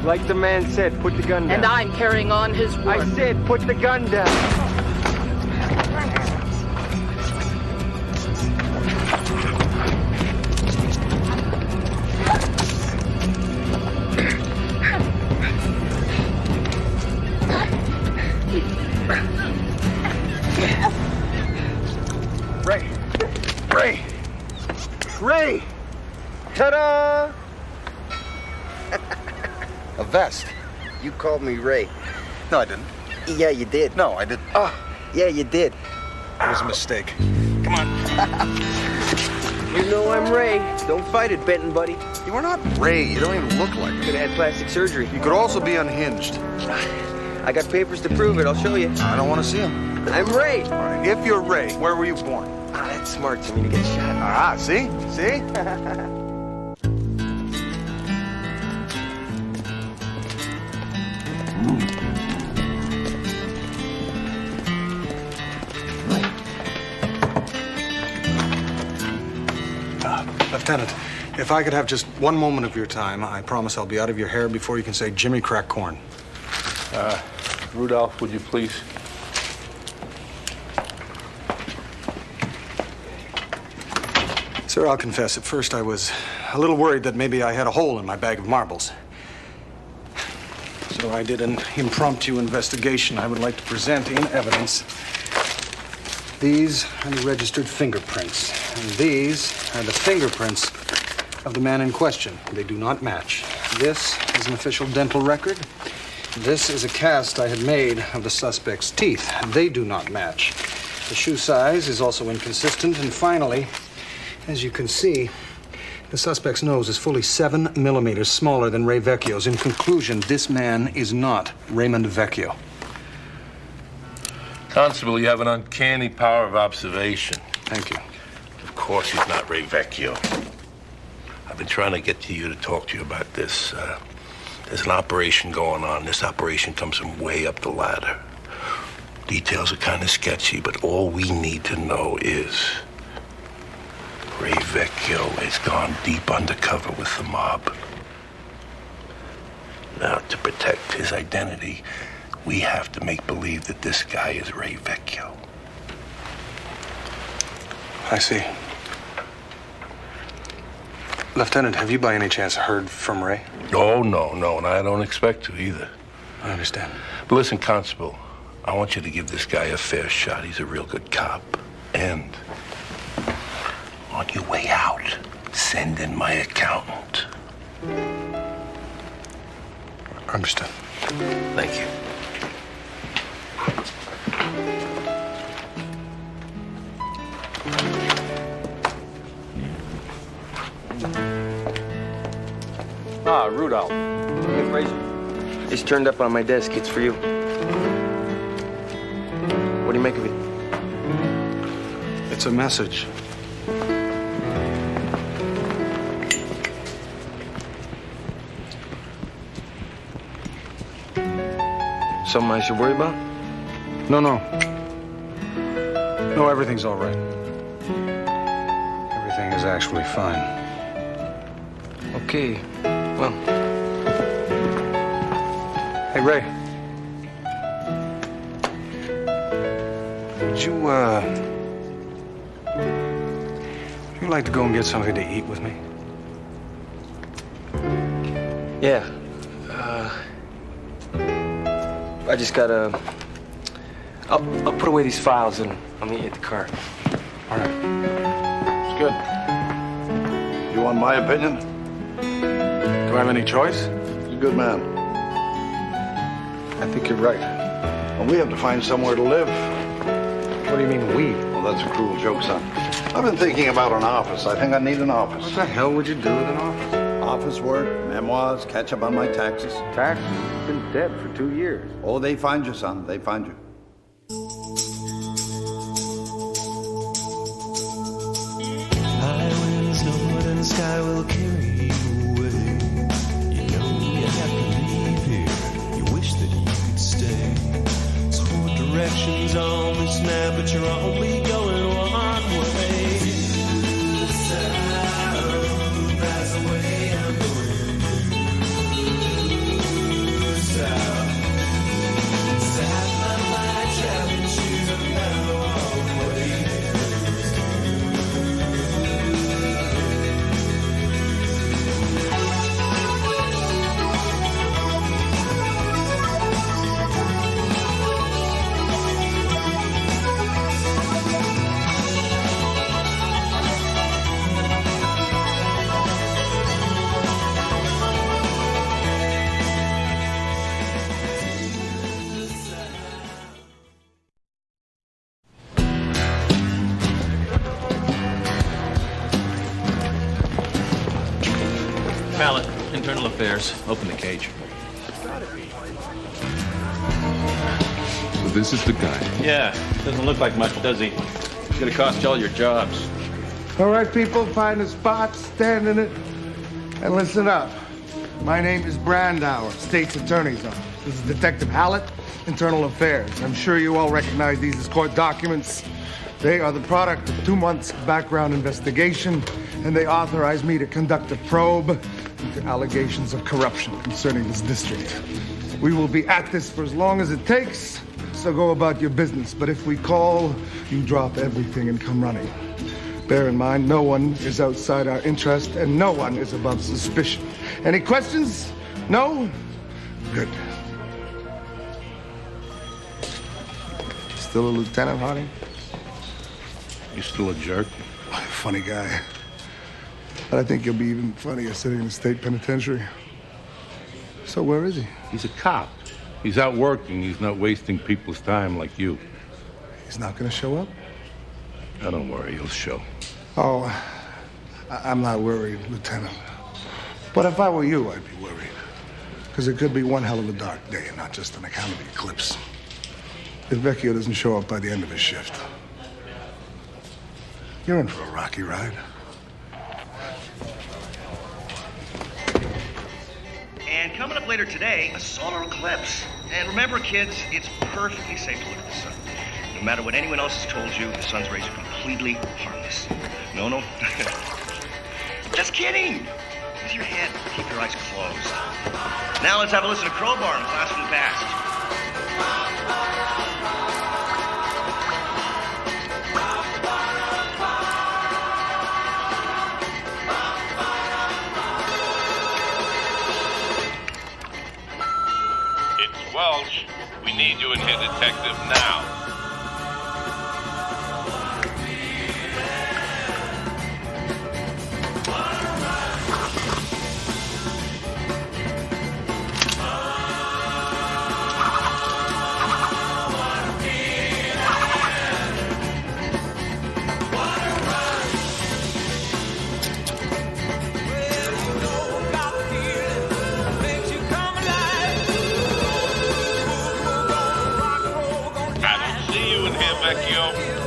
Like the man said, put the gun down. And I'm carrying on his work. I said, put the gun down. Ray! Ta-da! A vest. You called me Ray. No, I didn't. Yeah, you did. No, I didn't. Oh, yeah, you did. It was a mistake. Come on. You know I'm Ray. Don't fight it, Benton, buddy. You are not Ray. You don't even look like it. Could have had plastic surgery. You could also be unhinged. I got papers to prove it. I'll show you. I don't want to see them. I'm Ray. All right. If you're Ray, where were you born? Ah, that's smart for me to get shot. Ah, see? See? Lieutenant, if I could have just one moment of your time, I promise I'll be out of your hair before you can say Jimmy crack corn. Rudolph, would you please? Sir, I'll confess, at first I was a little worried that maybe I had a hole in my bag of marbles. So I did an impromptu investigation I would like to present in evidence. These are the registered fingerprints, and these are the fingerprints of the man in question. They do not match. This is an official dental record. This is a cast I had made of the suspect's teeth. They do not match. The shoe size is also inconsistent, and finally, as you can see, the suspect's nose is fully 7 millimeters smaller than Ray Vecchio's. In conclusion, this man is not Raymond Vecchio. Constable, you have an uncanny power of observation. Thank you. Of course he's not Ray Vecchio. I've been trying to get to you to talk to you about this. There's an operation going on. This operation comes from way up the ladder. Details are kind of sketchy, but all we need to know is Ray Vecchio has gone deep undercover with the mob. Now, to protect his identity, we have to make believe that this guy is Ray Vecchio. I see. Lieutenant, have you by any chance heard from Ray? Oh, no, and I don't expect to either. I understand. But listen, Constable, I want you to give this guy a fair shot. He's a real good cop. And on your way out, send in my accountant. Understood. Thank you. Ah, Rudolph. Hey, Fraser. It's turned up on my desk. It's for you. What do you make of it? It's a message. Something I should worry about? No. No, everything's all right. Everything is actually fine. Okay. Well. Hey, Ray. Would you like to go and get something to eat with me? Yeah. I just gotta... I'll put away these files and I'll meet you at the car. All right. It's good. You want my opinion? Do I have any choice? He's a good man. I think you're right. And we have to find somewhere to live. What do you mean, we? Well, that's a cruel joke, son. I've been thinking about an office. I think I need an office. What the hell would you do with an office? Office work, memoirs, catch up on my taxes. Taxes? You've been dead for 2 years. Oh, they find you, son. They find you. High winds, northern sky will carry you away. You know you have to leave here. You wish that you could stay. Swore directions on this map, but you're only going one way. South, that's the way I'm going. South, south, my traveling shoes are now all the way. Mallet, Internal Affairs. Open the cage. So this is the guy. Yeah, doesn't look like much, does he? It's gonna cost you all your jobs. All right, people, find a spot, stand in it, and listen up. My name is Brandauer, State's Attorney's Office. This is Detective Hallett, Internal Affairs. I'm sure you all recognize these as court documents. They are the product of 2 months' background investigation, and they authorize me to conduct a probe into allegations of corruption concerning this district. We will be at this for as long as it takes, so go about your business. But if we call, you drop everything and come running. Bear in mind, no one is outside our interest, and no one is above suspicion. Any questions? No? Good. Still a lieutenant, Harding? You still a jerk? Funny guy. But I think you'll be even funnier sitting in the state penitentiary. So where is he? He's a cop. He's out working. He's not wasting people's time like you. He's not gonna show up? Now, don't worry, he'll show. Oh, I'm not worried, Lieutenant. But if I were you, I'd be worried. Because it could be one hell of a dark day and not just an account of the eclipse. If Vecchio doesn't show up by the end of his shift, you're in for a rocky ride. And coming up later today, a solar eclipse. And remember, kids, it's perfectly safe to look at the sun. No matter what anyone else has told you, the sun's rays are completely harmless. No. Just kidding. Use your head. Keep your eyes closed. Now let's have a listen to Crowbar and Class from the Past. It's Welch. We need you in here, detective, now.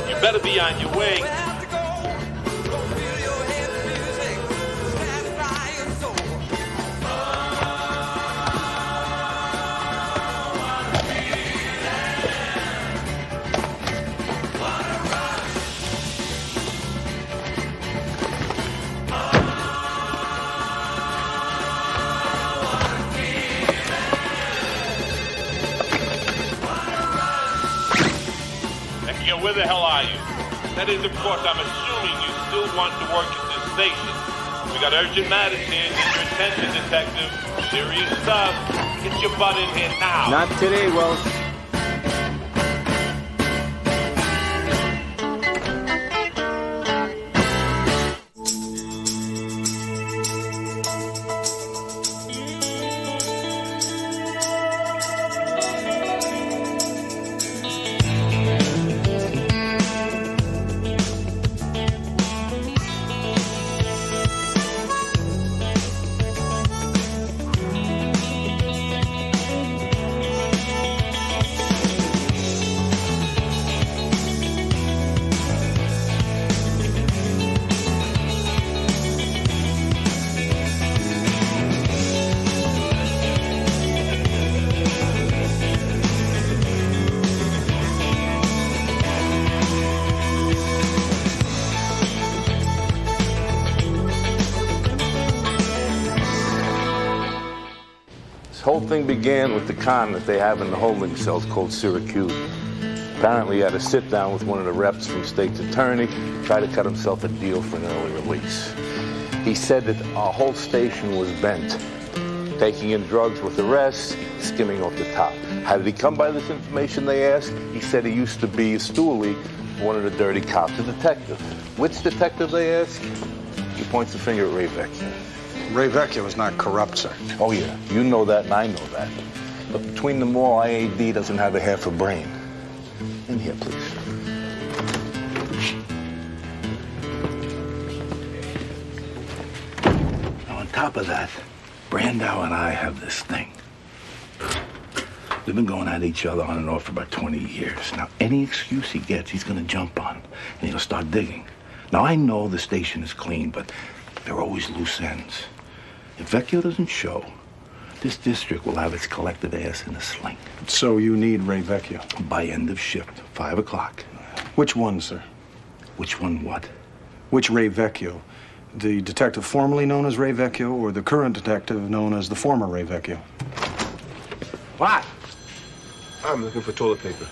You better be on your way. Where the hell are you? That is, of course, I'm assuming you still want to work at this station. We got urgent matters here. Need your attention, detective. Serious stuff. Get your butt in here now. Not today, Welch. This whole thing began with the con that they have in the holding cells called Syracuse. Apparently he had a sit-down with one of the reps from state's attorney, tried to cut himself a deal for an early release. He said that our whole station was bent, taking in drugs with the rest, skimming off the top. How did he come by this information, they asked? He said he used to be a stoolie for one of the dirty cops, a detective. Which detective, they asked? He points the finger at Ray Vecchio. Ray Vecchio is not corrupt, sir. Oh, yeah. You know that, and I know that. But between them all, IAD doesn't have a half a brain. In here, please. Now, on top of that, Brandau and I have this thing. We've been going at each other on and off for about 20 years. Now, any excuse he gets, he's going to jump on, and he'll start digging. Now, I know the station is clean, but there are always loose ends. If Vecchio doesn't show, this district will have its collective ass in a sling. So you need Ray Vecchio? By end of shift, 5 o'clock. Which one, sir? Which one what? Which Ray Vecchio? The detective formerly known as Ray Vecchio or the current detective known as the former Ray Vecchio? What? I'm looking for toilet paper.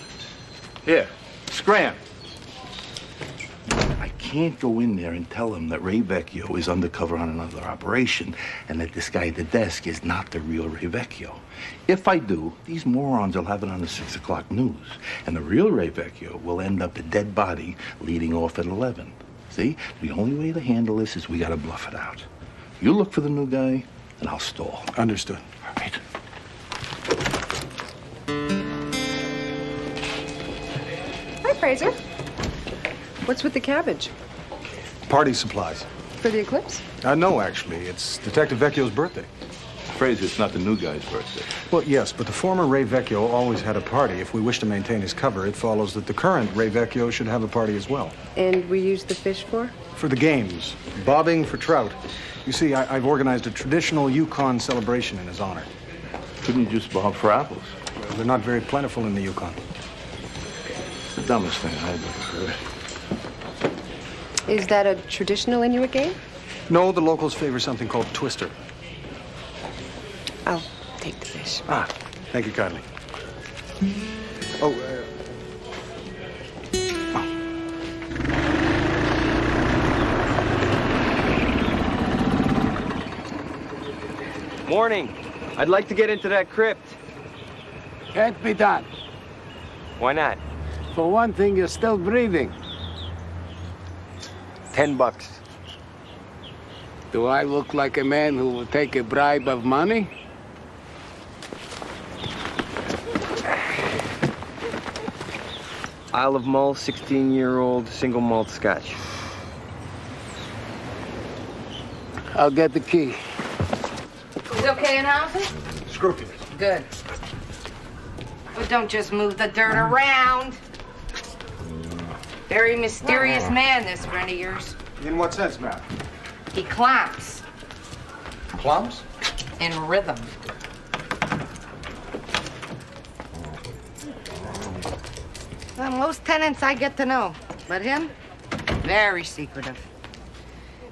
Here, scram. I can't go in there and tell him that Ray Vecchio is undercover on another operation and that this guy at the desk is not the real Ray Vecchio. If I do, these morons will have it on the 6 o'clock news, and the real Ray Vecchio will end up a dead body leading off at 11. See? The only way to handle this is we gotta bluff it out. You look for the new guy, and I'll stall. Understood. All right. Hi, Fraser. What's with the cabbage? Party supplies. For the eclipse? No, actually. It's Detective Vecchio's birthday. Fraser, it's not the new guy's birthday. Well, yes, but the former Ray Vecchio always had a party. If we wish to maintain his cover, it follows that the current Ray Vecchio should have a party as well. And we use the fish for? For the games. Bobbing for trout. You see, I've organized a traditional Yukon celebration in his honor. couldn't you just bog for apples? They're not very plentiful in the Yukon. It's the dumbest thing I've ever heard. Is that a traditional Inuit game? No, the locals favor something called Twister. I'll take the fish. Ah, thank you kindly. Oh, Morning. I'd like to get into that crypt. Can't be done. Why not? For one thing, you're still breathing. $10. Do I look like a man who will take a bribe of money? Isle of Mull, 16-year-old single malt scotch. I'll get the key. He's okay in housing? Scrupulous. Good. But don't just move the dirt around. Very mysterious man, this friend of yours. In what sense, ma'am? He clomps. Plums? In rhythm. Well, most tenants I get to know, but him, very secretive.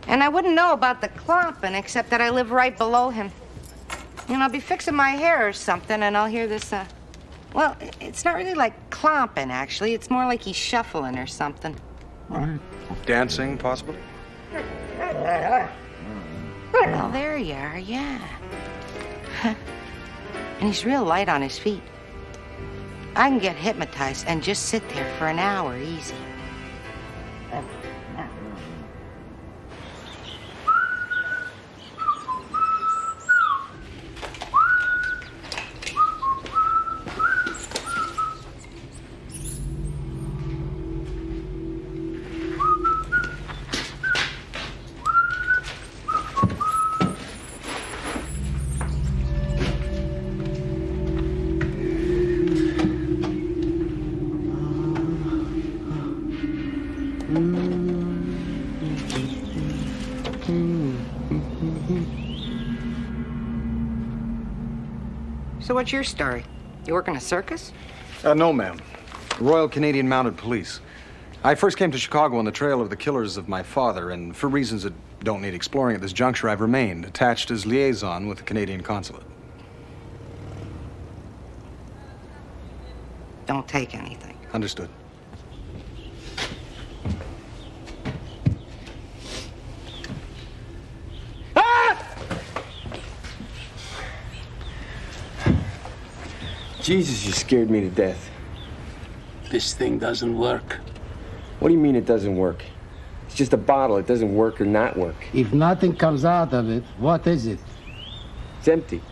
And I wouldn't know about the clomping except that I live right below him. And I'll be fixing my hair or something, and I'll hear this, well, it's not really like clomping, actually. It's more like he's shuffling or something. Dancing, possibly? Oh, there you are, yeah. And he's real light on his feet. I can get hypnotized and just sit there for an hour easy. So what's your story? You work in a circus? No, ma'am. Royal Canadian Mounted Police. I first came to Chicago on the trail of the killers of my father, and for reasons that don't need exploring at this juncture, I've remained attached as liaison with the Canadian consulate. Don't take anything. Understood. Jesus, you scared me to death. This thing doesn't work. What do you mean it doesn't work? It's just a bottle. It doesn't work or not work. If nothing comes out of it, what is it? It's empty.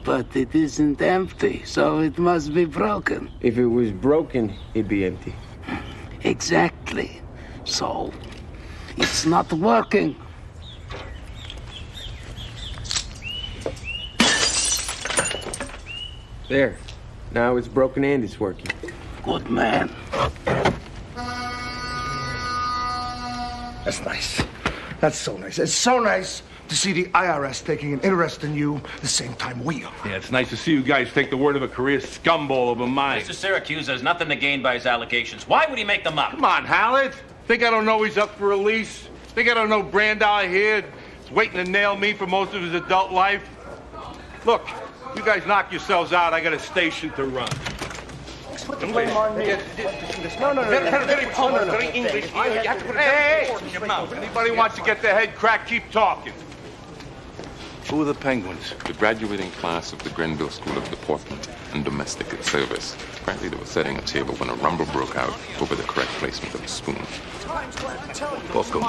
But it isn't empty, so it must be broken. If it was broken, it'd be empty. Exactly. So, it's not working. There. Now it's broken and it's working. Good man. That's nice. That's so nice. It's so nice to see the IRS taking an interest in you the same time we are. Yeah, it's nice to see you guys take the word of a career scumball over mine. Mr. Syracuse has nothing to gain by his allegations. Why would he make them up? Come on, Hallett. Think I don't know he's up for release? Think I don't know Brandauer here is waiting to nail me for most of his adult life? Look, you guys knock yourselves out. I got a station to run. Put the blame on me. No. Very English. Hey! Anybody wants to get their head cracked, keep talking. Who are the Penguins? The graduating class of the Grenville School of Deportment and Domestic Service. Apparently they were setting a table when a rumble broke out over the correct placement of the spoon. Welcome.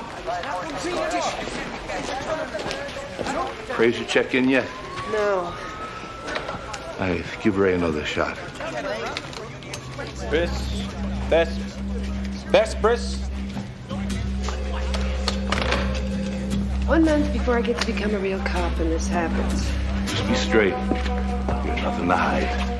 Fraser check in yet? No. I give Ray another shot. Best. 1 month before I get to become a real cop and this happens. Just be straight. You got nothing to hide.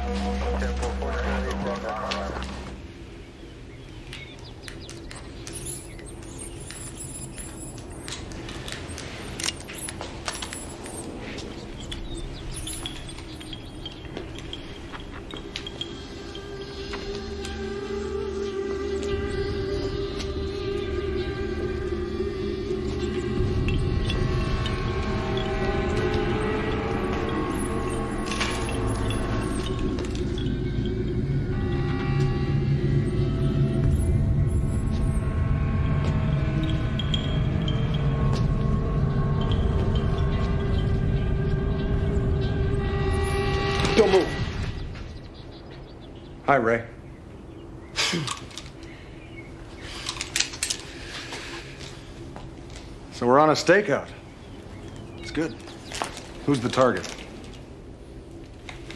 Hi, Ray. So we're on a stakeout. It's good. Who's the target?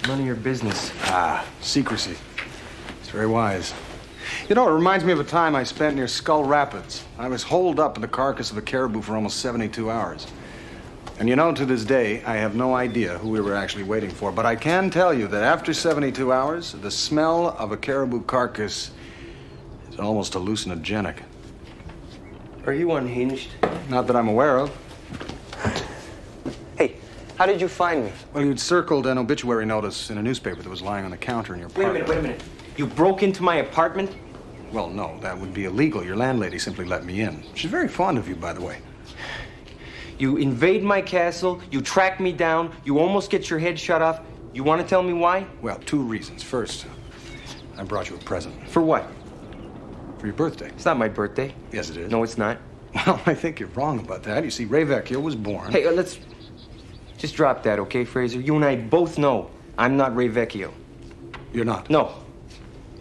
None of your business. Ah, secrecy. It's very wise. You know, it reminds me of a time I spent near Skull Rapids. I was holed up in the carcass of a caribou for almost 72 hours. And you know, to this day, I have no idea who we were actually waiting for. But I can tell you that after 72 hours, the smell of a caribou carcass is almost hallucinogenic. Are you unhinged? Not that I'm aware of. Hey, how did you find me? Well, you'd circled an obituary notice in a newspaper that was lying on the counter in your apartment. Wait a minute. You broke into my apartment? Well, no, that would be illegal. Your landlady simply let me in. She's very fond of you, by the way. You invade my castle, you track me down, you almost get your head shot off. You want to tell me why? Well, 2 reasons. First, I brought you a present. For what? For your birthday. It's not my birthday. Yes, it is. No, it's not. Well, I think you're wrong about that. You see, Ray Vecchio was born... Hey, let's just drop that, okay, Fraser? You and I both know I'm not Ray Vecchio. You're not? No.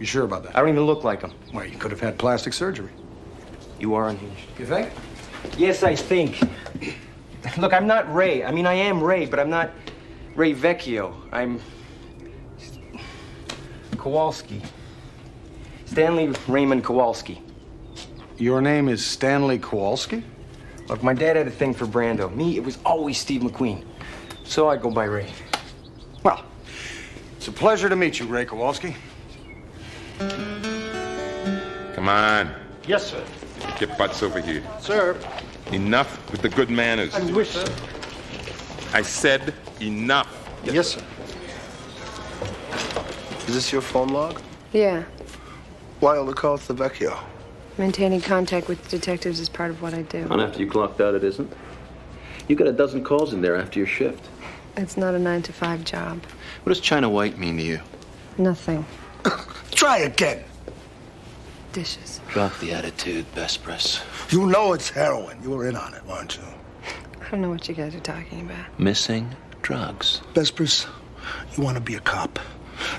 You sure about that? I don't even look like him. Well, you could have had plastic surgery. You are unhinged. You think? Yes, I think. Look, I'm not Ray. I mean, I am Ray, but I'm not Ray Vecchio. I'm Kowalski. Stanley Raymond Kowalski. Your name is Stanley Kowalski? Look, my dad had a thing for Brando. Me, it was always Steve McQueen. So I go by Ray. Well, it's a pleasure to meet you, Ray Kowalski. Come on. Yes, sir. Get butts over here. Sir. Enough with the good manners. I wish, sir. I said enough. Yes, sir. Is this your phone log? Yeah. Why all the calls to Vecchio? Maintaining contact with detectives is part of what I do. And after you clocked out, it isn't? You got a dozen calls in there after your shift. It's not a 9-to-5 job. What does China White mean to you? Nothing. Try again. Dishes. Drop the attitude, Vespris. You know it's heroin. You were in on it, weren't you? I don't know what you guys are talking about. Missing drugs. Vespris, you want to be a cop.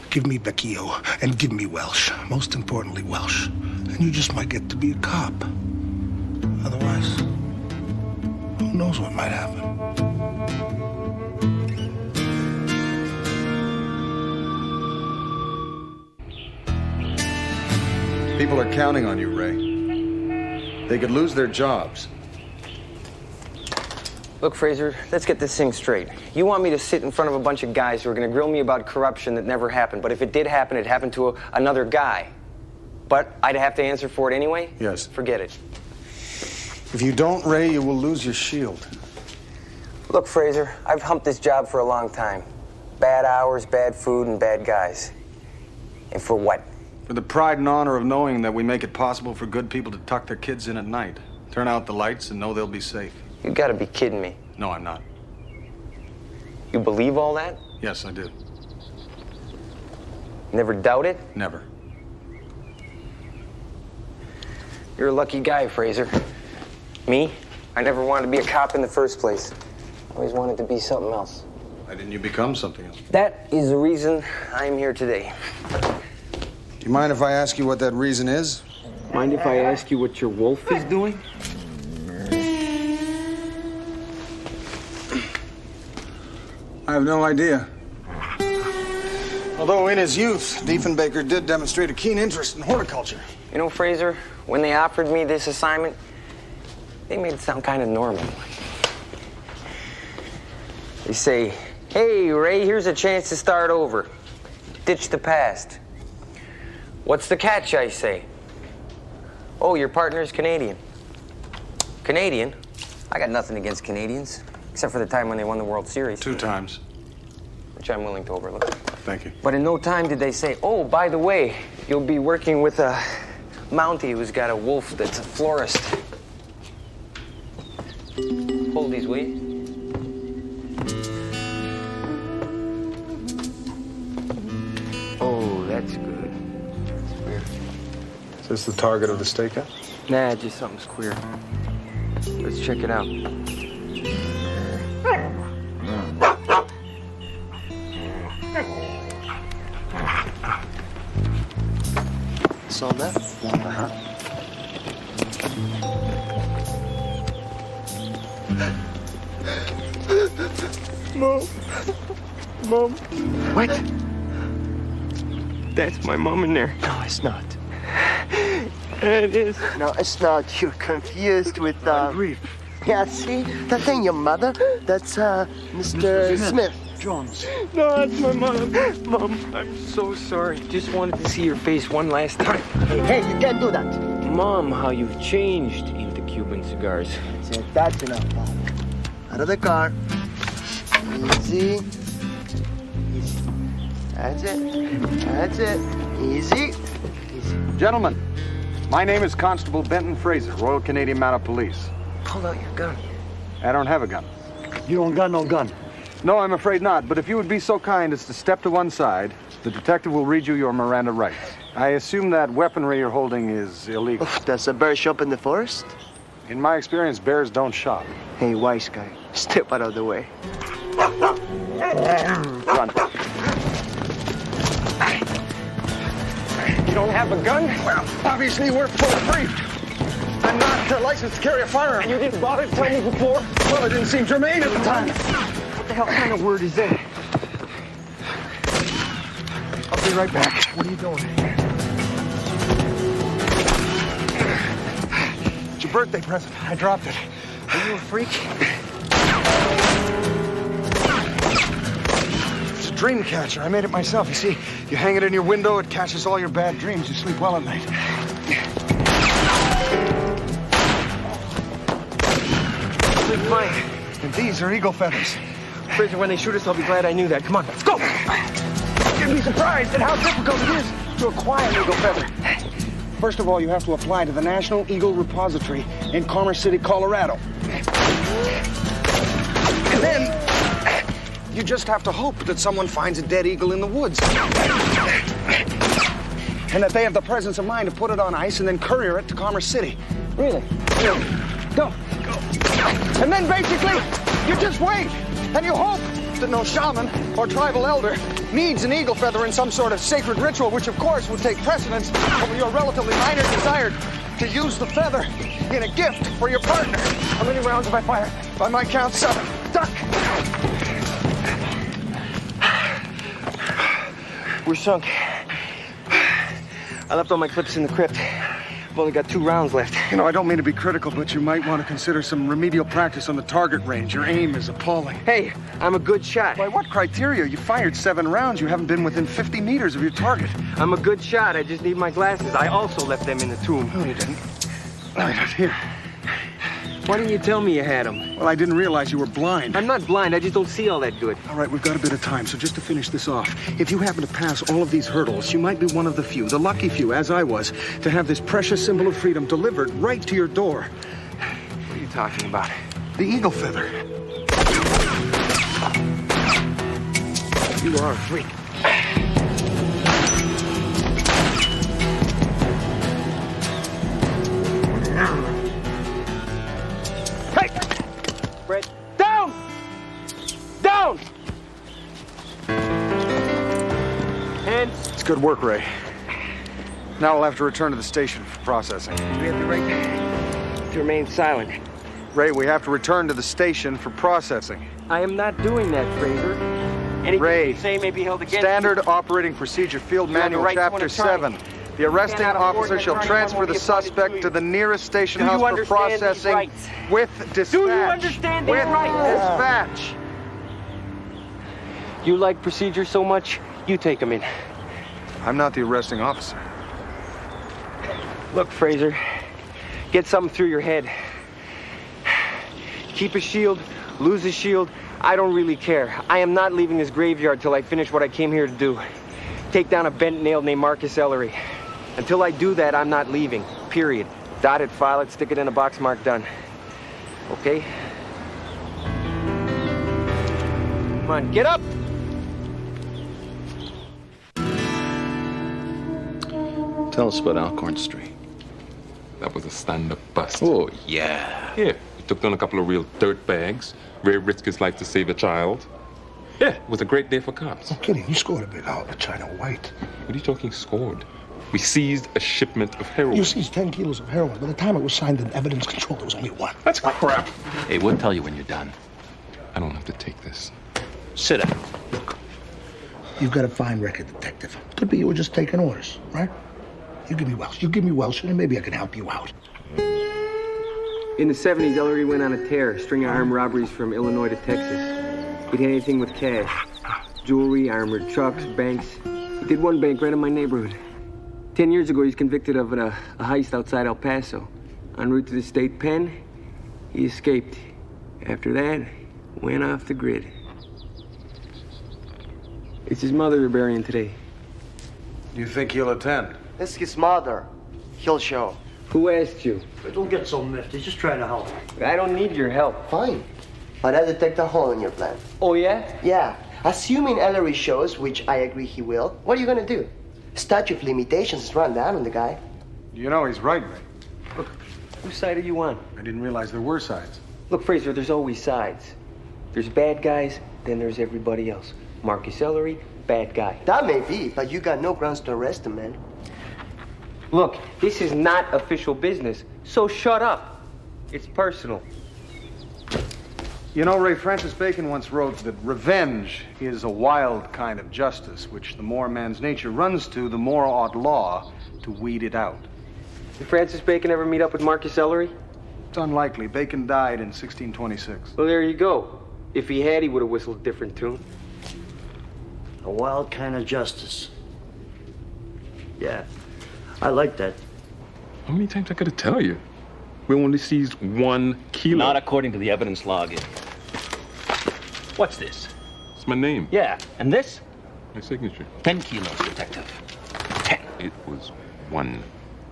Give me Vecchio and give me Welsh. Most importantly, Welsh. And you just might get to be a cop. Otherwise, who knows what might happen. People are counting on you, Ray. They could lose their jobs. Look, Fraser, let's get this thing straight. You want me to sit in front of a bunch of guys who are going to grill me about corruption that never happened, but if it did happen, it happened to another guy. But I'd have to answer for it anyway? Yes. Forget it. If you don't, Ray, you will lose your shield. Look, Fraser, I've humped this job for a long time. Bad hours, bad food, and bad guys. And for what? For the pride and honor of knowing that we make it possible for good people to tuck their kids in at night, turn out the lights, and know they'll be safe. You gotta be kidding me. No, I'm not. You believe all that? Yes, I do. Never doubt it? Never. You're a lucky guy, Fraser. Me? I never wanted to be a cop in the first place. I always wanted to be something else. Why didn't you become something else? That is the reason I'm here today. Do you mind if I ask you what that reason is? Mind if I ask you what your wolf is doing? I have no idea. Although in his youth, Diefenbaker did demonstrate a keen interest in horticulture. You know, Fraser, when they offered me this assignment, they made it sound kind of normal. They say, hey, Ray, here's a chance to start over. Ditch the past. What's the catch, I say? Oh, your partner's Canadian. Canadian? I got nothing against Canadians, except for the time when they won the World Series. 2 times. Which I'm willing to overlook. Thank you. But in no time did they say, oh, by the way, you'll be working with a Mountie who's got a wolf that's a florist. Hold these, will you? Oh, that's good. That's queer. Is this the target of the stakeout? Nah, just something's queer. Let's check it out. all that? Mom. Mom. What? That's my mom in there. No, it's not. It is. No, it's not. You're confused with, Grief. Yeah, see? That ain't your mother. That's, Mr. Smith. Jones. No, that's my mom. Mom, I'm so sorry. Just wanted to see your face one last time. Hey, you can't do that. Mom, how you've changed into Cuban cigars. That's enough, Bob. Out of the car. Easy. Easy. That's it. That's it. Easy. Gentlemen, my name is Constable Benton Fraser, Royal Canadian Mounted Police. Pull out your gun. I don't have a gun. You don't got no gun? No, I'm afraid not, but if you would be so kind as to step to one side, the detective will read you your Miranda rights. I assume that weaponry you're holding is illegal. Does a bear shop in the forest? In my experience, bears don't shop. Hey, wise guy, step out of the way. Run. You don't have a gun? Well, obviously we're full briefed. I'm not licensed to carry a firearm. And you didn't bother to tell me before? Well, it didn't seem germane at the time. What the hell kind of word is that? I'll be right back. What are you doing? It's your birthday present. I dropped it. Are you a freak? It's a dream catcher. I made it myself. You see, you hang it in your window, it catches all your bad dreams. You sleep well at night. Sleep fine. And these are eagle feathers. Fraser, when they shoot us, I'll be glad I knew that. Come on, let's go! You'd be surprised at how difficult it is to acquire an eagle feather. First of all, you have to apply to the National Eagle Repository in Commerce City, Colorado. And then you just have to hope that someone finds a dead eagle in the woods. And that they have the presence of mind to put it on ice and then courier it to Commerce City. Really? Really. Go. And then basically, you just wait. And you hope that no shaman or tribal elder needs an eagle feather in some sort of sacred ritual, which of course would take precedence over your relatively minor desire to use the feather in a gift for your partner. How many rounds have I fired? By my count, 7. Duck! We're sunk. I left all my clips in the crypt. I've only got 2 rounds left. You know, I don't mean to be critical, but you might want to consider some remedial practice on the target range. Your aim is appalling. Hey, I'm a good shot. By what criteria? You fired 7 rounds. You haven't been within 50 meters of your target. I'm a good shot. I just need my glasses. I also left them in the tomb. No, you didn't. No, you didn't. Here. Why didn't you tell me you had them? Well, I didn't realize you were blind. I'm not blind. I just don't see all that good. All right, we've got a bit of time, so just to finish this off, if you happen to pass all of these hurdles, you might be one of the few, the lucky few, as I was, to have this precious symbol of freedom delivered right to your door. What are you talking about? The eagle feather. You are a freak. Hey! Brett, down! Down! Hands. It's good work, Ray. Now we'll have to return to the station for processing. We have the right to remain silent. Ray, we have to return to the station for processing. I am not doing that, Fraser. Anything Ray, you say may be held against Standard you. Operating Procedure, Field You have the Manual, right to an Chapter attorney. 7. The arresting You can't have a officer warrant shall attorney transfer that the won't be appointed suspect to the nearest station Do you house for understand these processing rights? with dispatch. Do you understand these with rights? dispatch. You like procedure so much, you take them in. I'm not the arresting officer. Look, Fraser, get something through your head. Keep a shield, lose a shield, I don't really care. I am not leaving this graveyard till I finish what I came here to do. Take down a bent nail named Marcus Ellery. Until I do that, I'm not leaving. Period. Dot it, file it, stick it in a box marked done. Okay? Come on, get up! Tell us about Alcorn Street. That was a stand-up bust. Oh, yeah. Yeah, we took down a couple of real dirt bags. Ray risked his life to save a child. Yeah, it was a great day for cops. No kidding, you scored a big out with China White. What are you talking scored? We seized a shipment of heroin. You seized 10 kilos of heroin. By the time it was signed in evidence control, there was only one. That's crap. Hey, we'll tell you when you're done. I don't have to take this. Sit down. You've got a fine record, detective. Could be you were just taking orders, right? You give me Welsh. You give me Welsh, and maybe I can help you out. In the 70s, Ellery went on a tear, a string of armed robberies from Illinois to Texas. He'd hit anything with cash. Jewelry, armored trucks, banks. He did one bank right in my neighborhood. 10 years ago, he was convicted of a heist outside El Paso. En route to the state pen, he escaped. After that, went off the grid. It's his mother they're burying today. You think he'll attend? It's his mother. He'll show. Who asked you? Don't get so miffed. He's just trying to help. I don't need your help. Fine. But I detect a hole in your plan. Oh, yeah? Yeah. Assuming Ellery shows, which I agree he will, what are you gonna do? Statute of limitations is run down on the guy. You know he's right, Ray. Look, whose side are you on? I didn't realize there were sides. Look, Fraser, there's always sides. There's bad guys, then there's everybody else. Marcus Ellery, bad guy. That may be, but you got no grounds to arrest him, man. Look, this is not official business, so shut up. It's personal. You know, Ray, Francis Bacon once wrote that revenge is a wild kind of justice, which the more man's nature runs to, the more ought law to weed it out. Did Francis Bacon ever meet up with Marcus Ellery? It's unlikely. Bacon died in 1626. Well, there you go. If he had, he would have whistled a different tune. A wild kind of justice. Yeah, I like that. How many times I gotta tell you? We only seized 1 kilo. Not according to the evidence log. What's this? It's my name. Yeah, and this? My signature. 10 kilos, detective. 10. It was 1.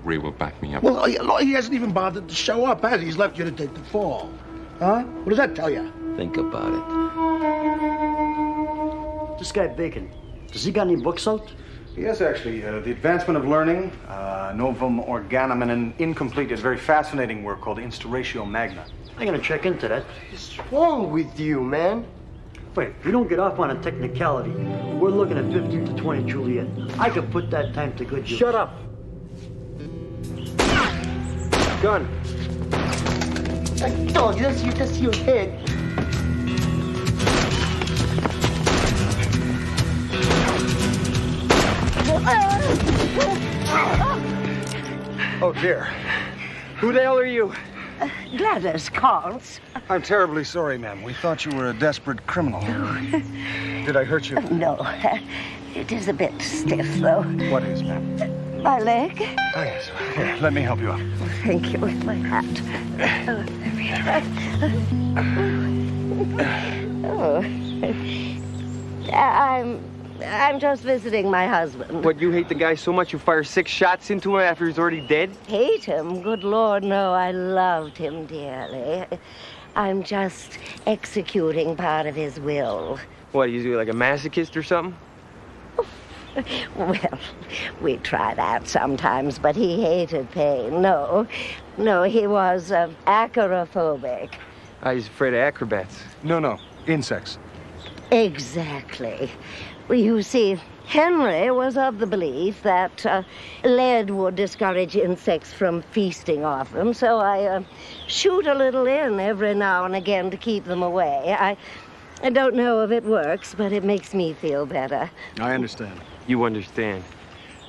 Ray will back me up. Well, he hasn't even bothered to show up, has he? He's left you to take the fall. Huh? What does that tell you? Think about it. This guy Bacon, does he got any books out? Yes, actually. The Advancement of Learning, Novum Organum, and an incomplete yet very fascinating work called Instauratio Magna. I'm gonna check into that. What's wrong with you, man? Wait, if we don't get off on a technicality, we're looking at 15 to 20 Juliet. I could put that time to good use. Shut up. Gun. Dog, that's your head. Oh, dear. Who the hell are you? Gladys Carls. I'm terribly sorry, ma'am. We thought you were a desperate criminal. Did I hurt you? No, it is a bit stiff, though. What is, ma'am? My leg. Oh, yes. Here, let me help you up. Thank you, with my hat. Oh. I'm just visiting my husband. What, you hate the guy so much you fire 6 shots into him after he's already dead? Hate him? Good Lord, no. I loved him dearly. I'm just executing part of his will. What, is he like a masochist or something? Well, we try that sometimes, but he hated pain. No, he was acrophobic. He's afraid of acrobats. No, insects. Exactly. Well, you see, Henry was of the belief that lead would discourage insects from feasting off them, so I shoot a little in every now and again to keep them away. I don't know if it works, but it makes me feel better. I understand. You understand.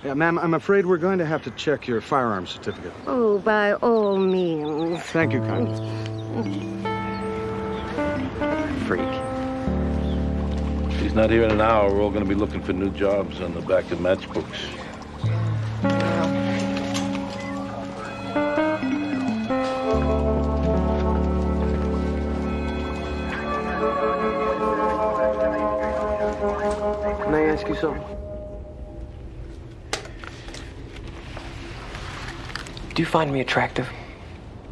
Yeah, ma'am, I'm afraid we're going to have to check your firearms certificate. Oh, by all means. Thank you kindly. Freak. He's not here in an hour. We're all going to be looking for new jobs on the back of matchbooks. Can I ask you something? Do you find me attractive?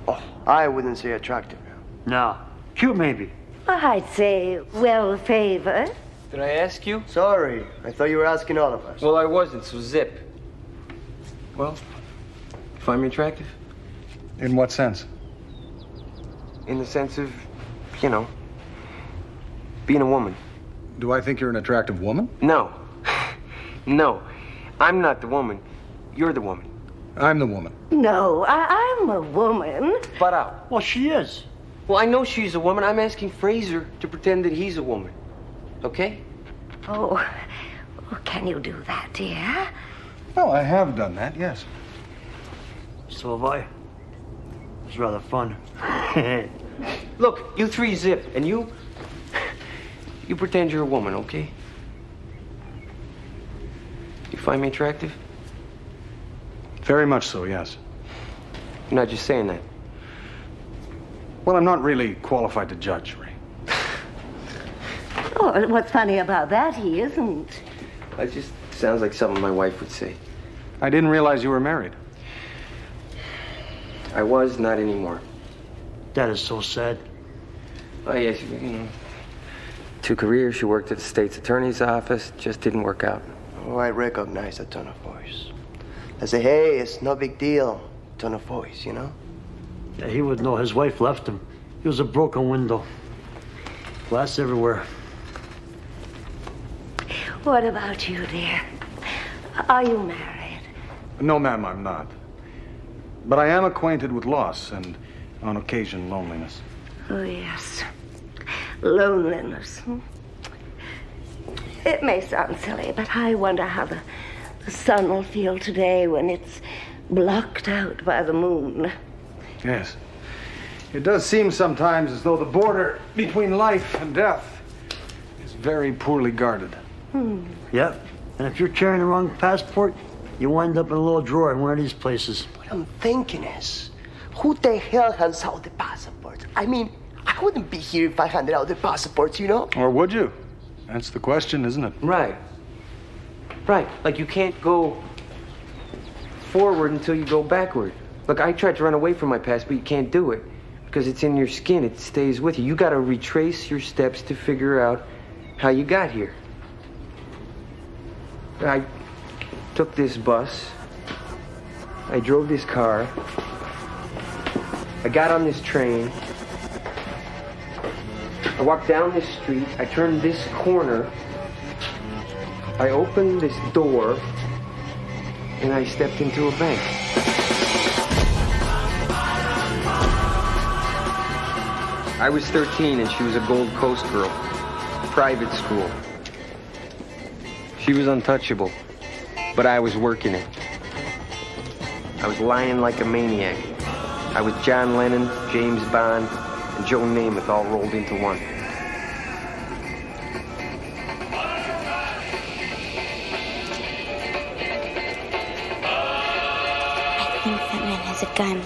Oh, I wouldn't say attractive. No. Cute, maybe. I'd say well-favored. Did I ask you? Sorry, I thought you were asking all of us. Well, I wasn't, so zip. Well, you find me attractive? In what sense? In the sense of, being a woman. Do I think you're an attractive woman? No. No. I'm not the woman. You're the woman. I'm the woman. No, I'm a woman. Butt out. Well, she is. Well, I know she's a woman. I'm asking Fraser to pretend that he's a woman. Okay? Oh, can you do that, dear? Well, I have done that, yes. So have I. It's rather fun. Look, you three zip, and you pretend you're a woman, okay? You find me attractive? Very much so, yes. You're not just saying that. Well, I'm not really qualified to judge, Ray. Oh, what's funny about that? He isn't. That just sounds like something my wife would say. I didn't realize you were married. I was, not anymore. That is so sad. Oh, yes, you know. 2 careers. She worked at the state's attorney's office. Just didn't work out. Oh, I recognize a tone of voice. I say, hey, it's no big deal. Tone of voice, you know? Yeah, he would know. His wife left him. He was a broken window. Glass everywhere. What about you, dear? Are you married? No, ma'am, I'm not. But I am acquainted with loss and, on occasion, loneliness. Oh, yes. Loneliness. It may sound silly, but I wonder how the sun will feel today when it's blocked out by the moon. Yes. It does seem sometimes as though the border between life and death is very poorly guarded. Yep. And if you're carrying the wrong passport, you wind up in a little drawer in one of these places. What I'm thinking is, who the hell hands out the passports? I mean, I wouldn't be here if I handed out the passports, you know? Or would you? That's the question, isn't it? Right. Right. Like you can't go forward until you go backward. Look, I tried to run away from my past, but you can't do it because it's in your skin. It stays with you. You got to retrace your steps to figure out how you got here. I took this bus. I drove this car. I got on this train. I walked down this street. I turned this corner. I opened this door. And I stepped into a bank. I was 13 and she was a Gold Coast girl. Private school. She was untouchable, but I was working it. I was lying like a maniac. I was John Lennon, James Bond, and Joe Namath all rolled into one. I think that man has a gun.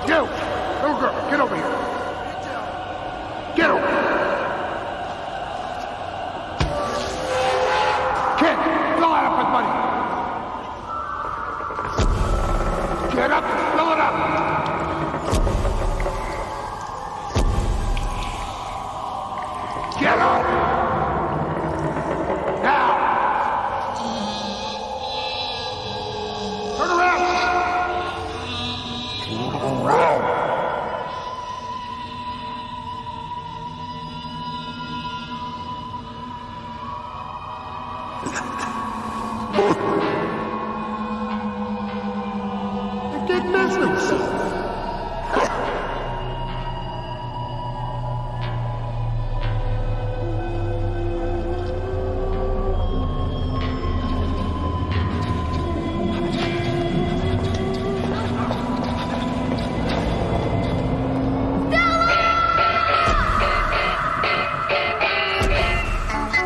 You! Little girl, get over here. Get over here. Kid, fill that up with money. Get up and fill it up. Get up. Now. Turn around.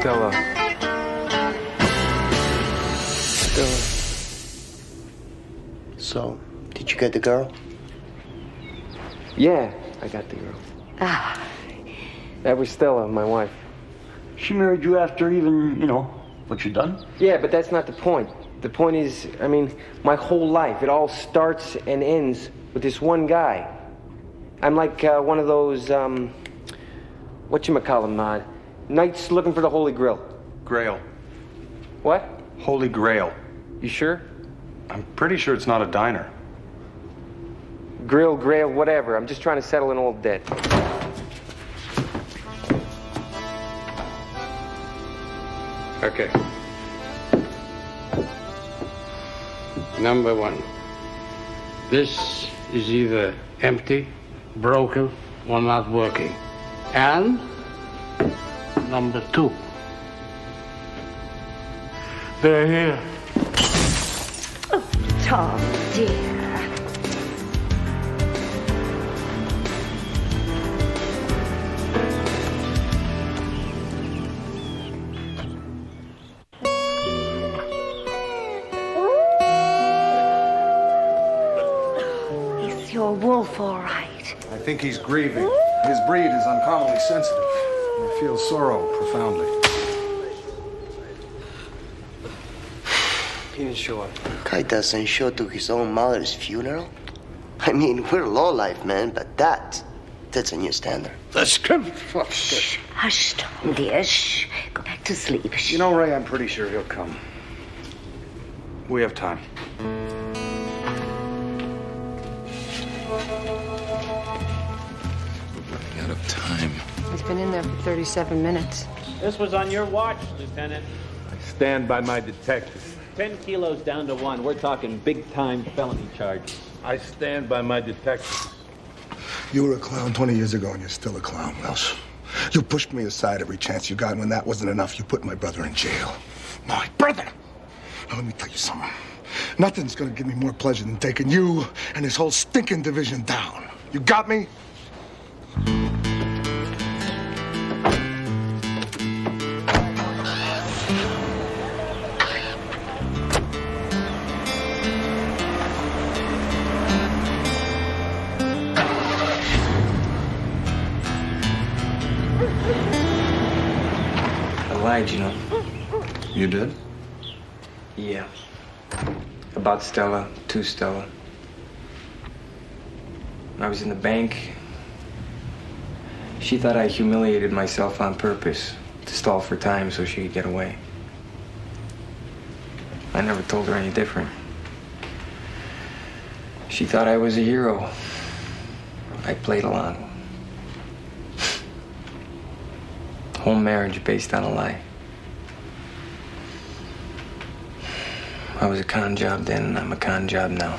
Stella. So, did you get the girl? Yeah, I got the girl. Ah, That was Stella, my wife. She married you after even, what you done? Yeah, but that's not the point. The point is, I mean, my whole life, it all starts and ends with this one guy. I'm like one of those, whatchamacallem, knights looking for the Holy Grail. Grail. What? Holy Grail. You sure? I'm pretty sure it's not a diner. Grill, grail, whatever. I'm just trying to settle an old debt. Okay. Number one. This is either empty, broken, or not working. And number two. They're here. Oh, Tom, dear. Is your wolf all right? I think he's grieving. His breed is uncommonly sensitive. He feels sorrow profoundly. He didn't show up. Guy doesn't show to his own mother's funeral? I mean, we're low-life, man, but that's a new standard. Let's go. Shh. Hush, Tom, dear. Shh. Go back to sleep. Shh. You know, Ray, I'm pretty sure he'll come. We have time. Running out of time. He's been in there for 37 minutes. This was on your watch, Lieutenant. I stand by my detectives. 10 kilos down to 1. We're talking big-time felony charges. I stand by my detectives. You were a clown 20 years ago, and you're still a clown, Welsh. You pushed me aside every chance you got, and when that wasn't enough, you put my brother in jail. My brother! Now, let me tell you something. Nothing's gonna give me more pleasure than taking you and this whole stinking division down. You got me? I lied, you know. You did? Yeah. About Stella, to Stella. When I was in the bank, she thought I humiliated myself on purpose to stall for time so she could get away. I never told her any different. She thought I was a hero. I played along. Whole marriage based on a lie. I was a con job then, and I'm a con job now.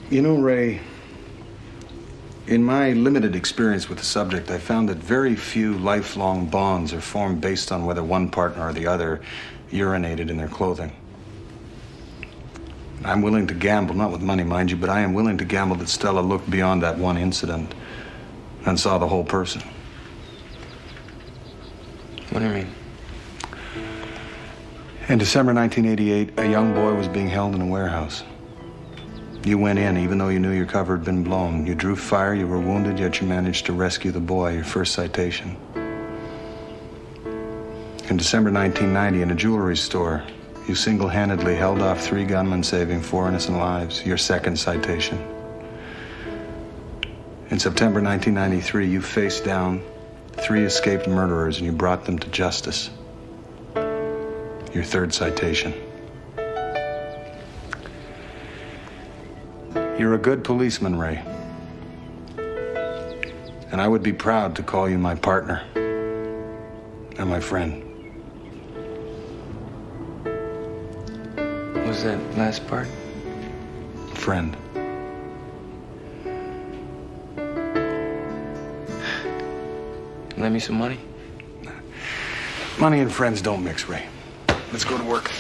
You know, Ray, in my limited experience with the subject, I found that very few lifelong bonds are formed based on whether one partner or the other urinated in their clothing. I'm willing to gamble, not with money, mind you, but I am willing to gamble that Stella looked beyond that one incident and saw the whole person. What do you mean? In December 1988, a young boy was being held in a warehouse. You went in, even though you knew your cover had been blown. You drew fire, you were wounded, yet you managed to rescue the boy, your first citation. In December 1990, in a jewelry store, you single-handedly held off 3 gunmen, saving 4 innocent lives, your second citation. In September 1993, you faced down 3 escaped murderers and you brought them to justice. Your third citation. You're a good policeman, Ray. And I would be proud to call you my partner and my friend. What was that last part? Friend. Lend me some money? Money and friends don't mix, Ray. Let's go to work.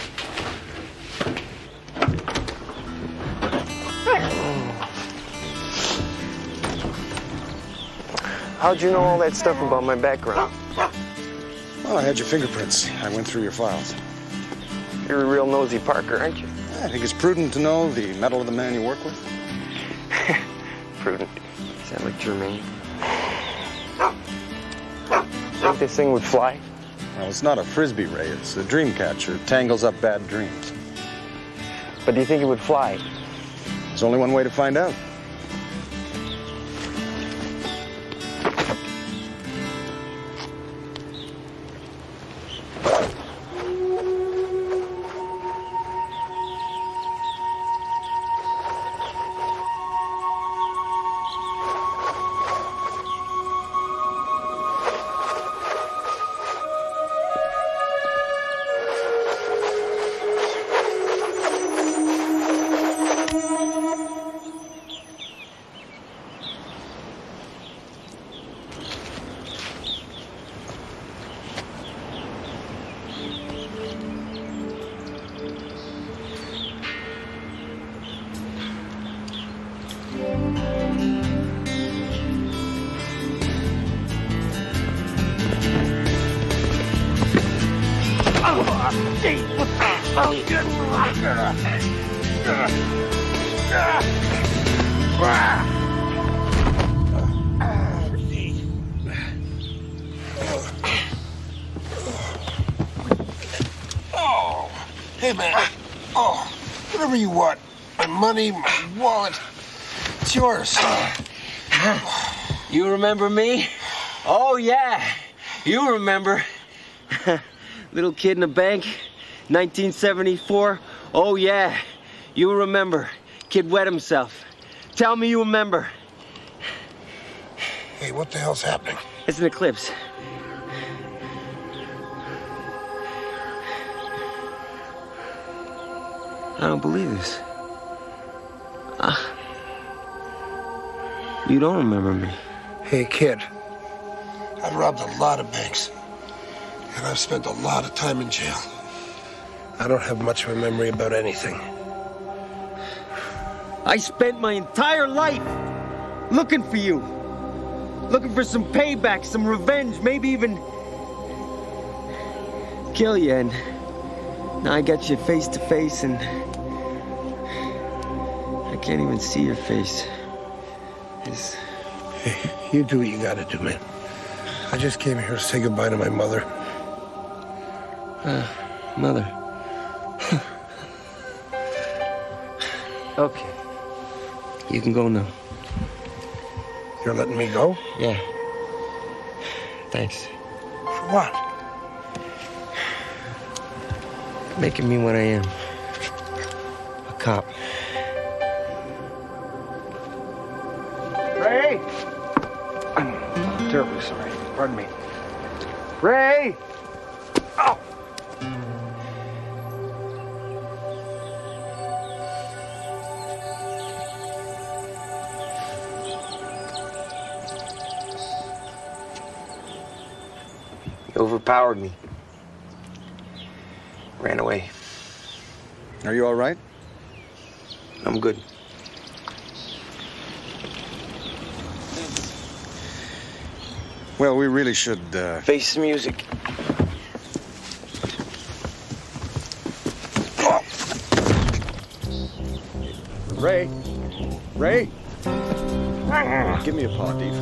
How'd you know all that stuff about my background? Well, I had your fingerprints. I went through your files. You're a real nosy Parker, aren't you? I think it's prudent to know the mettle of the man you work with. Prudent. Is that like Jermaine? Think this thing would fly? Well, it's not a Frisbee, Ray. It's a dream catcher. It tangles up bad dreams. But do you think it would fly? There's only one way to find out. Oh, hey man. Oh, whatever you want. My money, my wallet. It's yours. You remember me? Oh, yeah. You remember. Little kid in the bank, 1974. Oh, yeah. You remember. Kid wet himself. Tell me you remember. Hey, what the hell's happening? It's an eclipse. I don't believe this. You don't remember me. Hey, kid. I've robbed a lot of banks. And I've spent a lot of time in jail. I don't have much of a memory about anything. I spent my entire life looking for you. Looking for some payback, some revenge, maybe even kill you. And now I got you face to face and I can't even see your face. Hey, you do what you gotta do, man. I just came here to say goodbye to my mother. Mother. Okay. You can go now. You're letting me go? Yeah. Thanks. For what? Making me what I am. A cop. Ray! I'm terribly sorry. Pardon me. Ray! Oh! You overpowered me. Ran away. Are you all right? I'm good. Well, we really should, Face the music. Ray? Ray? Give me a paw, Dave.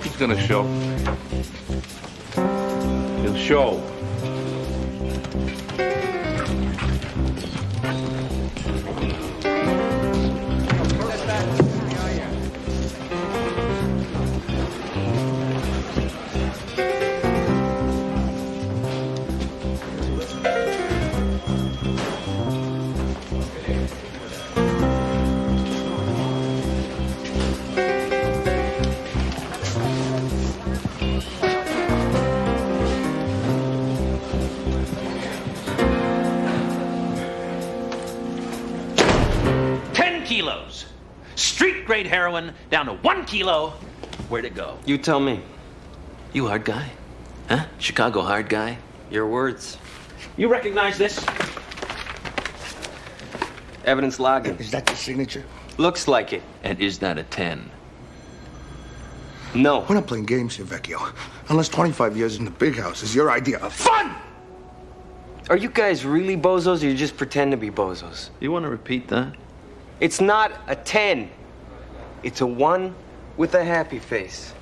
He's gonna show. He'll show. Kilos. Street grade heroin down to 1 kilo. Where'd it go? You tell me. You hard guy? Huh? Chicago hard guy? Your words. You recognize this? Evidence logging. Is that your signature? Looks like it. And is that a 10? No. We're not playing games here, Vecchio. Unless 25 years in the big house is your idea of fun! Are you guys really bozos or you just pretend to be bozos? You want to repeat that? It's not a 10. It's a 1 with a happy face.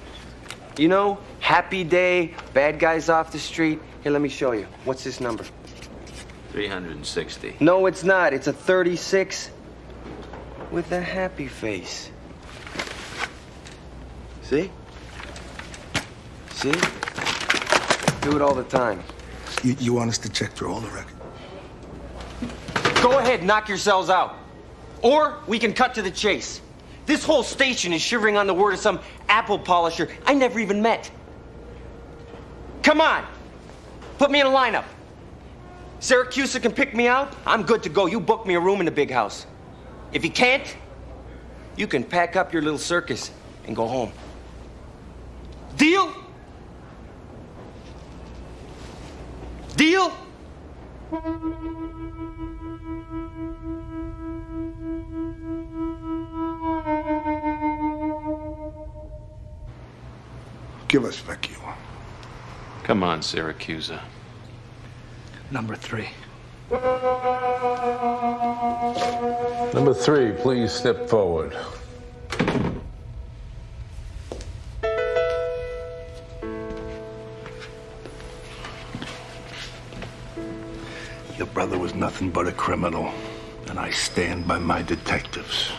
You know, happy day, bad guys off the street. Here, let me show you. What's this number? 360. No, it's not. It's a 36 with a happy face. See? See? Do it all the time. You want us to check through all the records? Go ahead, knock yourselves out. Or we can cut to the chase. This whole station is shivering on the word of some apple polisher I never even met. Come on. Put me in a lineup. Syracuse can pick me out. I'm good to go. You book me a room in the big house. If you can't, you can pack up your little circus and go home. Deal? Deal? Give us Vecchio. Come on, Syracusa. Number 3. Number 3, please step forward. Your brother was nothing but a criminal, and I stand by my detectives.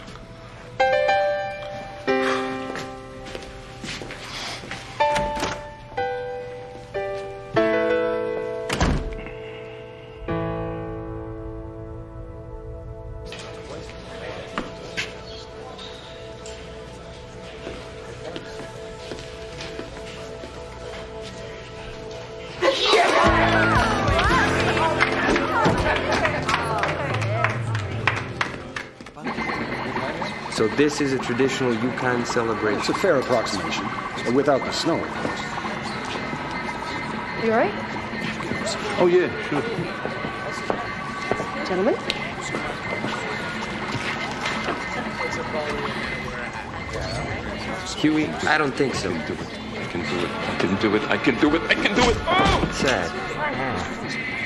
So this is a traditional Yukon celebration. It's a fair approximation, without the snow, of course. You all right? Oh, yeah, sure. Gentlemen? Huey, I don't think so. I can do it. I can do it. I can do it. I can do it. Oh! Sad.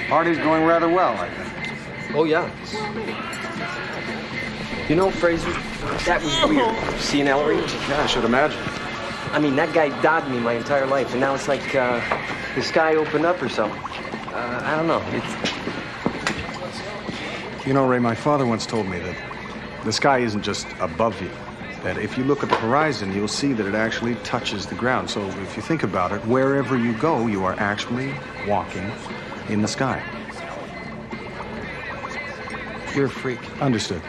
Party's going rather well, I think. Oh, yeah. You know, Fraser, that was weird. Seeing Ellery? Yeah, I should imagine. I mean, that guy dogged me my entire life, and now it's like the sky opened up or something. I don't know. You know, Ray, my father once told me that the sky isn't just above you. That if you look at the horizon, you'll see that it actually touches the ground. So if you think about it, wherever you go, you are actually walking in the sky. You're a freak. Understood.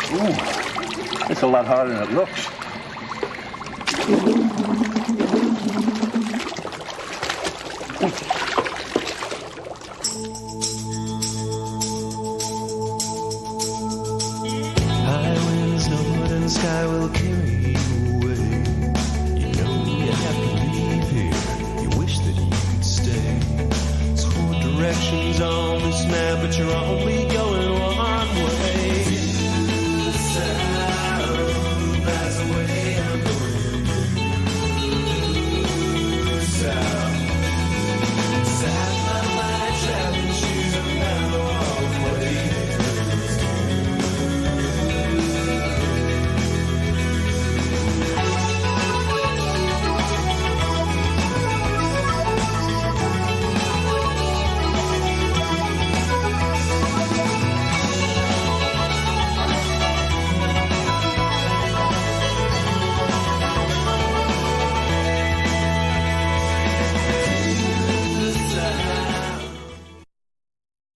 Ooh, it's a lot harder than it looks. High winds, northern sky will carry you away. You know you have to leave here. You wish that you could stay. There's 4 directions on this map, but you're on